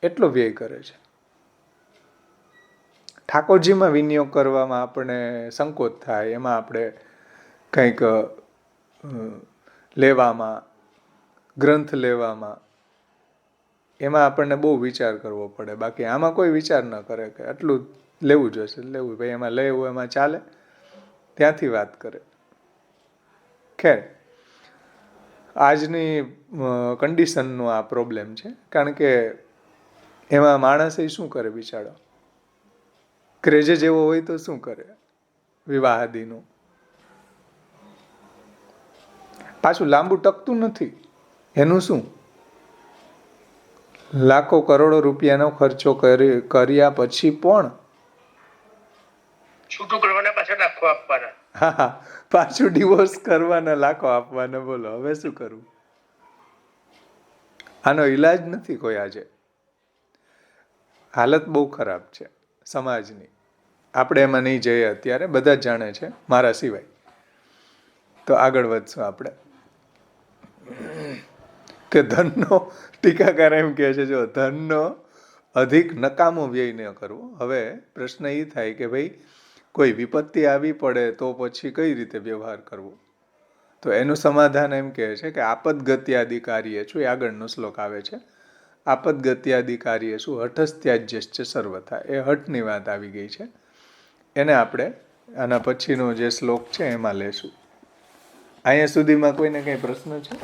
A: એટલો વ્યય કરે છે. ઠાકોરજીમાં વિનિયોગ કરવામાં આપણને સંકોચ થાય, એમાં આપણે કંઈક લેવામાં, ગ્રંથ લેવામાં, એમાં આપણને બહુ વિચાર કરવો પડે. બાકી આમાં કોઈ વિચાર ન કરે કે આટલું લેવું જોઈશે, લેવું ભાઈ, એમાં લેવું એમાં ચાલે, ત્યાંથી વાત કરે. ખેર, આજની કન્ડિશનનો આ પ્રોબ્લેમ છે, કારણ કે એમાં માણસ એ શું કરે બિચારો, ક્રેઝ જેવો હોય તો શું કરે, વિવાહાદીનું પાછું લાંબુ ટકતું નથી. એનું શું, લાખો કરોડો રૂપિયાનો ખર્ચો કર્યા પછી પણ
E: છૂટું કરવાના પાછળ લાખો આપવાના.
A: હા, પાછું ડિવોર્સ કરવાના લાખો આપવાના. બોલો હવે શું કરવું? આનો ઈલાજ નથી કોઈ. આજે હાલત બહુ ખરાબ છે સમાજની. આપણે એમાં નહીં જઈએ અત્યારે, બધા જ જાણે છે મારા સિવાય. તો આગળ વધશું આપણે કે ધનનો, ટીકાકાર એમ કહે છે જો ધનનો અધિક નકામો વ્યય ન કરવો. હવે પ્રશ્ન એ થાય કે ભાઈ કોઈ વિપત્તિ આવી પડે તો પછી કઈ રીતે વ્યવહાર કરવો? તો એનું સમાધાન એમ કહે છે કે આપદગત્યાદિ કાર્યેષુ, એ આગળનો શ્લોક આવે છે, આપદગત્યાદિ કાર્યેષુ હઠસ્ત્યાજ્યશ્ચ સર્વથા. એ હઠની વાત આવી ગઈ છે, એને આપણે આના પછીનો જે શ્લોક છે એમાં લેશું. અહીંયા સુધીમાં કોઈને કંઈ પ્રશ્ન છે?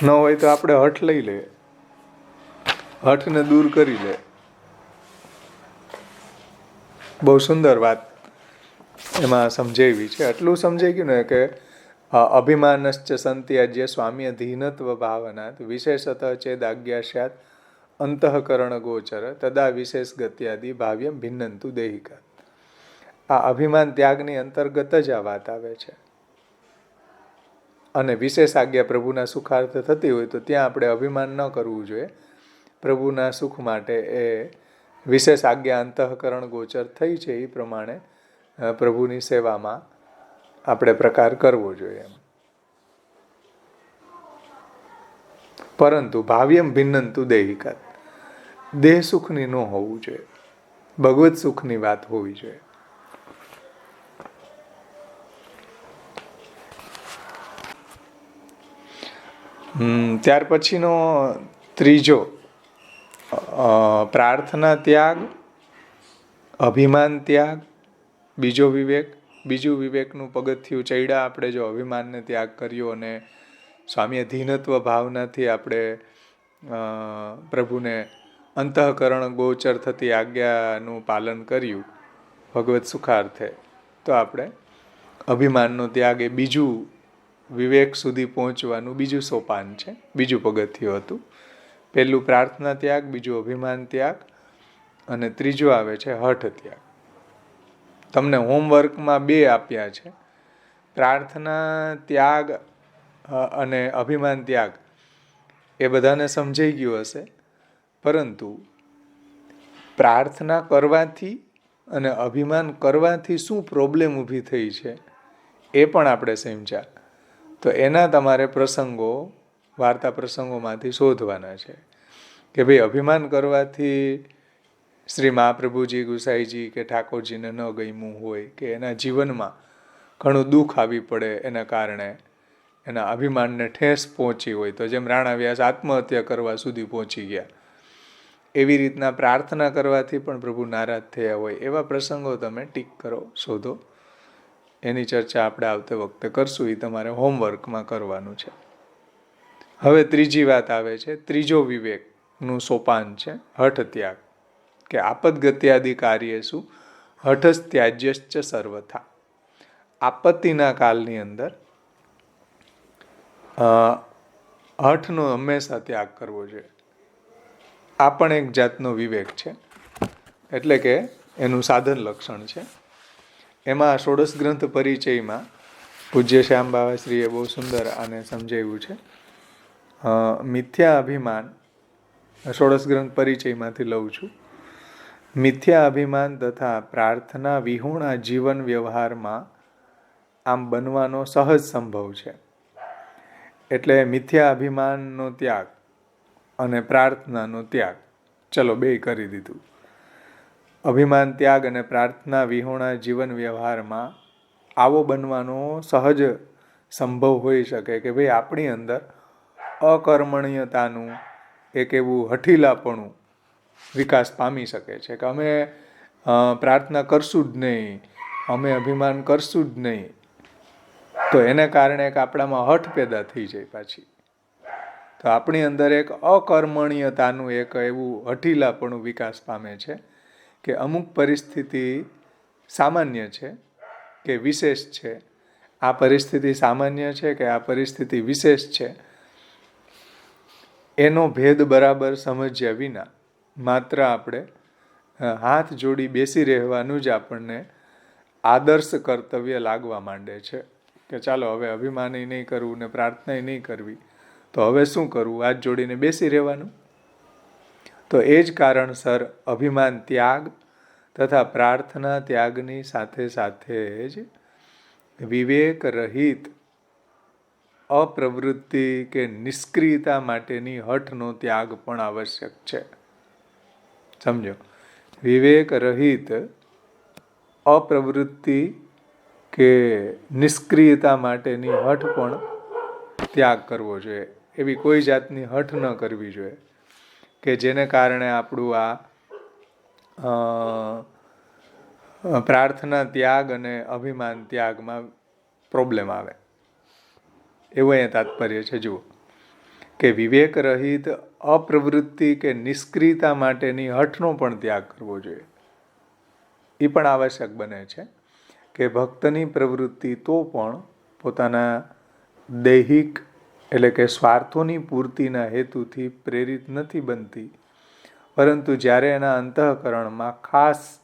A: ન હોય તો આપણે હઠ લઈ લઈએ, હઠને દૂર કરી લે. બહુ સુંદર વાત એમાં સમજાવી છે. એટલું સમજાઈ ગયું ને કે અભિમાનશ્ચ સંત્યાજ્ય સ્વામી અધીનત્વ ભાવનાત વિશેષતઃ ચેદાજ્ઞા સ્યાત અંતઃકરણ ગોચર તદા વિશેષ ગત્યાદિ ભાવ્યમ ભિન્નંતુ દેહિકા. આ અભિમાન ત્યાગની અંતર્ગત જ આ વાત આવે છે. અને વિશેષ આજ્ઞા પ્રભુના સુખાર્થ થતી હોય તો ત્યાં આપણે અભિમાન ન કરવું જોઈએ. પ્રભુના સુખ માટે એ વિશેષ આજ્ઞા અંતઃકરણ ગોચર થઈ છે એ પ્રમાણે પ્રભુની સેવામાં આપણે પ્રકાર કરવો જોઈએ. પરંતુ ભાવ્યમ ભિન્નંતુ દેહિકા, દેહ સુખની ન હોવું જોઈએ, ભગવત સુખની વાત હોવી જોઈએ. ત્યાર પછીનો ત્રીજો પ્રાર્થના ત્યાગ, અભિમાન ત્યાગ, બીજો વિવેક. બીજું વિવેકનું પગથિયું ચડ્યા આપણે જો અભિમાનને ત્યાગ કર્યો અને સ્વામી અધીનત્વ ભાવનાથી આપણે પ્રભુને અંતઃકરણ ગોચર થતી આજ્ઞાનું પાલન કર્યું ભગવત સુખાર્થે, તો આપણે અભિમાનનો ત્યાગ એ બીજું વિવેક સુધી પહોંચવાનું બીજું સોપાન છે, બીજું પગથિયું હતું. પહેલું પ્રાર્થના ત્યાગ, બીજું અભિમાન ત્યાગ અને ત્રીજું આવે છે હઠ ત્યાગ. તમને હોમવર્કમાં 2 આપ્યા છે, પ્રાર્થના ત્યાગ અને અભિમાન ત્યાગ. એ બધાને સમજાઈ ગયું હશે, પરંતુ પ્રાર્થના કરવાથી અને અભિમાન કરવાથી શું પ્રોબ્લેમ ઊભી થઈ છે એ પણ આપણે સમજ્યા. તો એના તમારે પ્રસંગો, વાર્તા પ્રસંગોમાંથી શોધવાના છે કે ભાઈ અભિમાન કરવાથી શ્રી મહાપ્રભુજી, ગુસાઈજી કે ઠાકોરજીને ન ગમ્યું હોય કે એના જીવનમાં ઘણું દુઃખ આવી પડે એના કારણે એના અભિમાનને ઠેસ પહોંચી હોય, તો જેમ રાણા વ્યાસ આત્મહત્યા કરવા સુધી પહોંચી ગયા, એવી રીતના પ્રાર્થના કરવાથી પણ પ્રભુ નારાજ થયા હોય એવા પ્રસંગો તમે ટીક કરો, શોધો. એની ચર્ચા આપણે આવતે વખતે કરશું, એ તમારે હોમવર્કમાં કરવાનું છે. હવે ત્રીજી વાત આવે છે, ત્રીજો વિવેકનું સોપાન છે હઠ ત્યાગ, કે આપદગત્યાદિ કાર્યેષુ હઠ ત્યાજ્યશ્ચ સર્વથા. આપત્તિના કાલની અંદર હઠનો હંમેશા ત્યાગ કરવો જોઈએ. આ પણ એક જાતનો વિવેક છે, એટલે કે એનું સાધન લક્ષણ છે. એમાં ષોડશ ગ્રંથ પરિચયમાં પૂજ્ય શ્યામ બાવાશ્રીએ બહુ સુંદર આને સમજાવ્યું છે. મિથ્યા અભિમાન, ષોડશ ગ્રંથ પરિચયમાંથી લઉં છું. મિથ્યા અભિમાન તથા પ્રાર્થના વિહોણા જીવન વ્યવહારમાં આમ બનવાનો સહજ સંભવ છે. એટલે મિથ્યા અભિમાનનો ત્યાગ અને પ્રાર્થનાનો ત્યાગ, ચલો 2 કરી દીધું. અભિમાન ત્યાગ અને પ્રાર્થના વિહોણા જીવન વ્યવહારમાં આવો બનવાનો સહજ સંભવ હોઈ શકે કે ભાઈ આપણી અંદર અકર્મણ્યતાનું એક એવું હઠીલાપણું વિકાસ પામી શકે છે કે અમે પ્રાર્થના કરશું જ નહીં, અમે અભિમાન કરશું જ નહીં. તો એને કારણે એક આપણામાં હઠ પેદા થઈ જાય પાછી. તો આપણી અંદર એક અકર્મણ્યતાનું એક એવું હઠીલાપણું વિકાસ પામે છે કે અમુક પરિસ્થિતિ સામાન્ય છે કે વિશેષ છે. આ પરિસ્થિતિ સામાન્ય છે કે આ પરિસ્થિતિ વિશેષ છે, એનો ભેદ બરાબર સમજ્યા વિના માત્ર આપણે હાથ જોડી બેસી રહેવાનું જ આપણને આદર્શ કર્તવ્ય લાગવા માંડે છે કે ચાલો હવે અભિમાનય નહીં કરવું ને પ્રાર્થનાય નહીં કરવી, તો હવે શું કરવું, હાથ જોડીને બેસી રહેવાનું. તો એ જ કારણસર અભિમાન ત્યાગ તથા પ્રાર્થના ત્યાગની સાથે સાથે જ વિવેક રહિત અપ્રવૃત્તિ કે નિષ્ક્રિયતા માટેની હઠનો ત્યાગ પણ આવશ્યક છે. સમજો, વિવેક રહિત અપ્રવૃત્તિ કે નિષ્ક્રિયતા માટેની હઠ પણ ત્યાગ કરવો જોઈએ. એવી કોઈ જાતની હઠ ન કરવી જોઈએ કે જેને કારણે આપણું આ પ્રાર્થના ત્યાગ અને અભિમાન ત્યાગમાં પ્રોબ્લેમ આવે. એવું અહીંયા તાત્પર્ય છે. જુઓ કે વિવેક રહિત અપ્રવૃત્તિ કે નિષ્ક્રિયતા માટેની હઠનો પણ ત્યાગ કરવો જોઈએ. એ પણ આવશ્યક બને છે કે ભક્તની પ્રવૃત્તિ તો પણ પોતાના દૈહિક એટલે કે સ્વાર્થોની પૂર્તિના હેતુથી પ્રેરિત નથી બનતી, પરંતુ જ્યારે એના અંતઃકરણમાં ખાસ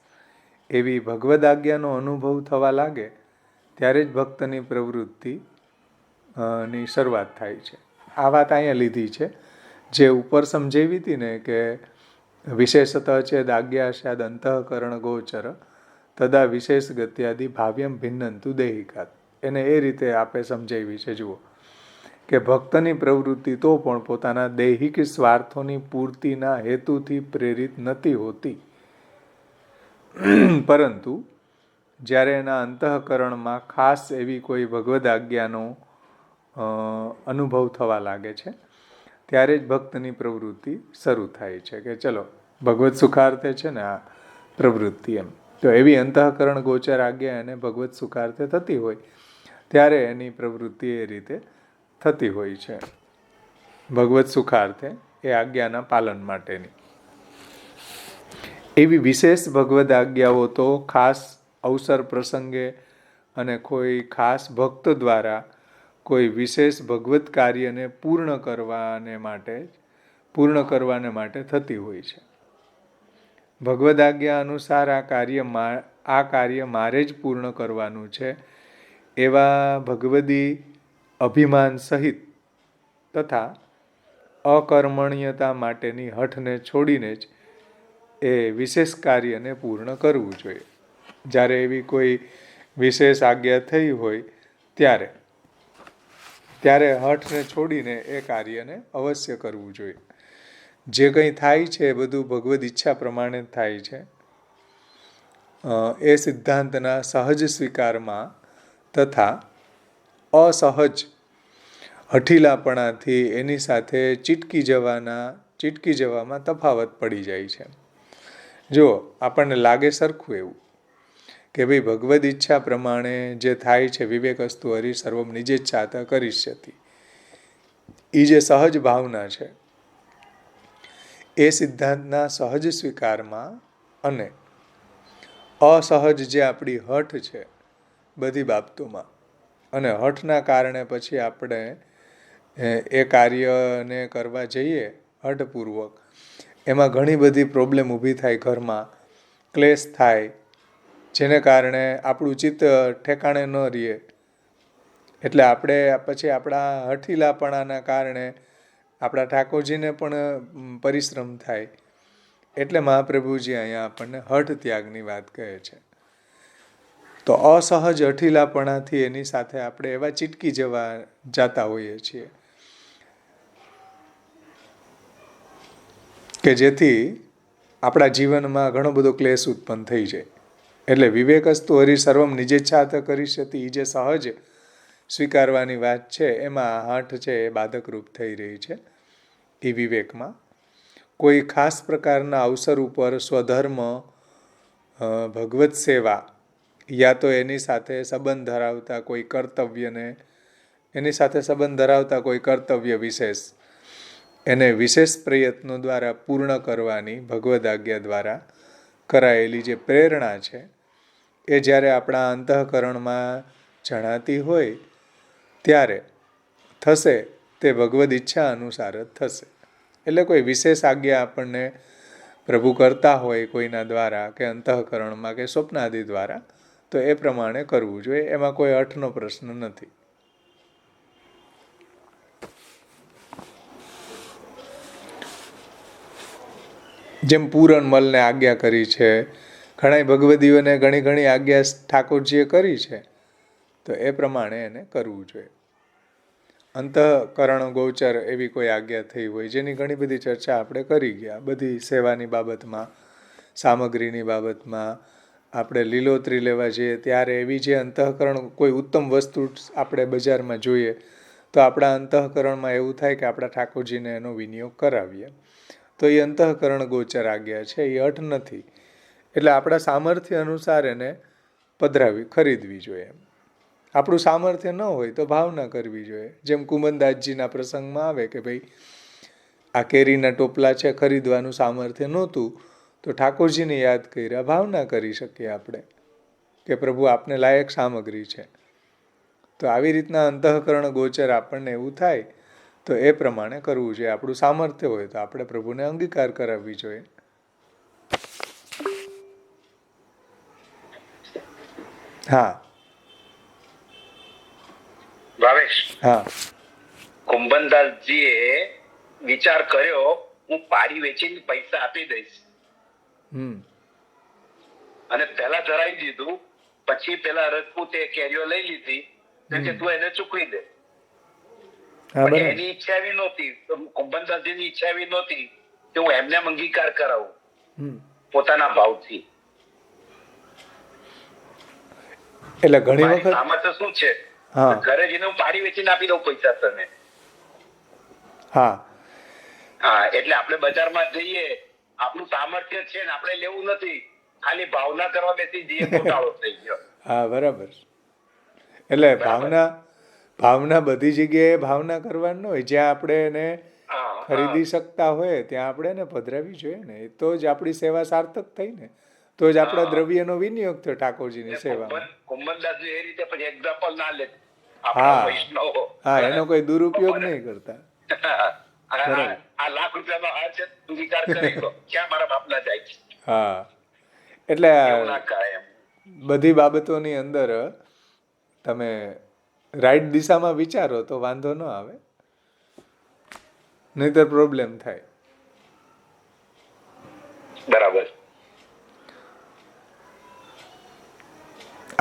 A: એવી ભગવદ આજ્ઞાનો અનુભવ થવા લાગે ત્યારે જ ભક્તની પ્રવૃત્તિ ની શરૂઆત થાય છે. આ વાત અહીંયા લીધી છે. જે ઉપર સમજાવી હતી ને કે વિશેષતઃ ચેદ આજ્ઞા સ્યાદ અંતઃકરણ ગોચર તદા વિશેષ ગત્યાદિ ભાવ્યમ ભિન્નંતુ દૈહિકાત, એને એ રીતે આપે સમજાવી છે. જુઓ કે ભક્તની પ્રવૃત્તિ તો પણ પોતાના દૈહિક સ્વાર્થોની પૂર્તિના હેતુથી પ્રેરિત નથી હોતી, પરંતુ જ્યારે એના અંતઃકરણમાં ખાસ એવી કોઈ ભગવદ આજ્ઞાનો અનુભવ થવા લાગે છે ત્યારે જ ભક્તની પ્રવૃત્તિ શરૂ થાય છે કે ચલો ભગવત સુખાર્થે છે ને આ પ્રવૃત્તિ એમ. તો એવી અંતઃકરણ ગોચર આજ્ઞા એને ભગવત સુખાર્થે થતી હોય ત્યારે એની પ્રવૃત્તિ એ રીતે થતી હોય છે, ભગવત સુખાર્થે એ આજ્ઞાના પાલન માટેની. એવી વિશેષ ભગવદ આજ્ઞાઓ તો ખાસ અવસર પ્રસંગે અને કોઈ ખાસ ભક્ત દ્વારા કોઈ વિશેષ ભગવત કાર્યને પૂર્ણ કરવાને માટે થતી હોય છે. ભગવદ આજ્ઞા અનુસાર આ કાર્ય મારે જ પૂર્ણ કરવાનું છે એવા ભગવદી અભિમાન સહિત તથા અકર્મણ્યતા માટેની હઠને છોડીને જ એ વિશેષ કાર્યને પૂર્ણ કરવું જોઈએ. જ્યારે એવી કોઈ વિશેષ આજ્ઞા થઈ હોય ત્યારે હઠને છોડીને એ કાર્યને અવશ્ય કરવું જોઈએ. જે કંઈ થાય છે એ બધું ભગવદ ઈચ્છા પ્રમાણે થાય છે. એ સિદ્ધાંતના સહજ સ્વીકારમાં તથા અસહજ હઠીલાપણાથી એની સાથે ચીટકી જવામાં તફાવત પડી જાય છે. જો આપણને લાગે સરખું એવું કે ભાઈ ભગવદ ઈચ્છા પ્રમાણે જે થાય છે વિવેકસ્તુ હરિ સર્વમ નિજેચ્છાત કરિષ્યતિ, એ જે સહજ ભાવના છે એ સિદ્ધાંતના સહજ સ્વીકારમાં અને અસહજ જે આપણી હઠ છે બધી બાબતોમાં, અને હઠના કારણે પછી આપણે એ કાર્યને કરવા જઈએ હઠપૂર્વક, એમાં ઘણી બધી પ્રોબ્લેમ ઊભી થાય, ઘરમાં ક્લેશ થાય, જેને કારણે આપણું ચિત્ત ઠેકાણે ન રહે. એટલે આપણે પછી આપણા હઠીલાપણાના કારણે આપણા ઠાકોરજીને પણ પરિશ્રમ થાય. એટલે મહાપ્રભુજી અહીંયા આપણને હઠ ત્યાગની વાત કહે છે. તો અસહજ હઠીલાપણાથી એની સાથે આપણે એવા ચીટકી જતા હોઈએ છીએ કે જેથી આપણા જીવનમાં ઘણો બધો ક્લેશ ઉત્પન્ન થઈ જાય. એટલે વિવેકસ્તુ હરિ સર્વમ નિજેચ્છાત કરિષ્યતિ, એ જે સહજ સ્વીકારવાની વાત છે એમાં હઠ છે એ બાધકરૂપ થઈ રહી છે. એ વિવેકમાં કોઈ ખાસ પ્રકારના અવસર ઉપર સ્વધર્મ, ભગવત સેવા યા તો એની સાથે સંબંધ ધરાવતા કોઈ કર્તવ્ય વિશેષ એને વિશેષ પ્રયત્નો દ્વારા પૂર્ણ કરવાની ભગવદ આજ્ઞા દ્વારા કરાયેલી જે પ્રેરણા છે એ જ્યારે આપણા અંતઃકરણમાં જણાતી હોય ત્યારે થશે તે ભગવદ ઈચ્છા અનુસાર જ થશે. એટલે કોઈ વિશેષ આજ્ઞા આપણને પ્રભુ કરતા હોય કોઈના દ્વારા કે અંતઃકરણમાં કે સ્વપ્નાદિ દ્વારા, તો એ પ્રમાણે કરવું જોઈએ. એમાં કોઈ હઠનો પ્રશ્ન નથી. જેમ પૂરણમલને આજ્ઞા કરી છે, ઘણા ભગવદીઓને ઘણી આજ્ઞા ઠાકોરજીએ કરી છે, તો એ પ્રમાણે એને કરવું જોઈએ. અંતઃકરણ ગોચર એવી કોઈ આજ્ઞા થઈ હોય જેની ઘણી બધી ચર્ચા આપણે કરી ગયા, બધી સેવાની બાબતમાં, સામગ્રીની બાબતમાં, આપણે લીલોતરી લેવા જઈએ ત્યારે એવી જે અંતઃકરણ કોઈ ઉત્તમ વસ્તુ આપણે બજારમાં જોઈએ તો આપણા અંતઃકરણમાં એવું થાય કે આપણા ઠાકોરજીને એનો વિનિયોગ કરાવીએ, તો એ અંતઃકરણ ગોચર આજ્ઞા છે, એ હઠ નથી. એટલે આપણા સામર્થ્ય અનુસાર એને ખરીદવી જોઈએ. આપણું સામર્થ્ય ન હોય તો ભાવના કરવી જોઈએ. જેમ કુમનદાસજીના પ્રસંગમાં આવે કે ભાઈ આ કેરીના ટોપલા છે, ખરીદવાનું સામર્થ્ય નહોતું તો ઠાકોરજીને યાદ કર્યા, ભાવના કરી શકીએ આપણે કે પ્રભુ આપને લાયક સામગ્રી છે. તો આવી રીતના અંતઃકરણ ગોચર આપણને એવું થાય તો એ પ્રમાણે કરવું જોઈએ. આપણું સામર્થ્ય હોય તો આપણે પ્રભુને અંગીકાર કરાવવી જોઈએ. હા
D: ભાવેશ,
A: હા
D: કુંભનદાસજીએ વિચાર કર્યો હું પારી વેચીને પૈસા આપી દઈશ, અને પેલા ધરાવી દીધું. પછી પેલા રજપૂતે કેરીઓ લઈ લીધી કે તું એને ચૂકવી દે. પણ એની ઈચ્છા એવી નહોતી, કુંભનદાસજીની ઈચ્છા એવી નહોતી કે હું એમને અંગીકાર કરાવું પોતાના ભાવથી.
A: એટલે ઘણી વખત
D: સામર્થ્ય શું છે, ઘરે જઈને હું પાડી વેચીને આપી દઉં પૈસા તને.
A: હા
D: હા, એટલે આપણે બજારમાં જઈએ, આપણું સામર્થ્ય છે ને આપણે લેવું નથી, ખાલી ભાવના કરવા બેસી જઈએ, ગોટાળો થઈ ગયો.
A: હા બરાબર. એટલે ભાવના બધી જગ્યાએ ભાવના કરવાની હોય. જ્યાં આપણે એને ખરીદી શકતા હોય ત્યાં આપણે એને પધરાવી જોઈએ ને. તો જ આપણી સેવા સાર્થક થઈ ને, તો જ આપણા દ્રવ્યનો વિનિયોગ થયો ઠાકોરજીની સેવામાં.
D: કુંભનદાસજી એ રીતે પછી એક્ઝામ્પલ ના લે.
A: હા, એનો કોઈ દુરુપયોગ નહીં કરતા.
D: આ લાખ રૂપિયાનો હાર છે, તું વિચાર કરી લો ક્યાં મારા બાપના જાય છે.
A: હા, એટલે બધી બાબતોની અંદર તમે રાઈટ દિશામાં વિચારો તો વાંધો ન આવે, નહીતર પ્રોબ્લેમ થાય.
D: બરાબર.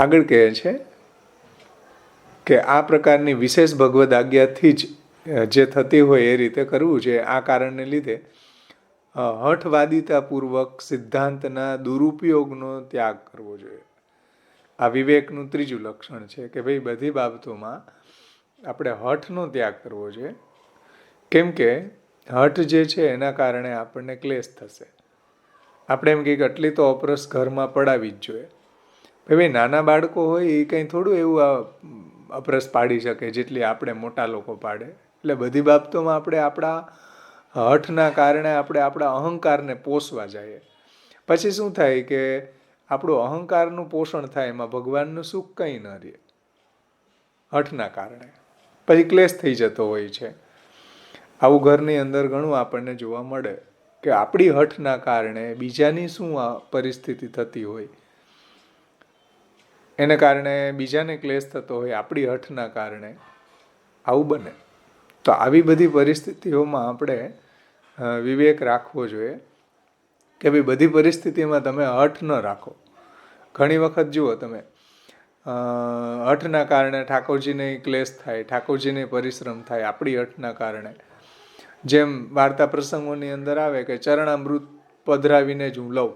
A: આગળ કહે છે કે આ પ્રકારની વિશેષ ભગવદ આજ્ઞાથી જ જે થતી હોય એ રીતે કરવું છે. આ કારણને લીધે હઠવાદિતાપૂર્વક સિદ્ધાંતના દુરુપયોગનો ત્યાગ કરવો જોઈએ. આ વિવેકનું ત્રીજું લક્ષણ છે કે ભાઈ બધી બાબતોમાં આપણે હઠનો ત્યાગ કરવો જોઈએ. કેમ કે હઠ જે છે એના કારણે આપણને ક્લેશ થશે. આપણે એમ કહીએ કે આટલી તો અપરસ ઘરમાં પડાવી જ જોઈએ. ભાઈ નાના બાળકો હોય એ કંઈ થોડું એવું અપરસ પાડી શકે જેટલી આપણે મોટા લોકો પાડે. એટલે બધી બાબતોમાં આપણે આપણા હઠના કારણે આપણે આપણા અહંકારને પોષવા જઈએ. પછી શું થાય કે આપણું અહંકારનું પોષણ થાય, એમાં ભગવાનનું સુખ કંઈ ન રહે હઠના કારણે. પછી ક્લેશ થઈ જતો હોય છે. આવું ઘરની અંદર ઘણું આપણને જોવા મળે કે આપણી હઠના કારણે બીજાની શું પરિસ્થિતિ થતી હોય, એને કારણે બીજાને ક્લેશ થતો હોય આપણી હઠના કારણે. આવું બને. તો આવી બધી પરિસ્થિતિઓમાં આપણે વિવેક રાખવો જોઈએ કે ભાઈ બધી પરિસ્થિતિમાં તમે હઠ ન રાખો. ઘણી વખત જુઓ તમે હઠના કારણે ઠાકોરજીને ક્લેશ થાય, ઠાકોરજીને પરિશ્રમ થાય આપણી હઠના કારણે. જેમ વાર્તા પ્રસંગોની અંદર આવે કે ચરણામૃત પધરાવીને જ હું લઉં,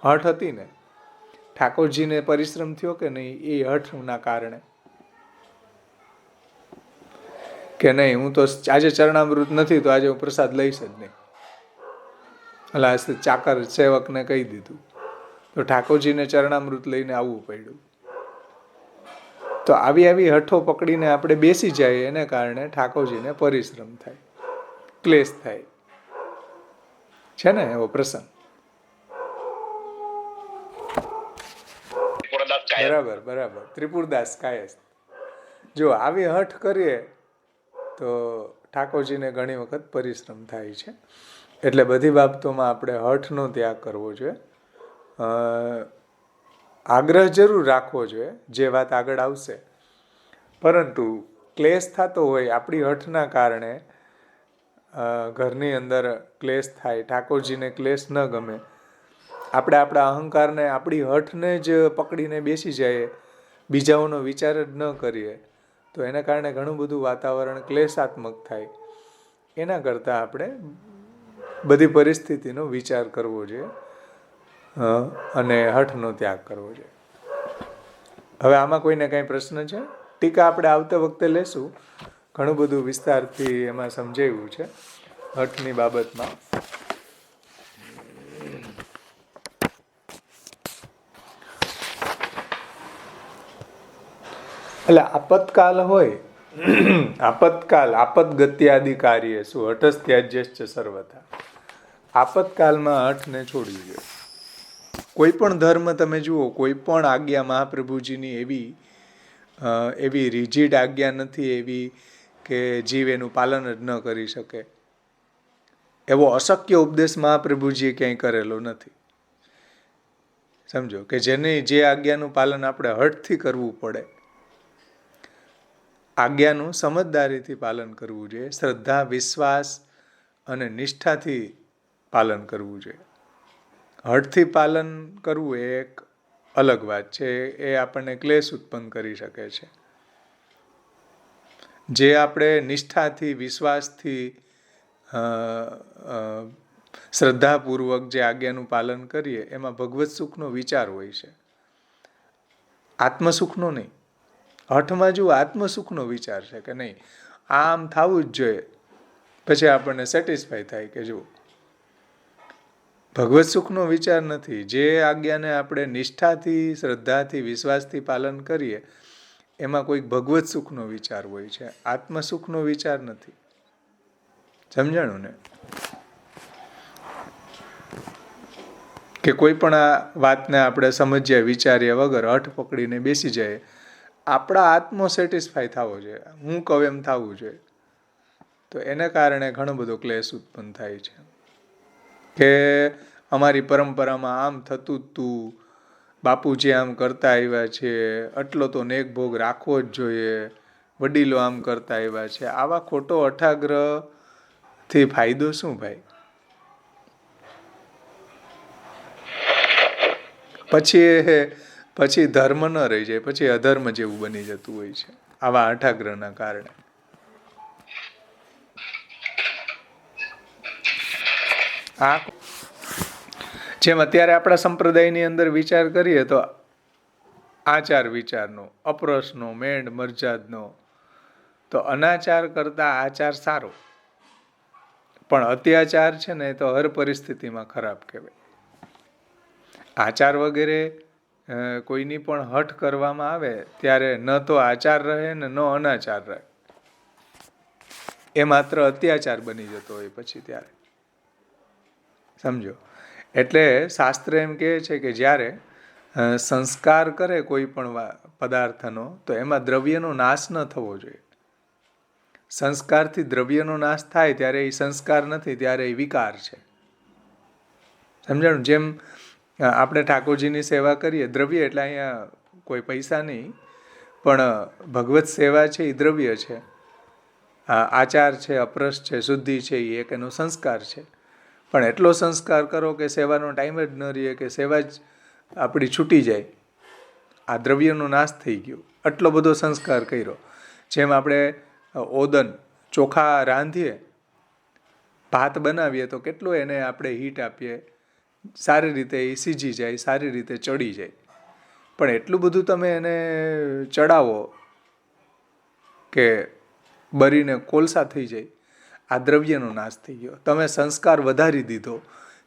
A: હઠ હતી ને, ઠાકોરજીને પરિશ્રમ થયો કે નહીં એ હઠના કારણે કે નહીં હું તો આજે ચરણામૃત નથી તો આજે હું પ્રસાદ લઈશ જ નહીં. એટલે ચાકર સેવકને કહી દીધું તો ઠાકોરજીને ચરણામૃત લઈને આવવું પડ્યું. તો આવી હઠો પકડીને આપણે બેસી જાય એને કારણે ઠાકોરજીને પરિશ્રમ થાય, ક્લેશ થાય છે ને એવો પ્રસંગ. બરાબર. ત્રિપુરદાસ કાયસ્થ. જો આવી હઠ કરીએ તો ઠાકોરજીને ઘણી વખત પરિશ્રમ થાય છે. એટલે બધી બાબતોમાં આપણે હઠનો ત્યાગ કરવો જોઈએ. આગ્રહ જરૂર રાખવો જોઈએ, જે વાત આગળ આવશે. પરંતુ ક્લેશ થતો હોય આપણી હઠના કારણે, ઘરની અંદર ક્લેશ થાય, ઠાકોરજીને ક્લેશ ન ગમે, આપણે આપણા અહંકારને આપણી હઠને જ પકડીને બેસી જઈએ, બીજાઓનો વિચાર જ ન કરીએ, તો એના કારણે ઘણું બધું વાતાવરણ ક્લેશાત્મક થાય. એના કરતાં આપણે બધી પરિસ્થિતિનો વિચાર કરવો જોઈએ અને હઠનો ત્યાગ કરવો જોઈએ. હવે આમાં કોઈને કાંઈ પ્રશ્ન છે? ટીકા આપણે આવતા વખતે લેશું. ઘણું બધું વિસ્તારથી એમાં સમજાવ્યું છે હઠની બાબતમાં. એટલે આપતકાલ હોય, આપતગત્યાદિ કાર્ય શું હઠસ ત્યાજ્યશ્ચ સર્વથા. આપતકાલમાં હઠને છોડવી જોઈએ. કોઈ પણ ધર્મ તમે જુઓ, કોઈ પણ આજ્ઞા મહાપ્રભુજીની એવી રિજિડ આજ્ઞા નથી એવી કે જીવ એનું પાલન જ ન કરી શકે. એવો અશક્ય ઉપદેશ મહાપ્રભુજીએ ક્યાંય કરેલો નથી. સમજો કે જે આજ્ઞાનું પાલન આપણે હઠથી કરવું પડે, આજ્ઞાનું સમજદારીથી પાલન કરવું જોઈએ, શ્રદ્ધા, વિશ્વાસ અને નિષ્ઠાથી પાલન કરવું જોઈએ. હઠથી પાલન કરવું એ એક અલગ વાત છે, એ આપણને ક્લેશ ઉત્પન્ન કરી શકે છે. જે આપણે નિષ્ઠાથી, વિશ્વાસથી, શ્રદ્ધાપૂર્વક જે આજ્ઞાનું પાલન કરીએ એમાં ભગવત સુખનો વિચાર હોય છે, આત્મસુખનો નહીં. હઠમાં જો આત્મસુખનો વિચાર છે કે નહીં આમ થવું જ જોઈએ, પછી આપણને સેટિસ્ફાય થાય કે જો ભગવત સુખનો વિચાર નથી. જે આજ્ઞાને આપણે નિષ્ઠાથી, શ્રદ્ધાથી, વિશ્વાસથી પાલન કરીએ એમાં કોઈક ભગવત સુખનો વિચાર હોય છે, આત્મસુખનો વિચાર નથી. સમજાણું ને? કે કોઈ પણ આ વાતને આપણે સમજ્યા વિચાર્યા વગર હઠ પકડીને બેસી જાય, આપણા આત્મો સેટિસ્ફાય થવો જોઈએ, હું કહું એમ થવું જોઈએ, તો એને કારણે ઘણો બધો ક્લેશ ઉત્પન્ન થાય છે. કે અમારી પરંપરામાં આમ થતું જ તું, બાપુજી આમ કરતા આવ્યા છે, આટલો તો નેક ભોગ રાખવો જ જોઈએ, વડીલો આમ કરતા આવ્યા છે. આવા ખોટો અઠાગ્રહથી ફાયદો શું ભાઈ? પછી ધર્મ ન રહી જાય, પછી અધર્મ જેવું બની જતું હોય છે આવા અઠાગ્રહના કારણે. જેમ અત્યારે આપણા સંપ્રદાયની અંદર વિચાર કરીએ તો આચાર વિચારનો, અપરસનો, મેંડ મરજાદનો, તો અનાચાર કરતા આચાર સારો, પણ અત્યાચાર છે ને એ તો હર પરિસ્થિતિમાં ખરાબ કહેવાય. આચાર વગેરે કોઈની પણ હઠ કરવામાં આવે ત્યારે ન તો આચાર રહે ને ન અનાચાર રહે, એ માત્ર અત્યાચાર બની જતો હોય પછી ત્યારે. સમજો? એટલે શાસ્ત્ર એમ કહે છે કે જ્યારે સંસ્કાર કરે કોઈ પણ પદાર્થનો તો એમાં દ્રવ્યનો નાશ ન થવો જોઈએ. સંસ્કારથી દ્રવ્યનો નાશ થાય ત્યારે એ સંસ્કાર નથી, ત્યારે એ વિકાર છે. સમજાણું? જેમ આપણે ઠાકોરજીની સેવા કરીએ, દ્રવ્ય એટલે અહીંયા કોઈ પૈસા નહીં, પણ ભગવત સેવા છે એ દ્રવ્ય છે, આચાર છે, અપરસ છે, શુદ્ધિ છે, એ એક એનો સંસ્કાર છે. પણ એટલો સંસ્કાર કરો કે સેવાનો ટાઈમ જ ન રહે, કે સેવા જ આપણી છૂટી જાય, આ દ્રવ્યનો નાશ થઈ ગયો, આટલો બધો સંસ્કાર કર્યો. જેમ આપણે ઓદન ચોખા રાંધીએ, ભાત બનાવીએ તો કેટલું એને આપણે હીટ આપીએ, સારી રીતે એ સીજી જાય, સારી રીતે ચડી જાય. પણ એટલું બધું તમે એને ચડાવો કે બળીને કોલસા થઈ જાય, આ દ્રવ્યનો નાશ થઈ ગયો. તમે સંસ્કાર વધારી દીધો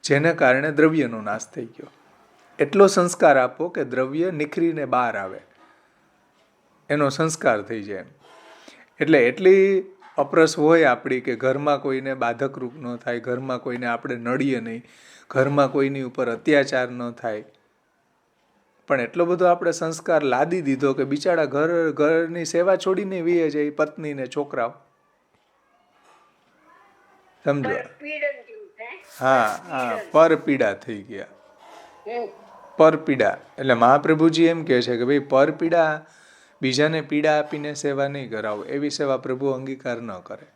A: જેને કારણે દ્રવ્યનો નાશ થઈ ગયો. એટલો સંસ્કાર આપો કે દ્રવ્ય નિખરીને બહાર આવે, એનો સંસ્કાર થઈ જાય. એટલે એટલી અપરસ હોય આપણી કે ઘરમાં કોઈને બાધકરૂપ ન થાય, ઘરમાં કોઈને આપણે નડીએ નહીં, ઘરમાં કોઈની ઉપર અત્યાચાર ન થાય. પણ એટલો બધો આપણે સંસ્કાર લાદી દીધો કે બિચારા ઘરની સેવા છોડીને વીએ જાય, પત્નીને, છોકરાઓ. સમજો? હા, પરપીડા થઈ ગયા. પરપીડા એટલે મહાપ્રભુજી એમ કહે છે કે ભાઈ પરપીડા, બીજાને પીડા આપીને સેવા નહીં કરાવો, એવી સેવા પ્રભુ અંગીકાર ન કરે.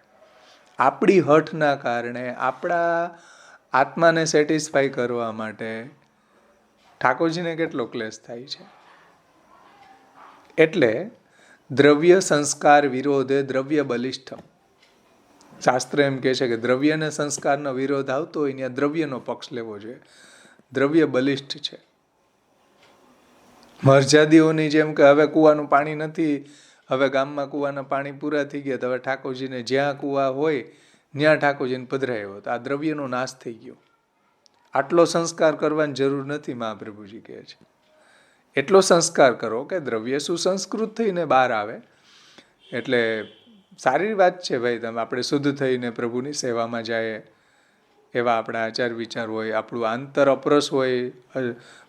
A: આપણી હઠના કારણે, આપણા આત્માને સેટિસ્ફાય કરવા માટે ઠાકોરજીને કેટલો ક્લેશ થાય છે. એટલે દ્રવ્ય સંસ્કાર વિરોધે દ્રવ્ય બલિષ્ઠમ. શાસ્ત્ર એમ કહે છે કે દ્રવ્ય અને સંસ્કારનો વિરોધ આવતો હોય ત્યાં દ્રવ્યનો પક્ષ લેવો જોઈએ. દ્રવ્ય બલિષ્ઠ છે. મરજાદીઓની જેમ કે હવે કૂવાનું પાણી નથી, હવે ગામમાં કૂવાના પાણી પૂરા થઈ ગયા, તો હવે ઠાકોરજીને જ્યાં કૂવા હોય ત્યાં ઠાકોરજીને પધરાયો, તો આ દ્રવ્યનો નાશ થઈ ગયો. આટલો સંસ્કાર કરવાની જરૂર નથી, મહાપ્રભુજી કહે છે. એટલો સંસ્કાર કરો કે દ્રવ્ય સુસંસ્કૃત થઈને બહાર આવે. એટલે સારી વાત છે ભાઈ, તમે આપણે શુદ્ધ થઈને પ્રભુની સેવામાં જાય, એવા આપણા આચાર વિચાર હોય, આપણું આંતર અપરસ હોય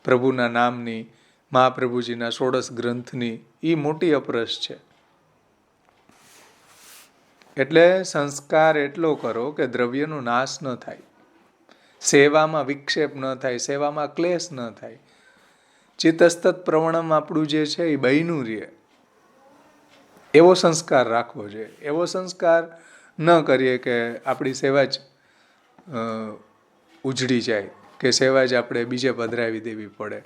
A: પ્રભુના નામની, મહાપ્રભુજીના ષોડશ ગ્રંથની, એ મોટી અપરસ છે. એટલે સંસ્કાર એટલો કરો કે દ્રવ્યનો નાશ ન થાય, સેવામાં વિક્ષેપ ન થાય, સેવામાં ક્લેશ ન થાય. ચિત્તસ્તત પ્રવણમ આપણું જે છે એ બહેનું રહે, એવો સંસ્કાર રાખવો જોઈએ. એવો સંસ્કાર ન કરીએ કે આપણી સેવા જ ઉજળી જાય, કે સેવા જ આપણે બીજે પધરાવી દેવી પડે,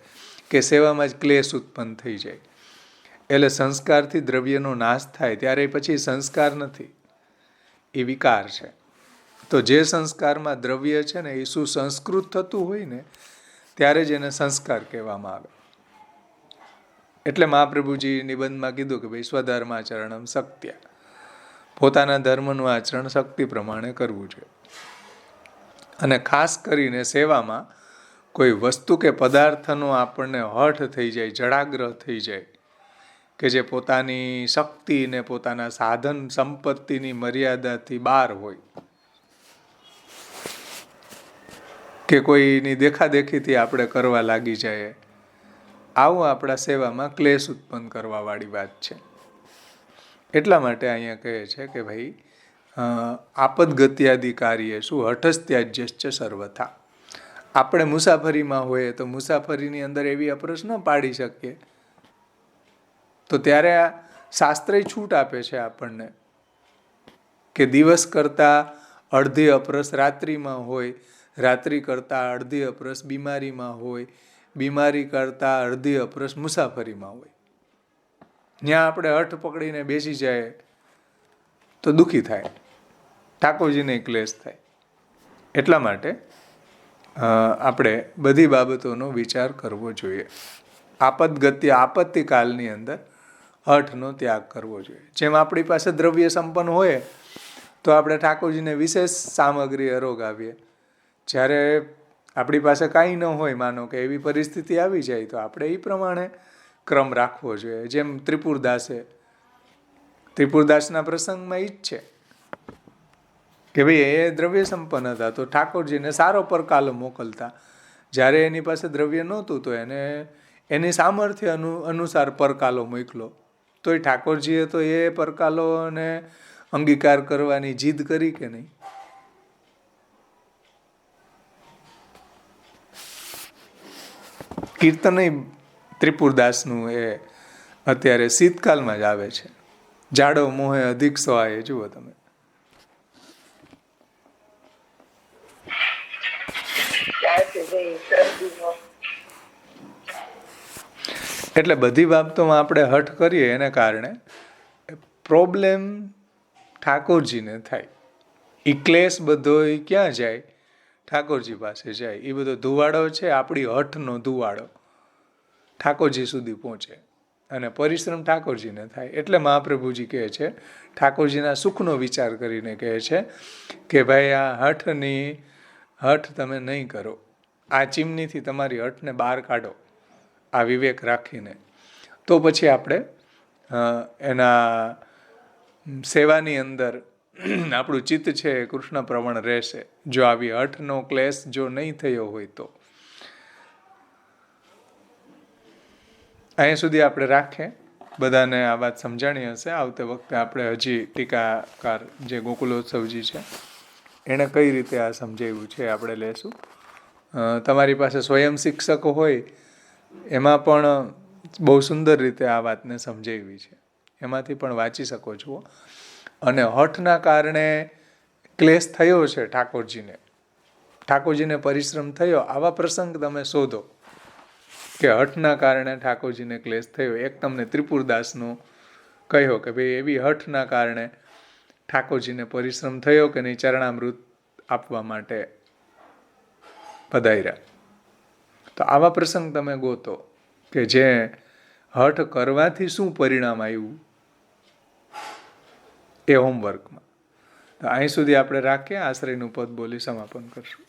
A: કે સેવામાં જ ક્લેશ ઉત્પન્ન થઈ જાય. એટલે સંસ્કારથી દ્રવ્યનો નાશ થાય ત્યારે પછી સંસ્કાર નથી, એ વિકાર છે. તો જે સંસ્કારમાં દ્રવ્ય છે ને એ સુસંસ્કૃત થતું હોય ને ત્યારે જ એને સંસ્કાર કહેવામાં આવે. એટલે મહાપ્રભુજી નિબંધમાં કીધું કે ભાઈ સ્વધર્માચરણમ શક્ત્ય, પોતાના ધર્મનું આચરણ શક્તિ પ્રમાણે કરવું જોઈએ. અને ખાસ કરીને સેવામાં કોઈ વસ્તુ કે પદાર્થનો આપણને હઠ થઈ જાય, જડાગ્રહ થઈ જાય, કે જે પોતાની શક્તિ ને પોતાના સાધન સંપત્તિની મર્યાદાથી બહાર હોય, કે કોઈની દેખાદેખીથી આપણે કરવા લાગી જાય, આવું આપણા સેવામાં ક્લેશ ઉત્પન્ન કરવાવાળી વાત છે. એટલા માટે અહીંયા કહે છે કે ભાઈ આપદગત્યાદિ કાર્ય શું હઠસ્ત્યાજ્યશ્ચ સર્વથા. આપણે મુસાફરીમાં હોઈએ તો મુસાફરીની અંદર એવી અપરસ ન પાડી શકીએ, તો ત્યારે આ શાસ્ત્રે છૂટ આપે છે આપણને કે દિવસ કરતાં અડધી અપરસ રાત્રિમાં હોય, રાત્રિ કરતાં અડધી અપરસ બીમારીમાં હોય, બીમારી કરતાં અડધી અપરસ મુસાફરીમાં હોય. ત્યાં આપણે હઠ પકડીને બેસી જાય તો દુઃખી થાય, ઠાકોરજીને ક્લેશ થાય. એટલા માટે આપણે બધી બાબતોનો વિચાર કરવો જોઈએ. આપદગત્ય, આપત્તિકાલની અંદર હઠનો ત્યાગ કરવો જોઈએ. જેમ આપણી પાસે દ્રવ્ય સંપન્ન હોય તો આપણે ઠાકોરજીને વિશેષ સામગ્રી અરોગાવીએ. જ્યારે આપણી પાસે કાંઈ ન હોય, માનો કે એવી પરિસ્થિતિ આવી જાય, તો આપણે એ પ્રમાણે ક્રમ રાખવો જોઈએ. જેમ ત્રિપુરદાસના પ્રસંગમાં એ જ છે કે ભાઈ એ દ્રવ્ય સંપન્ન હતા તો ઠાકોરજીને સારો પરકાલો મોકલતા. જ્યારે એની પાસે દ્રવ્ય નહોતું તો એને એની સામર્થ્ય અનુસાર પરકાલો મોકલો, તોય ઠાકોરજીએ તો એ પરકાલોને અંગીકાર કરવાની જીદ કરી કે નહીં? કીર્તન ત્રિપુરદાસનું એ અત્યારે શીતકાલમાં જ આવે છે. જાડો મોહે અધિક સહાય, જુઓ તમે. એટલે બધી બાબતોમાં આપણે હઠ કરીએ એને કારણે પ્રોબ્લેમ ઠાકોરજીને થાય. એ ક્લેશ બધો ક્યાં જાય? ઠાકોરજી પાસે જાય. એ બધો ધુવાડો છે આપણી હઠનો ધુવાડો ઠાકોરજી સુધી પહોંચે અને પરિશ્રમ ઠાકોરજીને થાય. એટલે મહાપ્રભુજી કહે છે, ઠાકોરજીના સુખનો વિચાર કરીને કહે છે કે ભાઈ આ હઠ તમે નહીં કરો, આ ચીમનીથી તમારી હઠને બહાર કાઢો, આ વિવેક રાખીને. તો પછી આપણે એના સેવાની અંદર આપણું ચિત્ત છે એ કૃષ્ણ પ્રવણ રહેશે. જો આવી હઠનો ક્લેશ જો નહીં થયો હોય તો. અહીંયા સુધી આપણે રાખીએ. બધાને આ વાત સમજાણી હશે. આવતે વખતે આપણે હજી ટીકાકાર જે ગોકુલોત્સવજી છે એણે કઈ રીતે આ સમજાવ્યું છે આપણે લેશું. તમારી પાસે સ્વયં શિક્ષક હોય એમાં પણ બહુ સુંદર રીતે આ વાતને સમજાવી છે, એમાંથી પણ વાંચી શકો છો. અને હઠના કારણે ક્લેશ થયો છે ઠાકોરજીને પરિશ્રમ થયો, આવા પ્રસંગ તમે શોધો કે હઠના કારણે ઠાકોરજીને ક્લેશ થયો. એક તમને ત્રિપુરદાસનો કહ્યો કે ભાઈ એવી હઠના કારણે ઠાકોરજીને પરિશ્રમ થયો કે નહીં, ચરણામૃત આપવા માટે પધાર્યા. તો આવા પ્રસંગ તમે ગોતો કે જે હઠ કરવાથી શું પરિણામ આવ્યું એ હોમવર્કમાં. તો અહીં સુધી આપણે રાખીએ. આશ્રયનું પદ બોલી સમાપન કરશું.